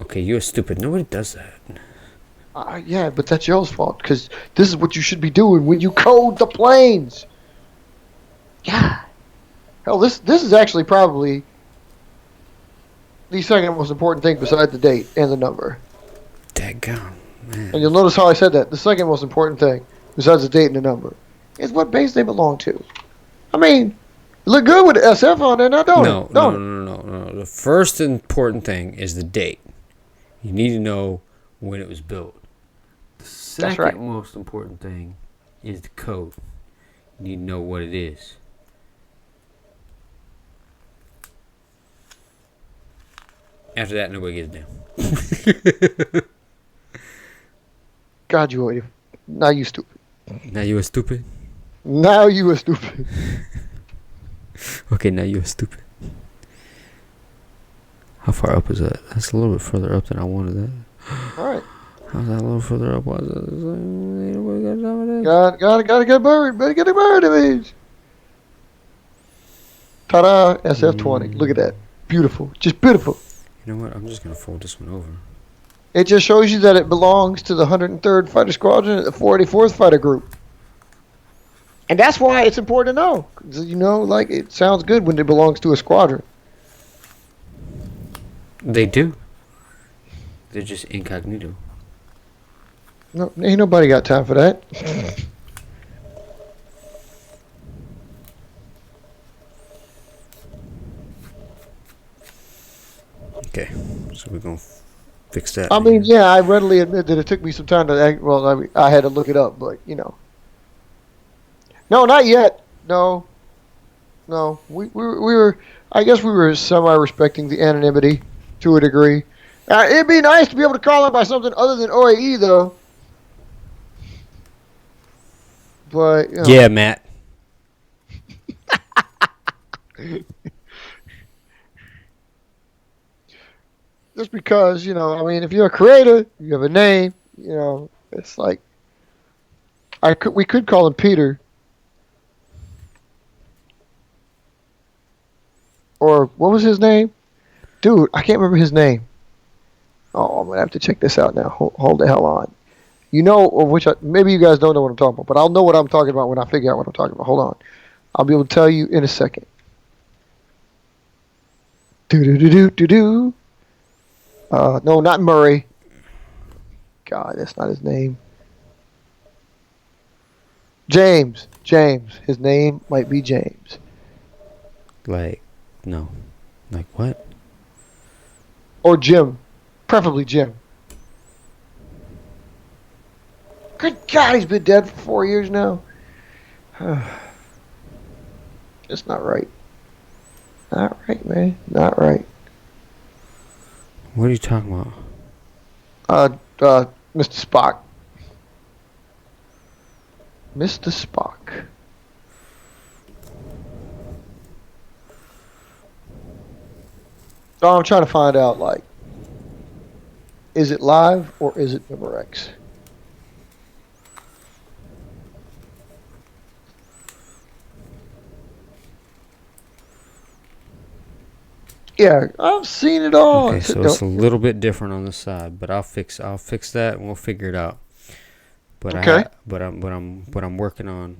Okay, you are stupid. Nobody does that. Yeah, but that's y'all's fault because this is what you should be doing when you code the planes. Yeah. Hell, this is actually probably the second most important thing besides the date and the number. Daggone, man. And you'll notice how I said that. The second most important thing besides the date and the number is what base they belong to. I mean, it look good with the SF on there now, don't it? No. The first important thing is the date. You need to know when it was built. The second right. most important thing is the code. You need to know what it is. After that, nobody gives a damn. God, you are. Now you stupid. Now you are stupid? Now you are stupid. Okay, now you are stupid. How far up is that? That's a little bit further up than I wanted that. All right. How's that a little further up? Was it? Nobody got time for this? Gotta get buried. Better get it buried, it means. Ta-da! SF-20. Look at that. Beautiful. Just beautiful. You know what? I'm just going to fold this one over. It just shows you that it belongs to the 103rd Fighter Squadron at the 484th Fighter Group. And that's why it's important to know. 'Cause, you know, like it sounds good when it belongs to a squadron. They do. They're just incognito. No, ain't nobody got time for that. Okay, so we're gonna fix that. I mean, yeah, I readily admit that it took me some time to act. Well, I had to look it up, but you know, no, not yet. No, no, we were. I guess we were semi-respecting the anonymity to a degree. It'd be nice to be able to call him by something other than OAE, though. But you know. Yeah, Matt. Just because, you know, I mean, if you're a creator, you have a name, you know, it's like we could call him Peter. Or what was his name? Dude, I can't remember his name. Oh, I'm gonna have to check this out now. Hold the hell on. You know, of which maybe you guys don't know what I'm talking about, but I'll know what I'm talking about when I figure out what I'm talking about. Hold on, I'll be able to tell you in a second. Do do do do do do. No, not Murray. God, that's not his name. James. His name might be James. Like, no. Like what? Or Jim. Preferably Jim. Good God, he's been dead for 4 years now. It's not right. Not right, man. Not right. What are you talking about? Mr. Spock. Mr. Spock. So I'm trying to find out, like, is it live or is it Memorex? Yeah, I've seen it all. Okay, so it's a little bit different on the side, but I'll fix that and we'll figure it out. But okay. I'm working on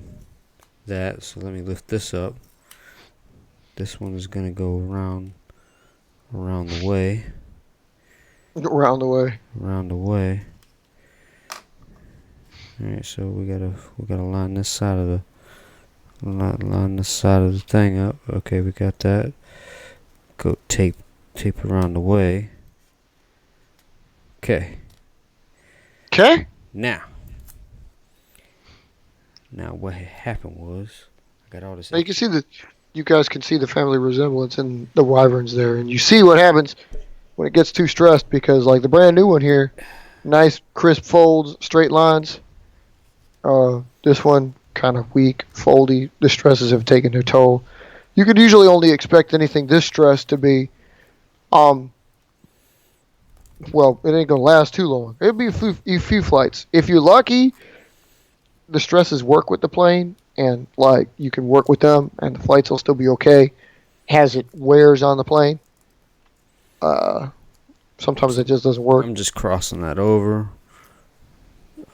that. So let me lift this up. This one is gonna go around the way. Around the way. All right, so we gotta line this side of the thing up. Okay, we got that. Go tape around the way. Okay. Now what happened was I got all this. Now you guys can see the family resemblance in the Wyverns there, and you see what happens when it gets too stressed, because like the brand new one here, nice crisp folds, straight lines. This one kind of weak, foldy. The stresses have taken their toll. You could usually only expect anything this stressed to be, well, it ain't gonna last too long. It'll be a few flights. If you're lucky, the stresses work with the plane, and like you can work with them, and the flights will still be okay. As it wears on the plane, sometimes it just doesn't work. I'm just crossing that over.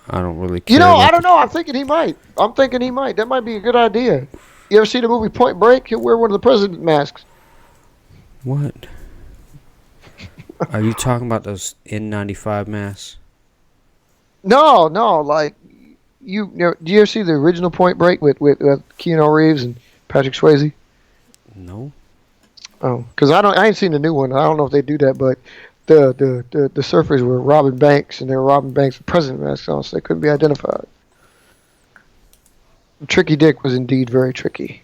I don't really care. You know, I don't know. I'm thinking he might. That might be a good idea. You ever see the movie Point Break? He'll wear one of the president masks. What? Are you talking about those N95 masks? No. Like, do you ever see the original Point Break with Keanu Reeves and Patrick Swayze? No. Oh, because I ain't seen the new one. I don't know if they do that, but the surfers were robbing banks, and they were robbing banks with president masks on, so they couldn't be identified. Tricky Dick was indeed very tricky.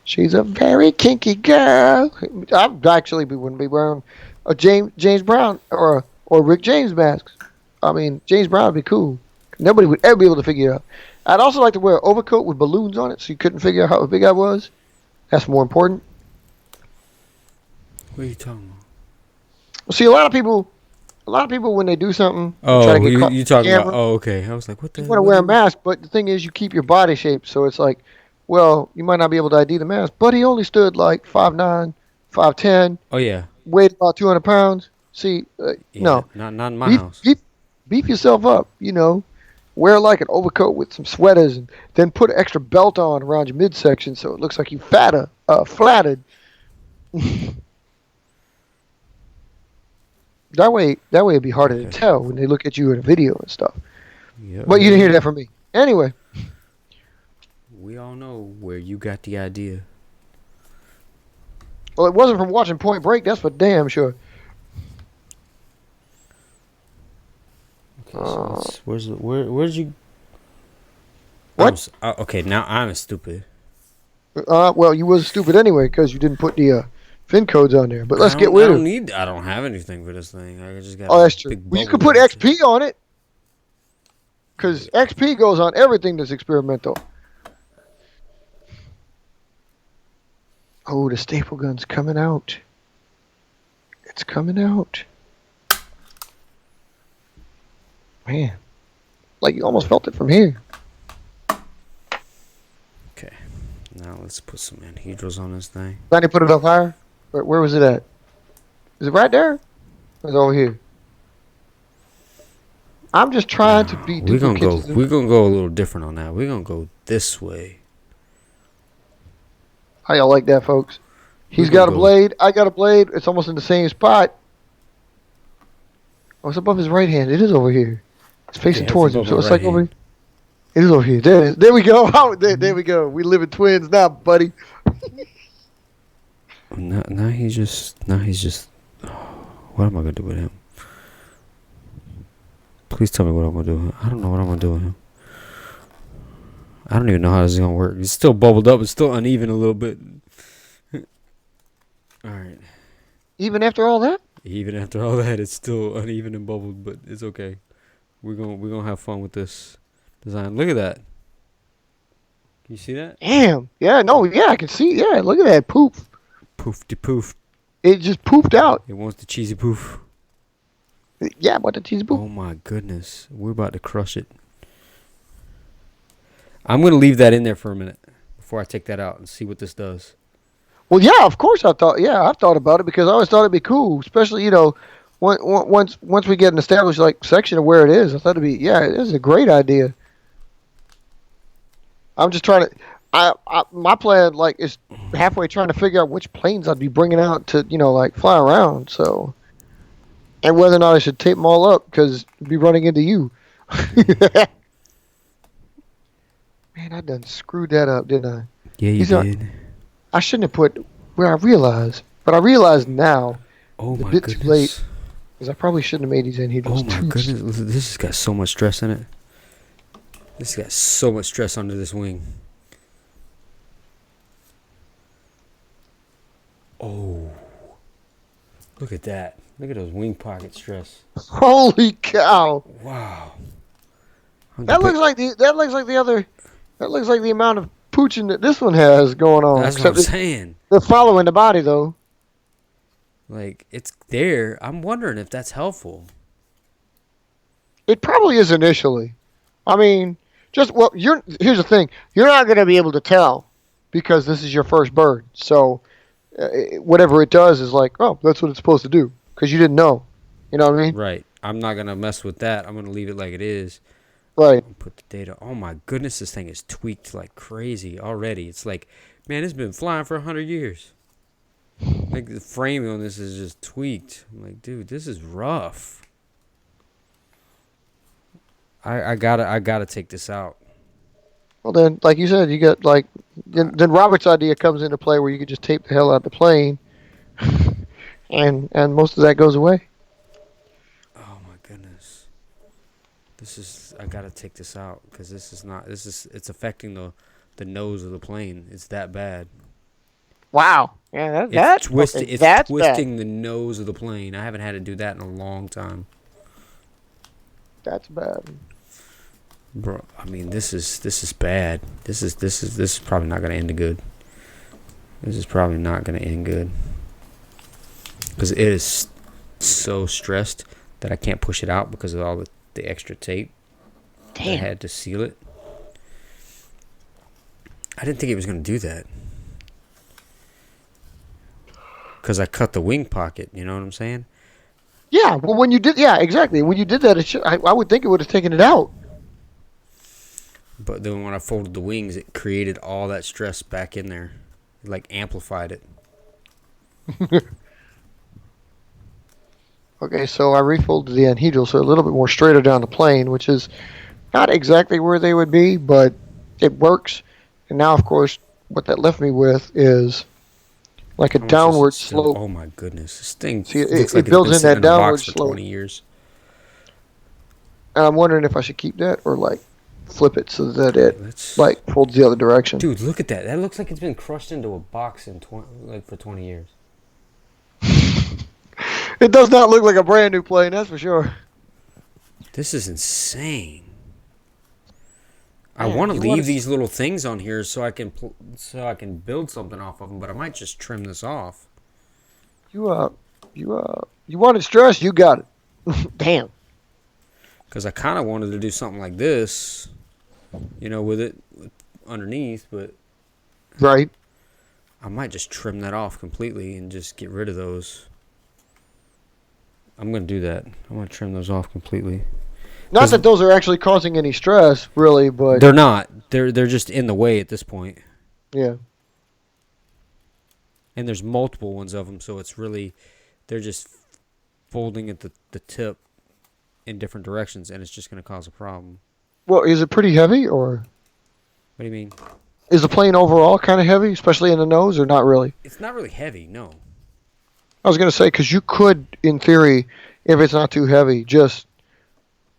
She's a very kinky girl. I wouldn't be wearing a James Brown or Rick James mask. I mean, James Brown would be cool. Nobody would ever be able to figure it out. I'd also like to wear an overcoat with balloons on it, so you couldn't figure out how big I was. That's more important. What are you talking about? See, a lot of people when they do something, try to get you talking about? Oh, okay. I was like, what the? You want to wear a mask, but the thing is, you keep your body shape, so it's like Well, you might not be able to ID the mask, but he only stood like 5'9", 5'10", Oh yeah, weighed about 200 pounds. See, yeah. no, Not in my beef, house. beef, beef yourself up. Wear like an overcoat with some sweaters, and then put an extra belt on around your midsection so it looks like you flattered. That way it'd be harder to Okay. tell when they look at you in a video and stuff. Yeah, But you didn't hear that from me. Anyway, we all know where you got the idea. well, it wasn't from watching Point Break. That's for damn sure. Okay, so where's you? What? Okay, now I'm stupid. Well, you was stupid anyway because you didn't put the fin codes on there. But let's get I with don't it. need. I don't have anything for this thing. I just got Oh, a that's true. big Well, you bubble could put that I XP on it because XP goes on everything that's experimental. Oh, the staple gun's coming out. It's coming out. Man, like you almost felt it from here. Okay, now let's put some anhedrals on this thing. Trying to put it up higher. Where was it at? Is it right there? Or is it over here? I'm just trying to be We're gonna go. duplicated. We're gonna go a little different on that. We're gonna go this way. How y'all like that, folks? He's We're got a gonna go- blade. I got a blade. It's almost in the same spot. Oh, it's above his right hand. It is over here. It's facing Yeah, it's towards him, above so my it's right like over hand. here. It is over here. There it is. There we go. There we go. We live in twins now, buddy. Now he's just. What am I gonna do with him? Please tell me what I'm gonna do with him. I don't know what I'm gonna do with him. I don't even know how this is gonna work. It's still bubbled up. It's still uneven a little bit. All right. Even after all that? Even after all that, it's still uneven and bubbled, but it's okay. We're gonna have fun with this design. Look at that. Can you see that? Damn. Yeah, no, yeah, I can see. Yeah, look at that poof. Poof de poof. It just poofed out. It wants the cheesy poof. Yeah, but the cheese poof. Oh my goodness. We're about to crush it. I'm going to leave that in there for a minute before I take that out and see what this does. Well, yeah, of course I thought. Yeah, I've thought about it because I always thought it'd be cool, especially once we get an established like section of where it is. I thought it'd be it is a great idea. I'm just trying to. My plan like is halfway trying to figure out which planes I'd be bringing out to like fly around. So, and whether or not I should tape them all up because I'd be running into you. Man, I done screwed that up, didn't I? Yeah, you did. I shouldn't have put where I realized, but I realize now. Oh a my bit goodness. too late. Because I probably shouldn't have made these anhedrals Oh my goodness. This has got so much stress in it. This has got so much stress under this wing. Oh. Look at that. Look at those wing pocket stress. Holy cow! Wow. That looks like the amount of pooching that this one has going on. That's what I'm Except saying. they're following the body though. Like, it's there. I'm wondering if that's helpful. It probably is initially. I mean, here's the thing. You're not going to be able to tell because this is your first bird. So whatever it does is like, oh, that's what it's supposed to do because you didn't know. You know what I mean? Right. I'm not going to mess with that. I'm going to leave it like it is. Right. Put the data. Oh my goodness, this thing is tweaked like crazy already. It's like, man, it's been flying for 100 years. Like the framing on this is just tweaked. I'm like, dude, this is rough. I gotta take this out. Well, then, like you said, you got like then Robert's idea comes into play where you could just tape the hell out the plane, and most of that goes away. Oh my goodness. I gotta take this out because it's affecting the nose of the plane. It's that bad. Wow. Yeah, It's twisting the nose of the plane. I haven't had to do that in a long time. That's bad. Bro, I mean this is bad. This is probably not gonna end good. This is probably not gonna end good. Because it is so stressed that I can't push it out because of all the extra tape. Damn. I had to seal it. I didn't think he was going to do that. Because I cut the wing pocket, you know what I'm saying? Yeah, well, when you did, yeah, exactly. When you did that, I would think it would have taken it out. But then when I folded the wings, it created all that stress back in there. It, like, amplified it. Okay, so I refolded the anhedral, so a little bit more straighter down the plane, which is not exactly where they would be, but it works. And now, of course, what that left me with is like a How much is it downward still? slope. Oh my goodness. This thing See, looks it like it's builds been in sitting that in a downward box for slope. 20 years. And I'm wondering if I should keep that or like flip it so that it Let's... like folds the other direction. Dude, look at that. That looks like it's been crushed into a box in for 20 years. It does not look like a brand new plane, that's for sure. This is insane. I Man, want to you leave wanna- these little things on here so I can build something off of them, but I might just trim this off. You wanted stress, you got it. Damn. Because I kind of wanted to do something like this, you know, with it underneath, but Right. I might just trim that off completely and just get rid of those. I'm going to do that. I'm going to trim those off completely. Not that those are actually causing any stress, really, but They're not. They're just in the way at this point. yeah. And there's multiple ones of them, so it's really, they're just folding at the tip in different directions, and it's just going to cause a problem. Well, is it pretty heavy, or What do you mean? is the plane overall kind of heavy, especially in the nose, or not really? It's not really heavy, no. I was going to say, because you could, in theory, if it's not too heavy, just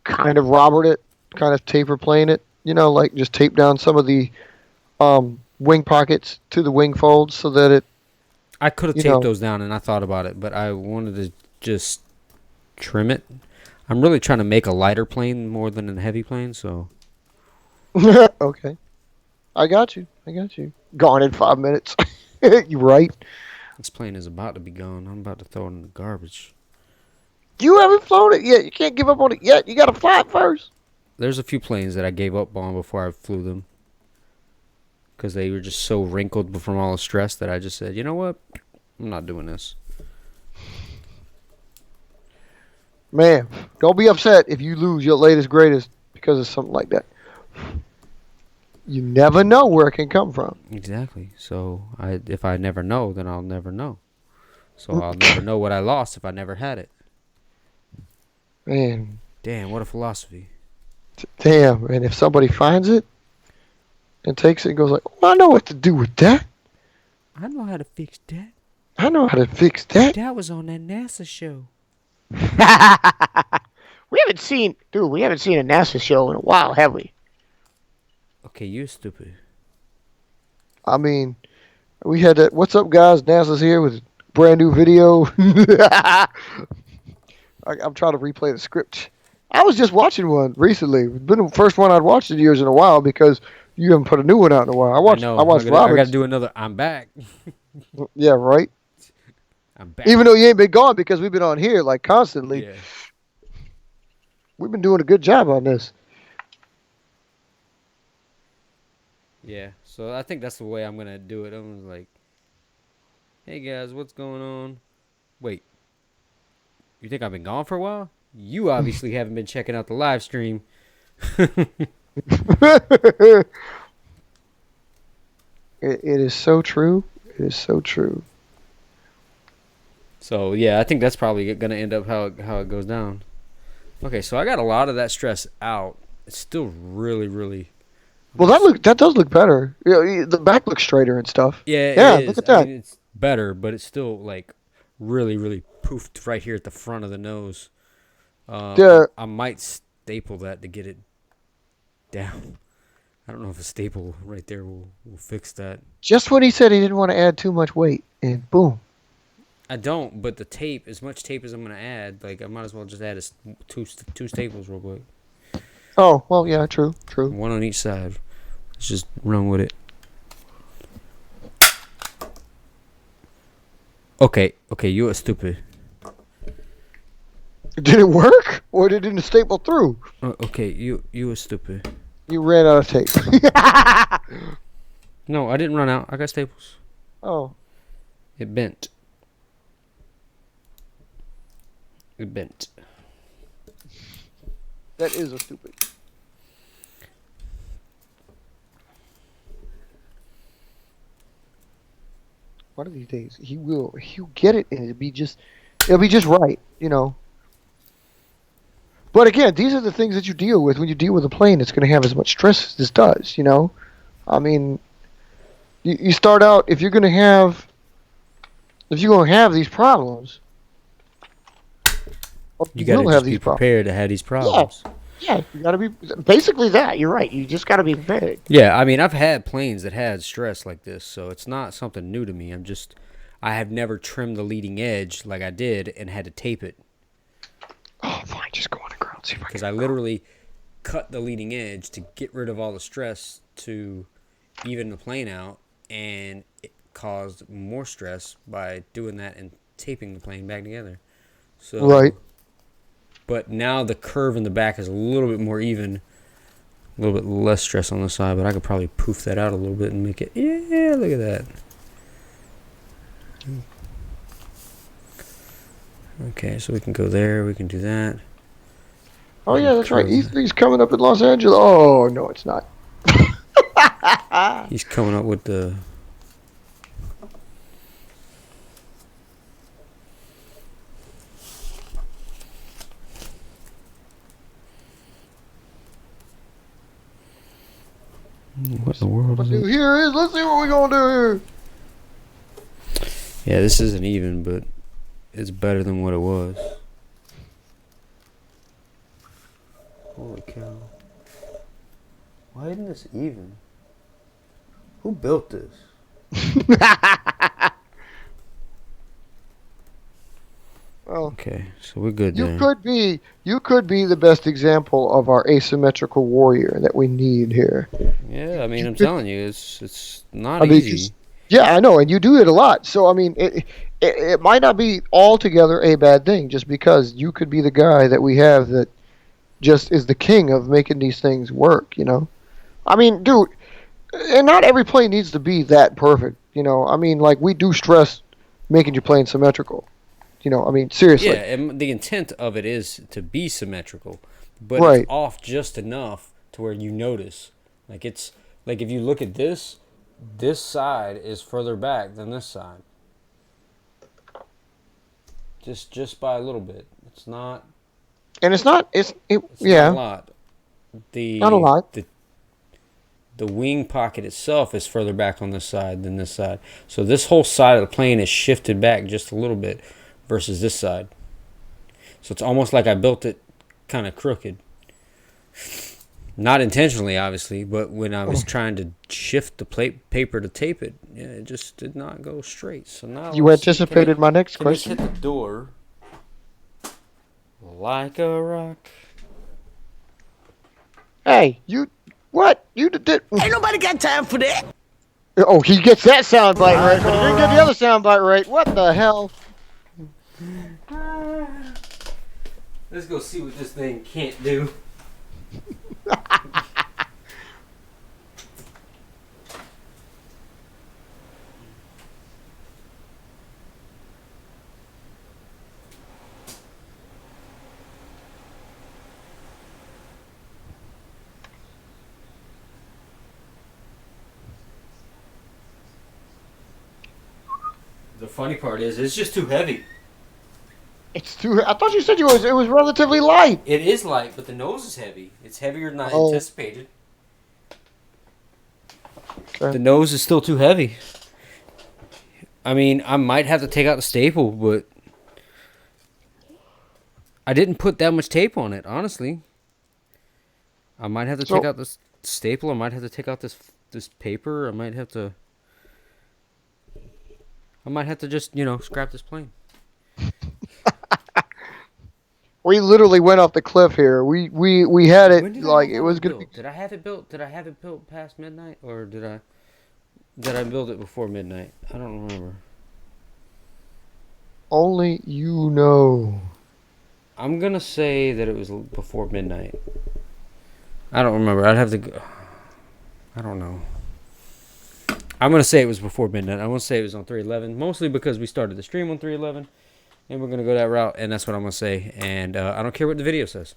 kind of Robert it, kind of taper plane it, you know, like just tape down some of the wing pockets to the wing folds so that it, I could have You taped know. those down, and I thought about it, but I wanted to just trim it. I'm really trying to make a lighter plane more than a heavy plane, so... okay. I got you. Gone in 5 minutes. You right. This plane is about to be gone. I'm about to throw it in the garbage. You haven't flown it yet. You can't give up on it yet. You got to fly it first. There's a few planes that I gave up on before I flew them. Because they were just so wrinkled from all the stress that I just said, you know what? I'm not doing this. Man, don't be upset if you lose your latest greatest because of something like that. You never know where it can come from. Exactly. So if I never know, then I'll never know. So I'll never know what I lost if I never had it. Man, Damn, what a philosophy. damn. And if somebody finds it and takes it and goes like, well, I know what to do with that. I know how to fix that. I know how to fix that. That was on that NASA show. We haven't seen a NASA show in a while, have we? Okay, you're stupid. I mean, we had that. What's up, guys? NASA's here with a brand new video. I'm trying to replay the script. I was just watching one recently. It's been the first one I'd watched in years in a while because you haven't put a new one out in a while. I watched I Robert's. got to do another. I'm back. Yeah, right. I'm back. Even though you ain't been gone because we've been on here like constantly. Yeah. We've been doing a good job on this. Yeah. So I think that's the way I'm gonna do it. I'm like, hey guys, what's going on? Wait. You think I've been gone for a while? You obviously haven't been checking out the live stream. It is so true. It is so true. So yeah, I think that's probably gonna end up how it goes down. Okay, so I got a lot of that stress out. It's still really, really. Well, that does look better. Yeah, the back looks straighter and stuff. Yeah, Yeah, it is. look at that. I mean, it's better, but it's still like really, really poofed right here at the front of the nose. Yeah. I might staple that to get it down. I don't know if a staple right there will fix that. Just when he said he didn't want to add too much weight, and boom. I don't, but the tape, as much tape as I'm gonna add, like I might as well just add two staples real quick. Oh, well, yeah, true. One on each side. Let's just run with it. Okay, you are stupid. Did it work, or did it staple through? Okay, you are stupid. You ran out of tape. No, I didn't run out. I got staples. Oh, It bent. It bent. that is a stupid. One of these days, he'll get it, and it'll be just right, you know. But again, these are the things that you deal with when you deal with a plane that's going to have as much stress as this does, you know. I mean, you start out if you're going to have these problems, You gotta will just have be these problems. prepared to have these problems. Yeah, you got to be basically that. You're right. You just got to be prepared. Yeah, I mean, I've had planes that had stress like this, so it's not something new to me. I have never trimmed the leading edge like I did and had to tape it. Oh, fine. Just go on the ground. See if I Because can. I literally cut the leading edge to get rid of all the stress to even the plane out, and it caused more stress by doing that and taping the plane back together. So, Right. but now the curve in the back is a little bit more even, a little bit less stress on the side, but I could probably poof that out a little bit and make it, yeah, look at that. Okay, so we can go there, we can do that. Oh yeah, that's right. He's coming up in Los Angeles. Oh no, it's not. He's coming up with the... What in the world is it? Here is. Let's see what we're gonna do here. Yeah, this isn't even, but it's better than what it was. Holy cow. Why isn't this even? Who built this? Well, Okay, so we're good you there. could be the best example of our asymmetrical warrior that we need here. Yeah, I mean, I'm could- telling you, it's not I mean, easy. yeah, I know, and you do it a lot. So I mean, it might not be altogether a bad thing, just because you could be the guy that we have that just is the king of making these things work. You know, I mean, dude, and not every plane needs to be that perfect. You know, I mean, like we do stress making your plane symmetrical. You know, I mean, seriously. Yeah, and the intent of it is to be symmetrical, but Right. it's off just enough to where you notice. Like it's like if you look at this side is further back than this side. Just by a little bit. It's not. And it's not. It's Not a lot. Not a lot. The wing pocket itself is further back on this side than this side. So this whole side of the plane is shifted back just a little bit versus this side. So it's almost like I built it kind of crooked. Not intentionally, obviously, but when I was trying to shift the paper to tape it, yeah, it just did not go straight. So now You let's see, anticipated my next can this question. hit the door like a rock? Hey, you what? You did? Ain't nobody got time for that. Oh, he gets that sound bite right, but he didn't get the other sound bite right. What the hell? Let's go see what this thing can't do. The funny part is, it's just too heavy. It's too. I thought you said it was relatively light. It is light, but the nose is heavy. It's heavier than I Oh. anticipated. Okay. The nose is still too heavy. I mean, I might have to take out the staple, but I didn't put that much tape on it, honestly. I might have to take out this staple. I might have to take out this paper. I might have to just, scrap this plane. We literally went off the cliff here. We had it When did I like have it that was one gonna built? be. Did I have it built? Did I have it built past midnight, or did I build it before midnight? I don't remember. Only you know. I'm gonna say that it was before midnight. I don't remember. I'd have to go. I don't know. I'm gonna say it was before midnight. I won't say it was on 311, mostly because we started the stream on 311, and we're gonna go that route, and that's what I'm gonna say. And I don't care what the video says.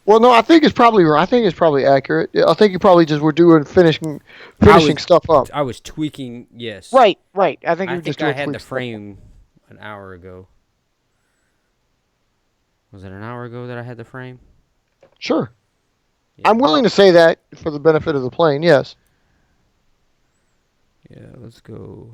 Well, no, I think it's probably right. I think it's probably accurate. I think you probably just were doing finishing stuff up. I was tweaking. Yes. Right. I think I you're just think I doing had the tweak stuff. frame an hour ago. Was it an hour ago that I had the frame? Sure. Yeah. I'm willing to say that for the benefit of the plane. Yes. Yeah, let's go.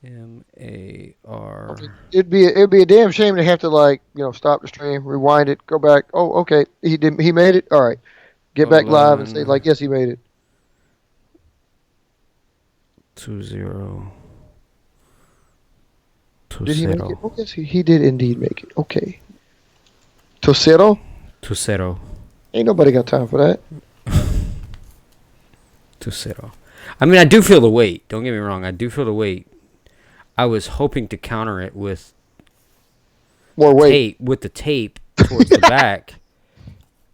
MAR. It'd be a damn shame to have to stop the stream, rewind it, go back. Oh, okay, he made it. All right, get back live and say yes, he made it. 20. Did he make it? Oh, yes, he did indeed make it. Okay. Tosero? 20. Ain't nobody got time for that. 20. I mean, I do feel the weight. Don't get me wrong. I do feel the weight. I was hoping to counter it with more weight. Tape, with the tape towards the back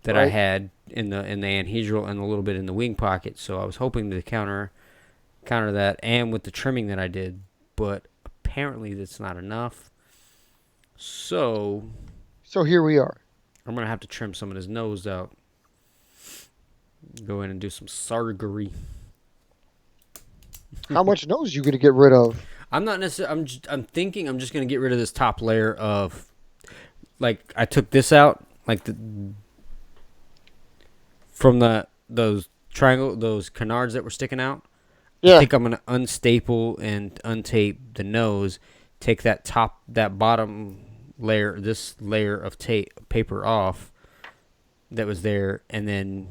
that I Right. had in the anhedral and a little bit in the wing pocket. So I was hoping to counter that, and with the trimming that I did, but apparently that's not enough. So here we are. I'm gonna have to trim some of his nose out. Go in and do some surgery. How much nose you gonna get rid of? I'm not necessarily. I'm thinking I'm just gonna get rid of this top layer of, like, I took this out, like from those canards that were sticking out. Yeah. I think I'm gonna unstaple and untape the nose, take that bottom layer, this layer of paper off that was there, and then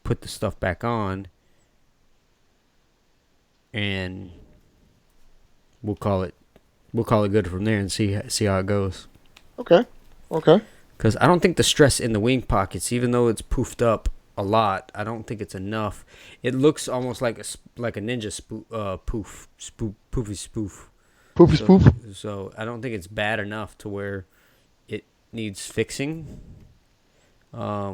put the stuff back on, and we'll call it good from there and see how it goes. Okay. Because I don't think the stress in the wing pockets, even though it's poofed up a lot, I don't think it's enough. It looks almost like a ninja poofy spoof. Spoof. So I don't think it's bad enough to where it needs fixing. I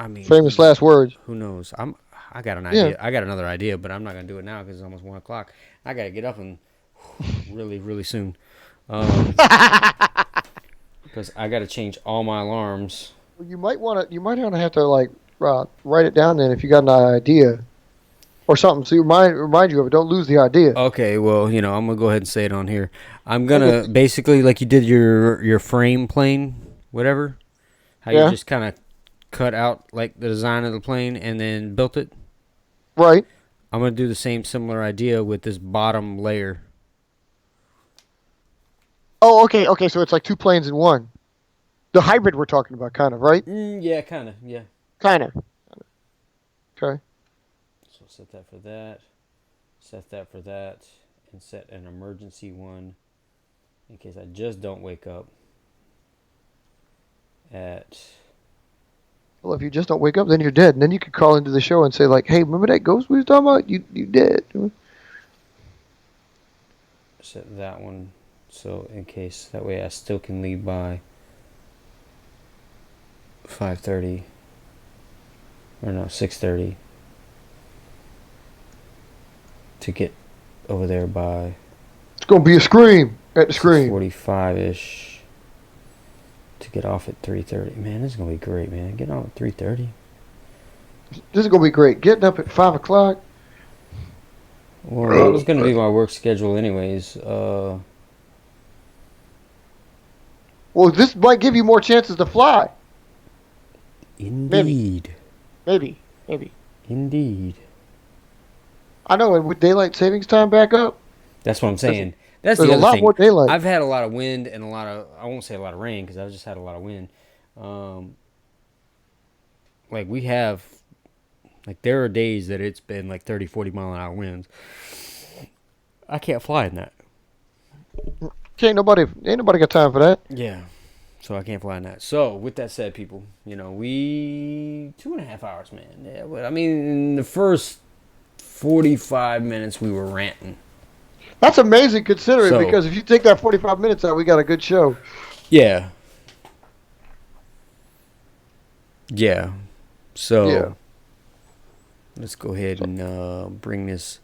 mean, Famous last words. Who knows? I got an idea. Yeah. I got another idea, but I'm not gonna do it now because it's almost 1:00. I gotta get up and really, really soon. Because I gotta change all my alarms. You might want to have to write it down then if you got an idea or something. So remind you of it. Don't lose the idea. Okay, well, I'm gonna go ahead and say it on here. I'm gonna basically, like you did your frame plane, whatever. How you just kind of cut out like the design of the plane and then built it. Right. I'm gonna do the similar idea with this bottom layer. Oh, okay. So it's like two planes in one. The hybrid we're talking about, kind of, right? Yeah, kind of. Yeah. Kind of. Okay. So set that for that. Set that for that. And set an emergency one in case I just don't wake up at... Well, if you just don't wake up, then you're dead. And then you could call into the show and say, like, hey, remember that ghost we was talking about? You dead. Set that one. So in case, that way I still can leave by 5:30. Or no, 6:30. To get over there by... It's going to be a scream at the scream. 45-ish. To get off at 3:30. Man, this is going to be great, man. Get on at 3:30. This is going to be great. Getting up at 5 o'clock. Well, that was going to be my work schedule anyways. Well, this might give you more chances to fly. Indeed. Maybe. Indeed. I know, and with daylight savings time back up. That's what I'm saying. That's There's the a other lot thing. more daylight. I've had a lot of wind and I won't say a lot of rain because I've just had a lot of wind. Like we have, like there are days that it's been like 30, 40 mile an hour winds. I can't fly in that. Ain't nobody got time for that. Yeah. So I can't fly in that. So with that said, people, we 2.5 hours, man. Yeah, but I mean, in the first 45 minutes we were ranting. That's amazing considering, So- because if you take that 45 minutes out, we got a good show. Yeah. Yeah. So. Yeah. Let's go ahead and bring this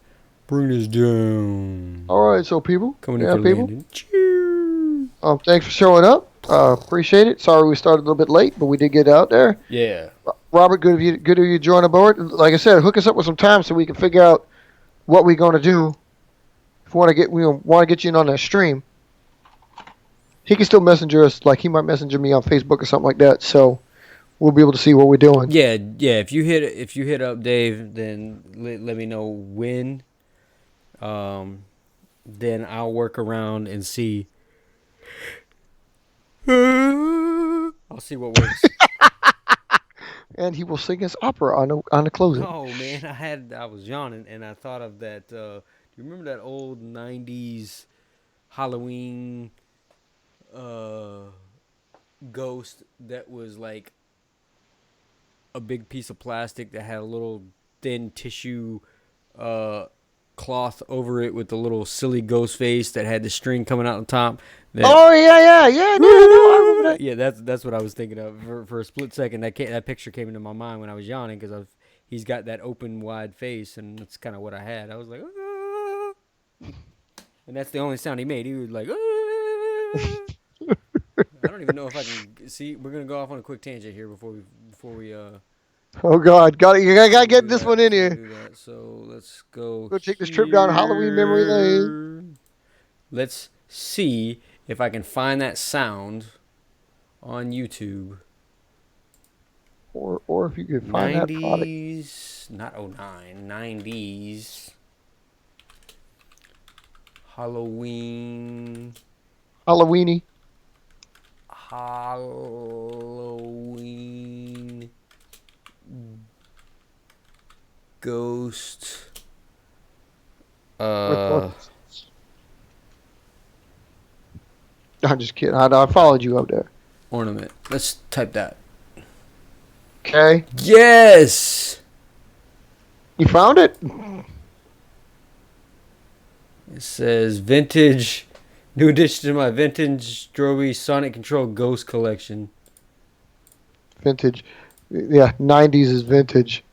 down. All right, so people. Coming in Yeah, for people. landing. Cheers. Thanks for showing up. Appreciate it. Sorry we started a little bit late, but we did get out there. Yeah. Robert, good of you join aboard. Like I said, hook us up with some time so we can figure out what we're going to do. If we want to get you in on that stream, he can still messenger us. Like he might messenger me on Facebook or something like that. So we'll be able to see what we're doing. Yeah. If you hit up Dave, then let me know when. Then I'll work around and see. I'll see what works. And he will sing his opera on the closing. Oh man, I was yawning and I thought of that. Do you remember that old '90s Halloween ghost that was like a big piece of plastic that had a little thin tissue cloth over it with the little silly ghost face that had the string coming out the top? Oh yeah, no, I remember that. Yeah, that's what I was thinking of for a split second. That picture came into my mind when I was yawning because he's got that open wide face, and that's kind of what I had. I was like, ah! And that's the only sound he made. He was like, ah! I don't even know if I can see. We're gonna go off on a quick tangent here before we Oh God, you gotta get this one in here. do that. So let's go. Go take this trip down Halloween memory lane. Let's see if I can find that sound on YouTube. Or if you could find that product. 90s, not 09, 90s. Halloween ghost I'm just kidding. I followed you up there. ornament. Let's type that. Okay. Yes! You found it? It says vintage, new addition to my vintage Strobe Sonic Control Ghost collection. Vintage. Yeah, 90s is vintage.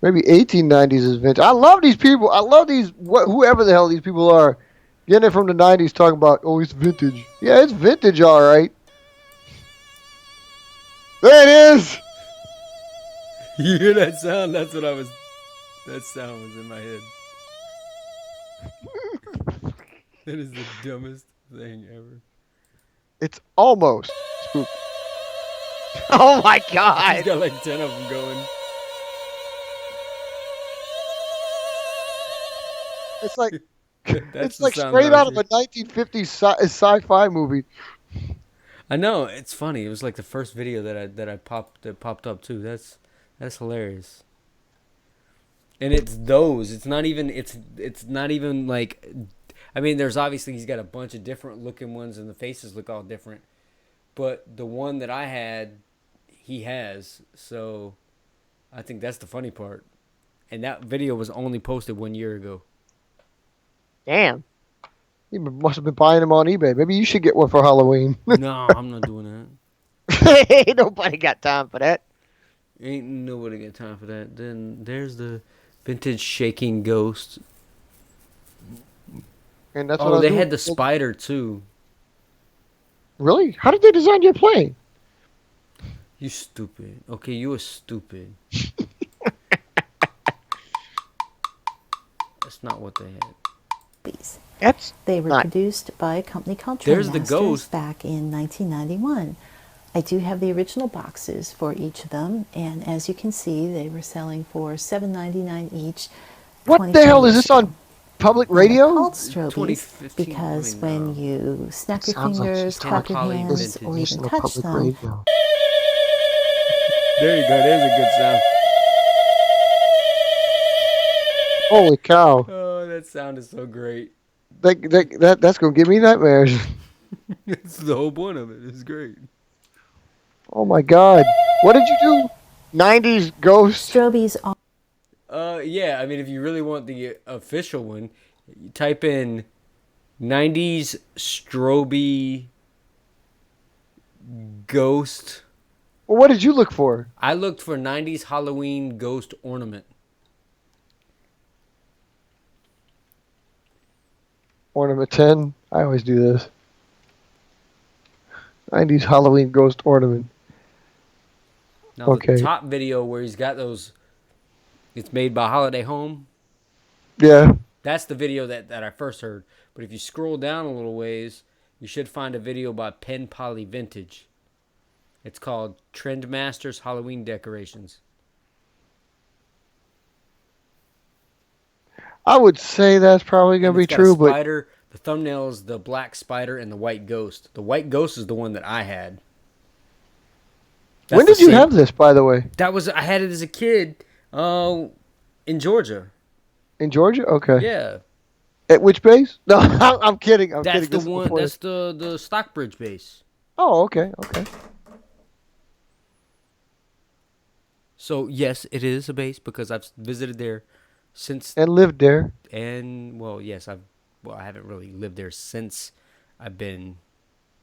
Maybe 1890s is vintage. I love these people. I love these, whoever the hell these people are. Getting it from the 90s talking about, oh, it's vintage. Yeah, it's vintage, all right. There it is. You hear that sound? That sound was in my head. That is the dumbest thing ever. It's almost spooky. Oh, my He's God. got like 10 of them going. It's like... That's It's the like sound straight that I out of a 1950s sci-fi movie. I know, it's funny. It was like the first video that popped up too. That's hilarious. And it's those. It's not even like, I mean, there's obviously he's got a bunch of different looking ones and the faces look all different. But the one that I had, he has. So I think that's the funny part. And that video was only posted 1 year ago. Damn. You must have been buying them on eBay. Maybe you should get one for Halloween. No, I'm not doing that. Ain't nobody got time for that. Ain't nobody got time for that. Then there's the vintage shaking ghost. And that's Oh, they had the spider too. Really? How did they design your plane? You stupid. Okay, you are stupid. That's not what they had. That's They were not... produced by a company called There's the Trendmasters ghost. back in 1991. I do have the original boxes for each of them, and as you can see, they were selling for $7.99 each. What the hell is this on public And they're radio? called strobies 2015, because I mean, when you snap your Sounds like fingers, she's clap your talking hands, vintage. or even On touch public them, radio. There you go. There's a good sound. Holy cow. Oh, that sound is so great. That's going to give me nightmares. That's the whole point of it. It's great. Oh my God. What did you do? 90s ghost? strobies are Yeah. I mean, if you really want the official one, you type in 90s strobe ghost. Well, what did you look for? I looked for 90s Halloween ghost ornament. Ornament 10. I always do this. 90s Halloween ghost ornament. Now Okay. the top video where he's got those, it's made by Holiday Home. Yeah. That's the video that I first heard. But if you scroll down a little ways, you should find a video by Pen Poly Vintage. It's called Trendmasters Halloween Decorations. I would say that's probably going to And be it's got true, a but spider. The thumbnail is the black spider and the white ghost. The white ghost is the one that I had. That's when the did you same- have this, by the way? I had it as a kid, in Georgia. In Georgia? Okay. Yeah, At which base? No, I'm kidding. I'm that's kidding. the This is one. before- That's the Stockbridge base. Oh, okay. Okay. So yes, it is a base because I've visited there since. And lived there. And well, yes, I haven't really lived there since I've been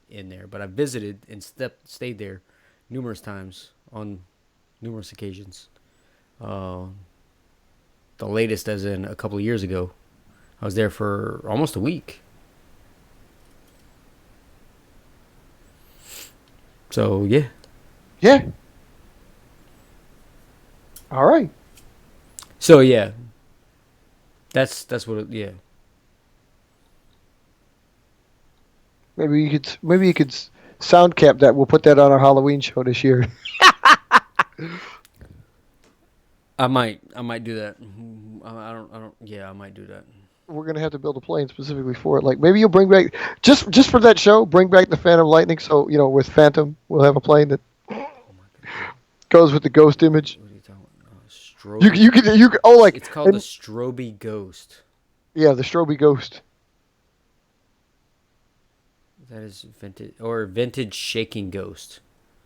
in there, but I visited and stayed there numerous times on numerous occasions. The latest, as in a couple of years ago, I was there for almost a week. So yeah, Yeah. All right. so yeah, that's what. Yeah, Maybe you could sound cap that. We'll put that on our Halloween show this year. I might do that. I don't. Yeah, I might do that. We're gonna have to build a plane specifically for it. Like maybe you'll bring back just for that show. Bring back the Phantom Lightning. So with Phantom, we'll have a plane that goes with the ghost image. What are you talking about? You could like It's called the Stroby Ghost. yeah, the Stroby Ghost. That is vintage shaking ghost.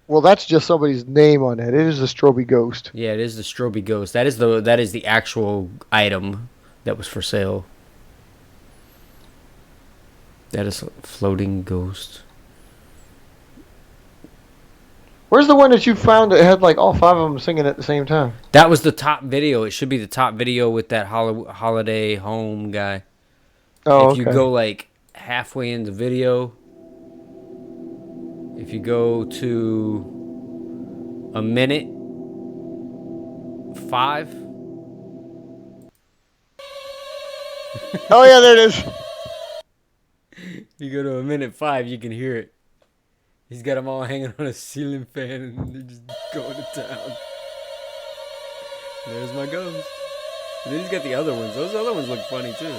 Well, that's just somebody's name on it. It is the Stroby Ghost. Yeah, it is the Stroby Ghost. That is the actual item that was for sale. That is a floating ghost. Where's the one that you found that had like all 5 of them singing at the same time? That was the top video. It should be the top video with that Holiday Home guy. Oh, If you go like halfway in the video, if you go to a minute 5. Oh yeah, there it is. If you go to a minute 5, you can hear it. He's got them all hanging on a ceiling fan and they're just going to town. There's my ghost. And then he's got the other ones. Those other ones look funny too.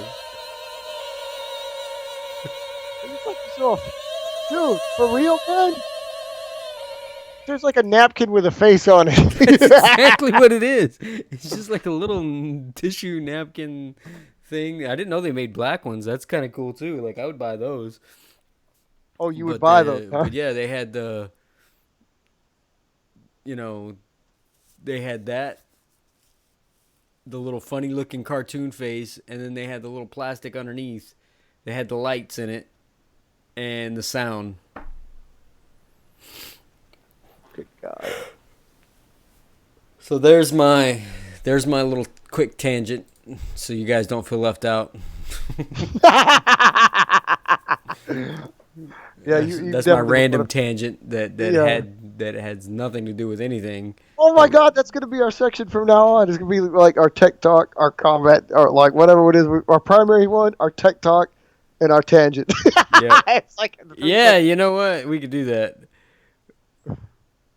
It's like so, dude, for real, man. There's like a napkin with a face on it. That's exactly what it is. It's just like a little tissue napkin thing. I didn't know they made black ones. That's kind of cool too. Like I would buy those. Oh, you would But buy those, huh? But yeah, they had they had that, the little funny looking cartoon face, and then they had the little plastic underneath. They had the lights in it and the sound. Good God. So there's my little quick tangent, so you guys don't feel left out. Yeah, that's my definitely random wanna- tangent that Yeah. has nothing to do with anything. Oh my God, that's gonna be our section from now on. It's gonna be like our tech talk, our combat, or like whatever it is. Our primary one, our tech talk, and our tangent. Yeah. It's like Yeah, you know what? We could do that.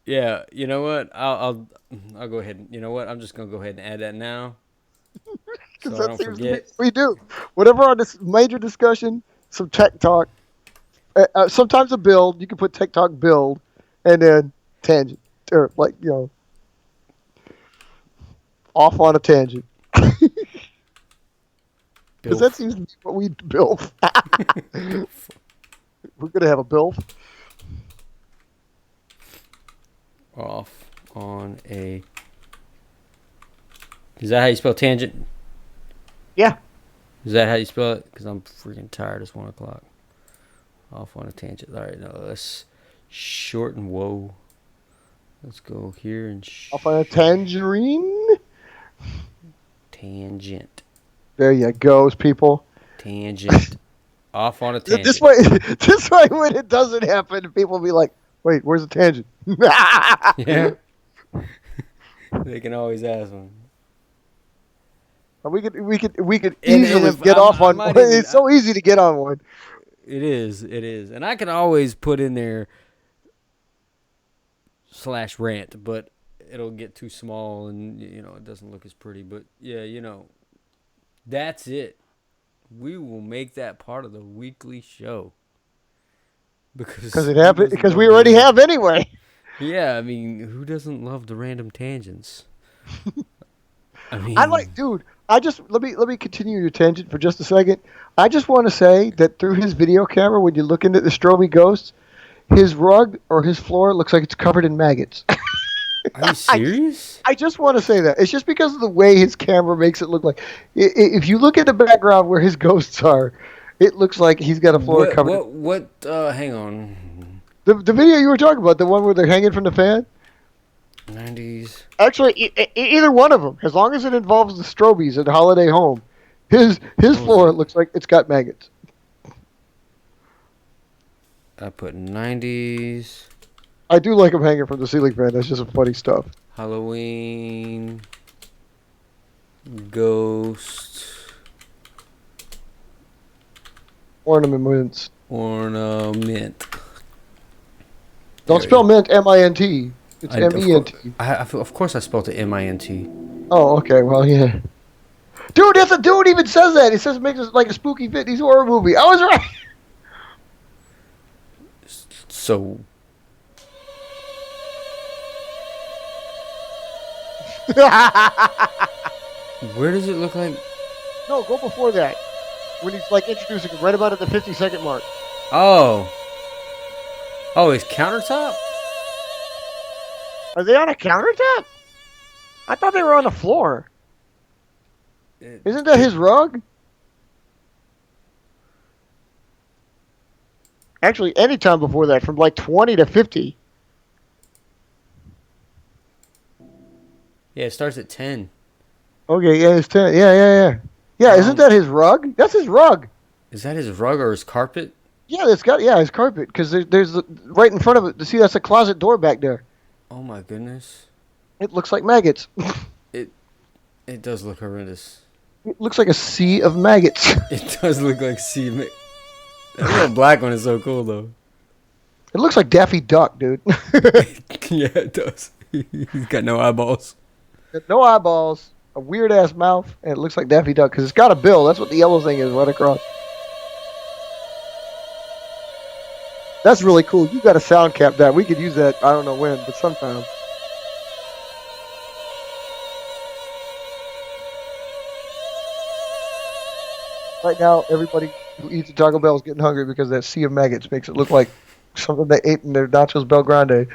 Yeah, you know what? I'll go ahead. You know what? I'm just gonna go ahead and add that now, so Because I that don't seems to be forget. what we do. Whatever on this major discussion, some tech talk. Sometimes a build. You can put tech talk build, and then tangent, or like off on a tangent. Because that seems to be what we build. We're gonna have a build. Off on a. Is that how you spell tangent? Yeah. Is that how you spell it? Because I'm freaking tired. It's 1 o'clock. Off on a tangent. All right, now let's shorten. Whoa. Let's go here and Off on a tangerine. tangent. There you goes, people. Tangent. Off on a This tangent. way, this way, when it doesn't happen, people will be like, "Wait, where's the tangent?" Yeah. They can always ask one. We could And easily if get off I on. might even. It's so easy to get on one. It is. It is. And I can always put in there /rant, but it'll get too small and, it doesn't look as pretty. But yeah, that's it. We will make that part of the weekly show. Because it happened. Because we already have anyway. Yeah, I mean, who doesn't love the random tangents? I mean, Dude. Let me continue your tangent for just a second. I just want to say that through his video camera, when you look into the Stroby Ghost, his rug or his floor looks like it's covered in maggots. are you serious? I just want to say that. It's just because of the way his camera makes it look like. If you look at the background where his ghosts are, it looks like he's got a floor covered. Hang on. The video you were talking about, the one where they're hanging from the fan? 90s. Actually, either one of them, as long as it involves the Strobies at Holiday Home, his floor looks like it's got maggots. I put 90s. I do like him hanging from the ceiling fan. That's just some funny stuff. Halloween. Ghost. Ornaments. Ornament. Don't spell mint M-I-N-T. It's M-E-N-T. Of course I spelled it M-I-N-T. Oh, okay. Well, yeah. Dude, that's a dude even says that. He says it makes it like a spooky 50s horror movie. I was right. So. Where does it look like? No, go before that. When he's like introducing him, right about at the 50-second mark. Oh. Oh, his countertop? Are they on a countertop? I thought they were on the floor. Isn't that his rug? Actually, any time before that, from like 20 to 50. Yeah, it starts at 10. Okay, yeah, it's 10. Yeah. Yeah, isn't that his rug? That's his rug. Is that his rug or his carpet? Yeah, his carpet. Because there's right in front of it. See, that's a closet door back there. Oh my goodness. It looks like maggots. It does look horrendous. It looks like a sea of maggots. It does look like That little black one is so cool though. It looks like Daffy Duck, dude. Yeah, it does. He's got no eyeballs. No eyeballs, a weird-ass mouth, and it looks like Daffy Duck because it's got a bill. That's what the yellow thing is right across. That's really cool. You got to sound cap that. We could use that, I don't know when, but sometime. Right now, everybody who eats at Taco Bell is getting hungry because that sea of maggots makes it look like something they ate in their nachos Bel Grande.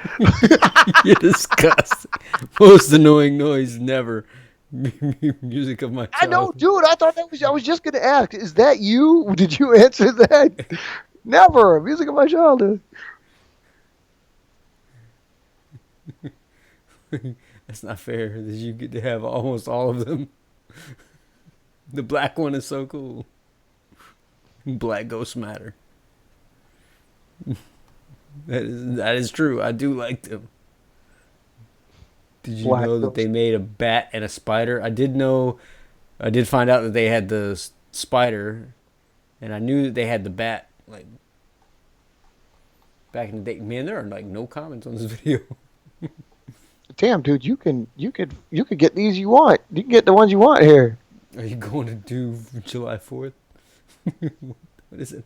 You're disgusting. Most annoying noise never. Music of my childhood. I know, dude. I thought that was. I was just gonna ask. Is that you? Did you answer that? Never. Music of my childhood. That's not fair that you get to have almost all of them. The black one is so cool. Black ghosts matter. That is true. I do like them. Did you know that they made a bat and a spider? I did find out that they had the spider, and I knew that they had the bat. Like back in the day, man, there are like no comments on this video. Damn, dude, you could get these you want. You can get the ones you want here. Are you going to do July 4th? What is it?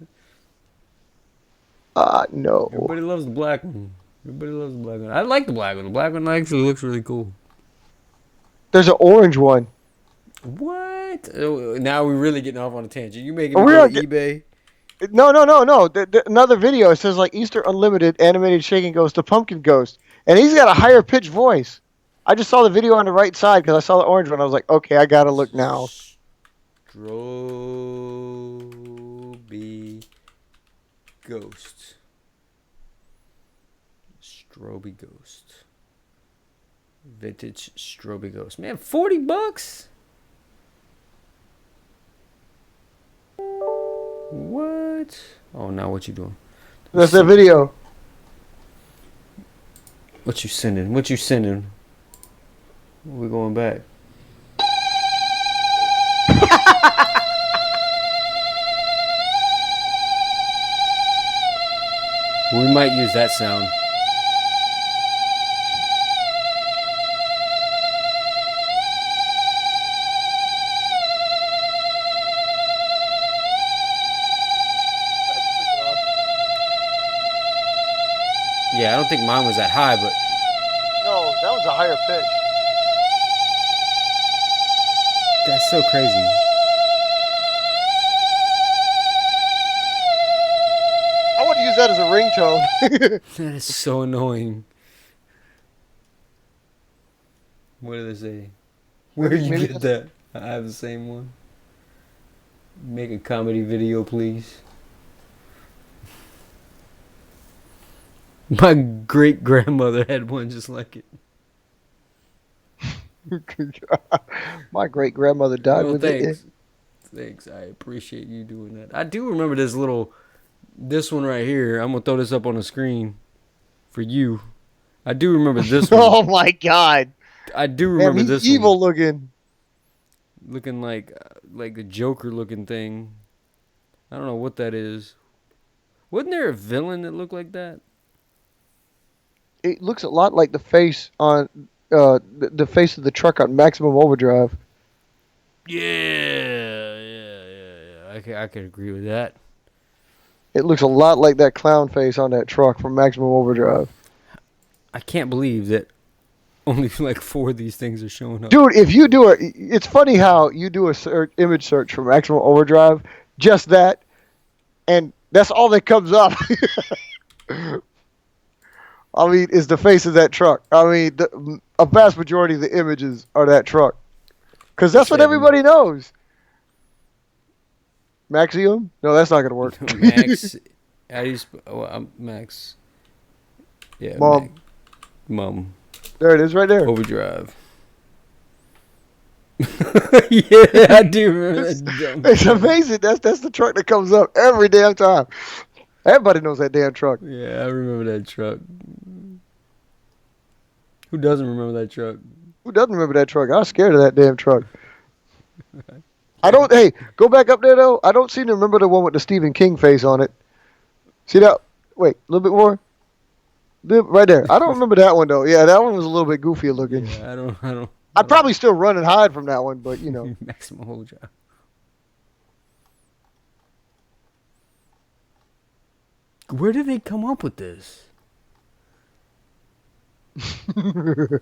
No. Everybody loves the black one. I like the black one. The black one actually looks really cool. There's an orange one. What? Now we're really getting off on a tangent. You making me go to eBay? No. Another video. It says like Easter Unlimited animated shaking ghost to pumpkin ghost, and he's got a higher pitched voice. I just saw the video on the right side because I saw the orange one. I was like, okay, I gotta look now. Stroby Ghost. Vintage Stroby Ghost. Man, $40? What? Oh, now what you doing? That's that video. What you sending? What you sending? We're going back. We might use that sound. Yeah, I don't think mine was that high, but No, that one's a higher pitch. that's so crazy. I want to use that as a ringtone. That is so annoying. What did they say? Where did you Maybe get that? I have the same one. Make a comedy video, please. My great grandmother had one just like it. My great grandmother died Well, with thanks. it. Thanks. I appreciate you doing that. I do remember this one right here. I'm gonna throw this up on the screen for you. I do remember this one. Oh my god. I do Man, remember he's this evil one. looking. Looking like a Joker looking thing. I don't know what that is. Wasn't there a villain that looked like that? It looks a lot like the face on the face of the truck on Maximum Overdrive. Yeah. I could agree with that. It looks a lot like that clown face on that truck from Maximum Overdrive. I can't believe that only like 4 of these things are showing up. Dude, if you do it's funny how you do a image search for Maximum Overdrive, just that, and that's all that comes up. I mean, is the face of that truck. I mean, a vast majority of the images are that truck. Because that's what everybody knows. Maxium? No, that's not going to work. Max. How do you Max. Yeah, Mom. Mom. There it is right there. Overdrive. Yeah, I do remember that dumb It's truck. amazing. That's the truck that comes up every damn time. Everybody knows that damn truck. Yeah, I remember that truck. Who doesn't remember that truck? Who doesn't remember that truck? I was scared of that damn truck. Hey, go back up there, though. I don't seem to remember the one with the Stephen King face on it. See that? Wait, a little bit more? Right there. I don't remember that one, though. Yeah, that one was a little bit goofier looking. Yeah, I don't. I'd probably still run and hide from that one, but, you know. Maximum Overdrive. Where did they come up with this? What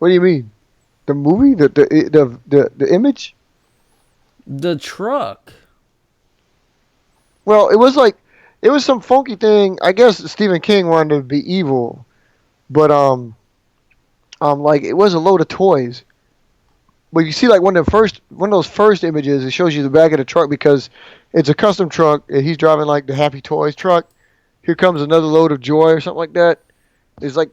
do you mean? The movie? The image? The truck. Well, it was some funky thing. I guess Stephen King wanted to be evil, but like it was a load of toys. But you see, like one of those first images, it shows you the back of the truck because it's a custom truck, and he's driving like the Happy Toys truck. Here comes another load of joy or something like that. There's like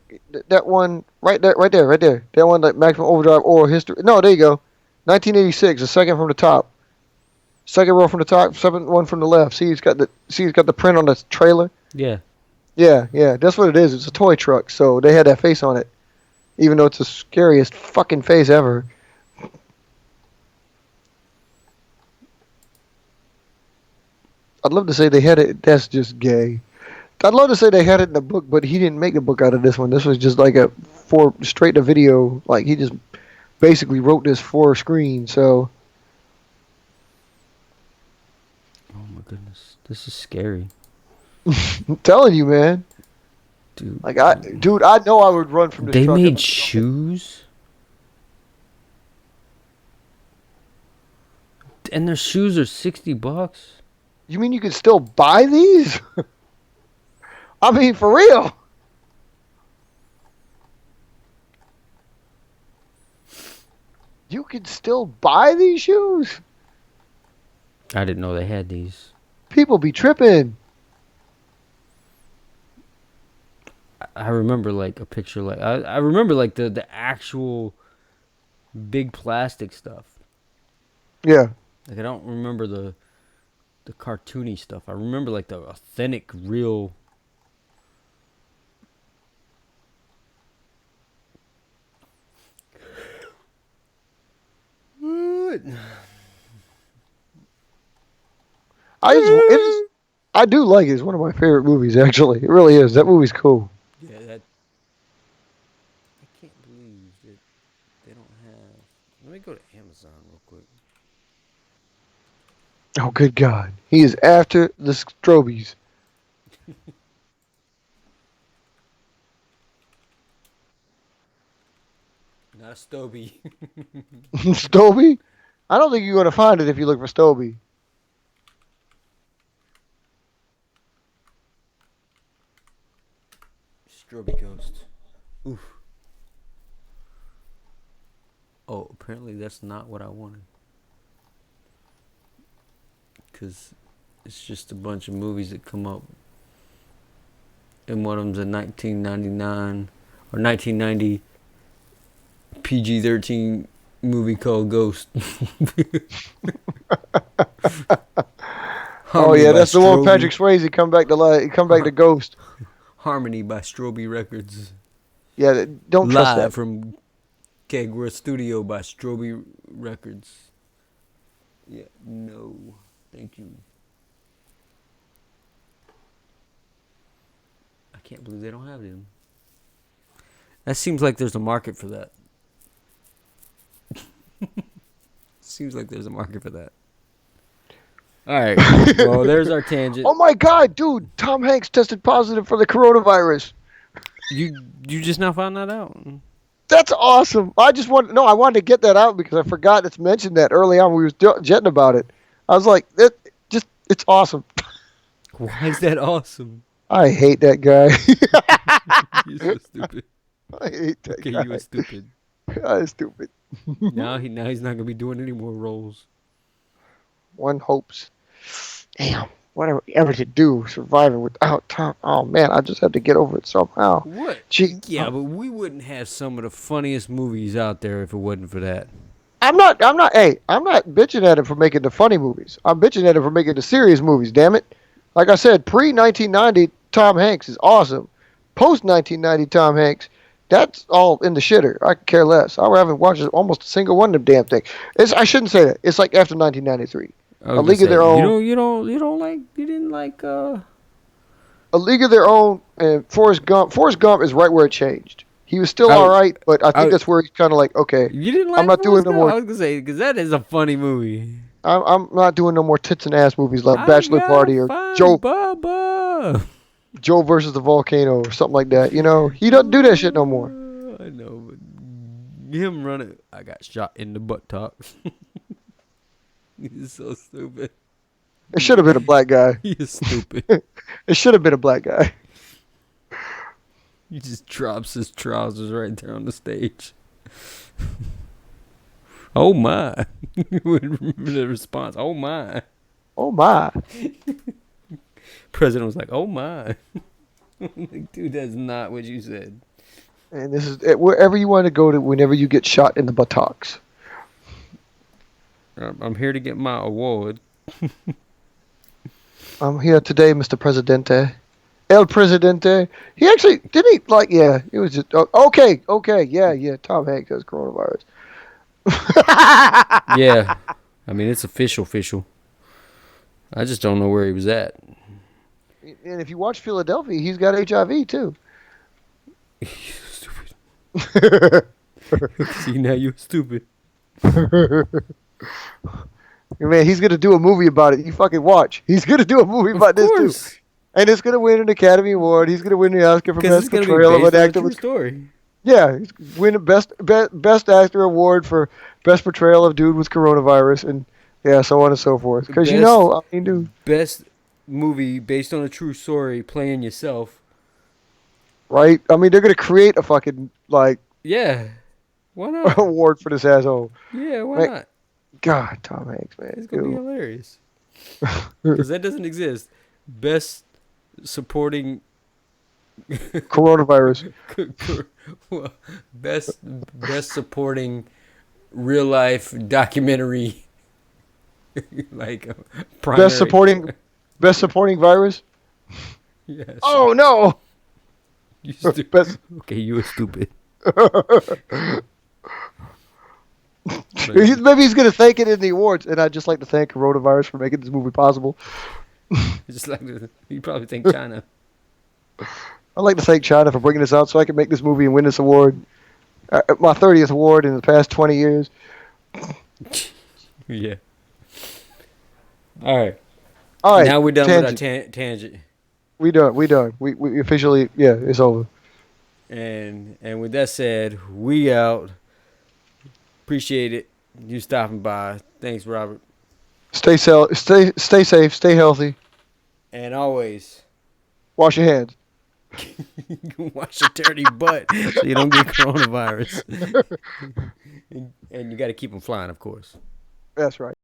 that one right there. That one, like Maximum Overdrive Oral History. No, there you go. 1986, the second from the top. Second row from the top, second one from the left. See, it's got the print on the trailer. Yeah. Yeah, that's what it is. It's a toy truck, so they had that face on it, even though it's the scariest fucking face ever. I'd love to say they had it. That's just gay. I'd love to say they had it in the book, but he didn't make a book out of this one. This was just like straight to video. Like he just basically wrote this for screen. So. Oh my goodness, this is scary. I'm telling you, man. Dude. I know I would run from this They truck. made shoes? And their shoes are $60? You mean you could still buy these? I mean, for real. You could still buy these shoes? I didn't know they had these. People be tripping. I remember like a picture like I remember like the actual big plastic stuff. Yeah. Like I don't remember the cartoony stuff. I remember like the authentic, real. I do like it. It's one of my favorite movies, actually. It really is. That movie's cool. Yeah, that. I can't believe that they don't have. Let me go to Amazon real quick. Oh, good God. He is after the Strobies. Not a Stoby. Stoby? I don't think you're going to find it if you look for Stoby. Stroby Ghost. Oof. Oh, apparently that's not what I wanted. Because it's just a bunch of movies that come up. And one of them's a 1999 or 1990 PG-13 movie called Ghost. Oh yeah, that's the one Patrick Swayze come back to Ghost. Harmony by Stroby Records. Yeah, don't trust that. Live from Kegworth Studio by Stroby Records. Yeah, no, thank you. I can't believe they don't have them. That seems like there's a market for that. Seems like there's a market for that. All right. Well, there's our tangent. Oh my God, dude! Tom Hanks tested positive for the coronavirus. You just now found that out? That's awesome. I wanted to get that out because I forgot it's mentioned that early on. We was jetting about it. I was like, it's awesome. Why is that awesome? I hate that guy. You're so stupid. I hate that guy. Okay, you are stupid. I'm stupid. Now he's not gonna be doing any more roles. One hopes. Damn, whatever ever to do surviving without Tom. Oh man, I just have to get over it somehow. What? Gee, Yeah, but we wouldn't have some of the funniest movies out there if it wasn't for that. I'm not bitching at him for making the funny movies. I'm bitching at him for making the serious movies, damn it. Like I said, pre-1990 Tom Hanks is awesome. Post-1990 Tom Hanks, that's all in the shitter. I could care less. I haven't watched almost a single one of them damn thing. I shouldn't say that. It's like after 1993. A League of Their Own. You didn't like A League of Their Own and Forrest Gump. Forrest Gump is right where it changed. He was still all right, but I think that's where he's kind of like, okay, you didn't like I'm not doing no more. I was gonna say because that is a funny movie. I'm not doing no more tits and ass movies like Bachelor Party or Joe versus the Volcano or something like that. You know, he doesn't do that shit no more. I know, but him running, I got shot in the buttocks. He's so stupid. It should have been a black guy. He is stupid. It should have been a black guy. He just drops his trousers right there on the stage. Oh my. The response, oh my. Oh my. President was like, oh my. Like, dude, that's not what you said. And this is wherever you want to go to whenever you get shot in the buttocks. I'm here to get my award. I'm here today, Mr. Presidente. El Presidente. He actually, didn't he, it was just, okay, yeah, Tom Hanks has coronavirus. Yeah. I mean, it's official. I just don't know where he was at. And if you watch Philadelphia, he's got HIV, too. Stupid. See, now you're stupid. Man, he's going to do a movie about it. You fucking watch. He's going to do a movie about this, too. And it's going to win an Academy Award. He's going to win the Oscar for Best Portrayal of an Actor. True story. Yeah, he's winning Best Actor Award for Best Portrayal of Dude with Coronavirus, and yeah, so on and so forth. Because dude. Best movie based on a true story, playing yourself. Right? I mean, they're going to create a fucking, yeah. Why not? award for this asshole. Yeah, why not? God, Tom Hanks, man. It's going to be hilarious. Because that doesn't exist. Best supporting coronavirus. best supporting real life documentary like primary. Best supporting virus. Yes. Oh no! You stupid. Best. Okay, you were stupid. Maybe he's gonna thank it in the awards, and I'd just like to thank coronavirus for making this movie possible. Just like you probably think China. I'd like to thank China for bringing this out so I can make this movie and win this award. My 30th award in the past 20 years. Yeah. All right. All right. Now we're done with our tangent. We done. We officially, yeah, it's over. And with that said, we out. Appreciate it. You stopping by. Thanks, Robert. Stay safe, stay healthy. And always wash your hands. Wash your dirty butt so you don't get coronavirus. And you got to keep them flying, of course. That's right.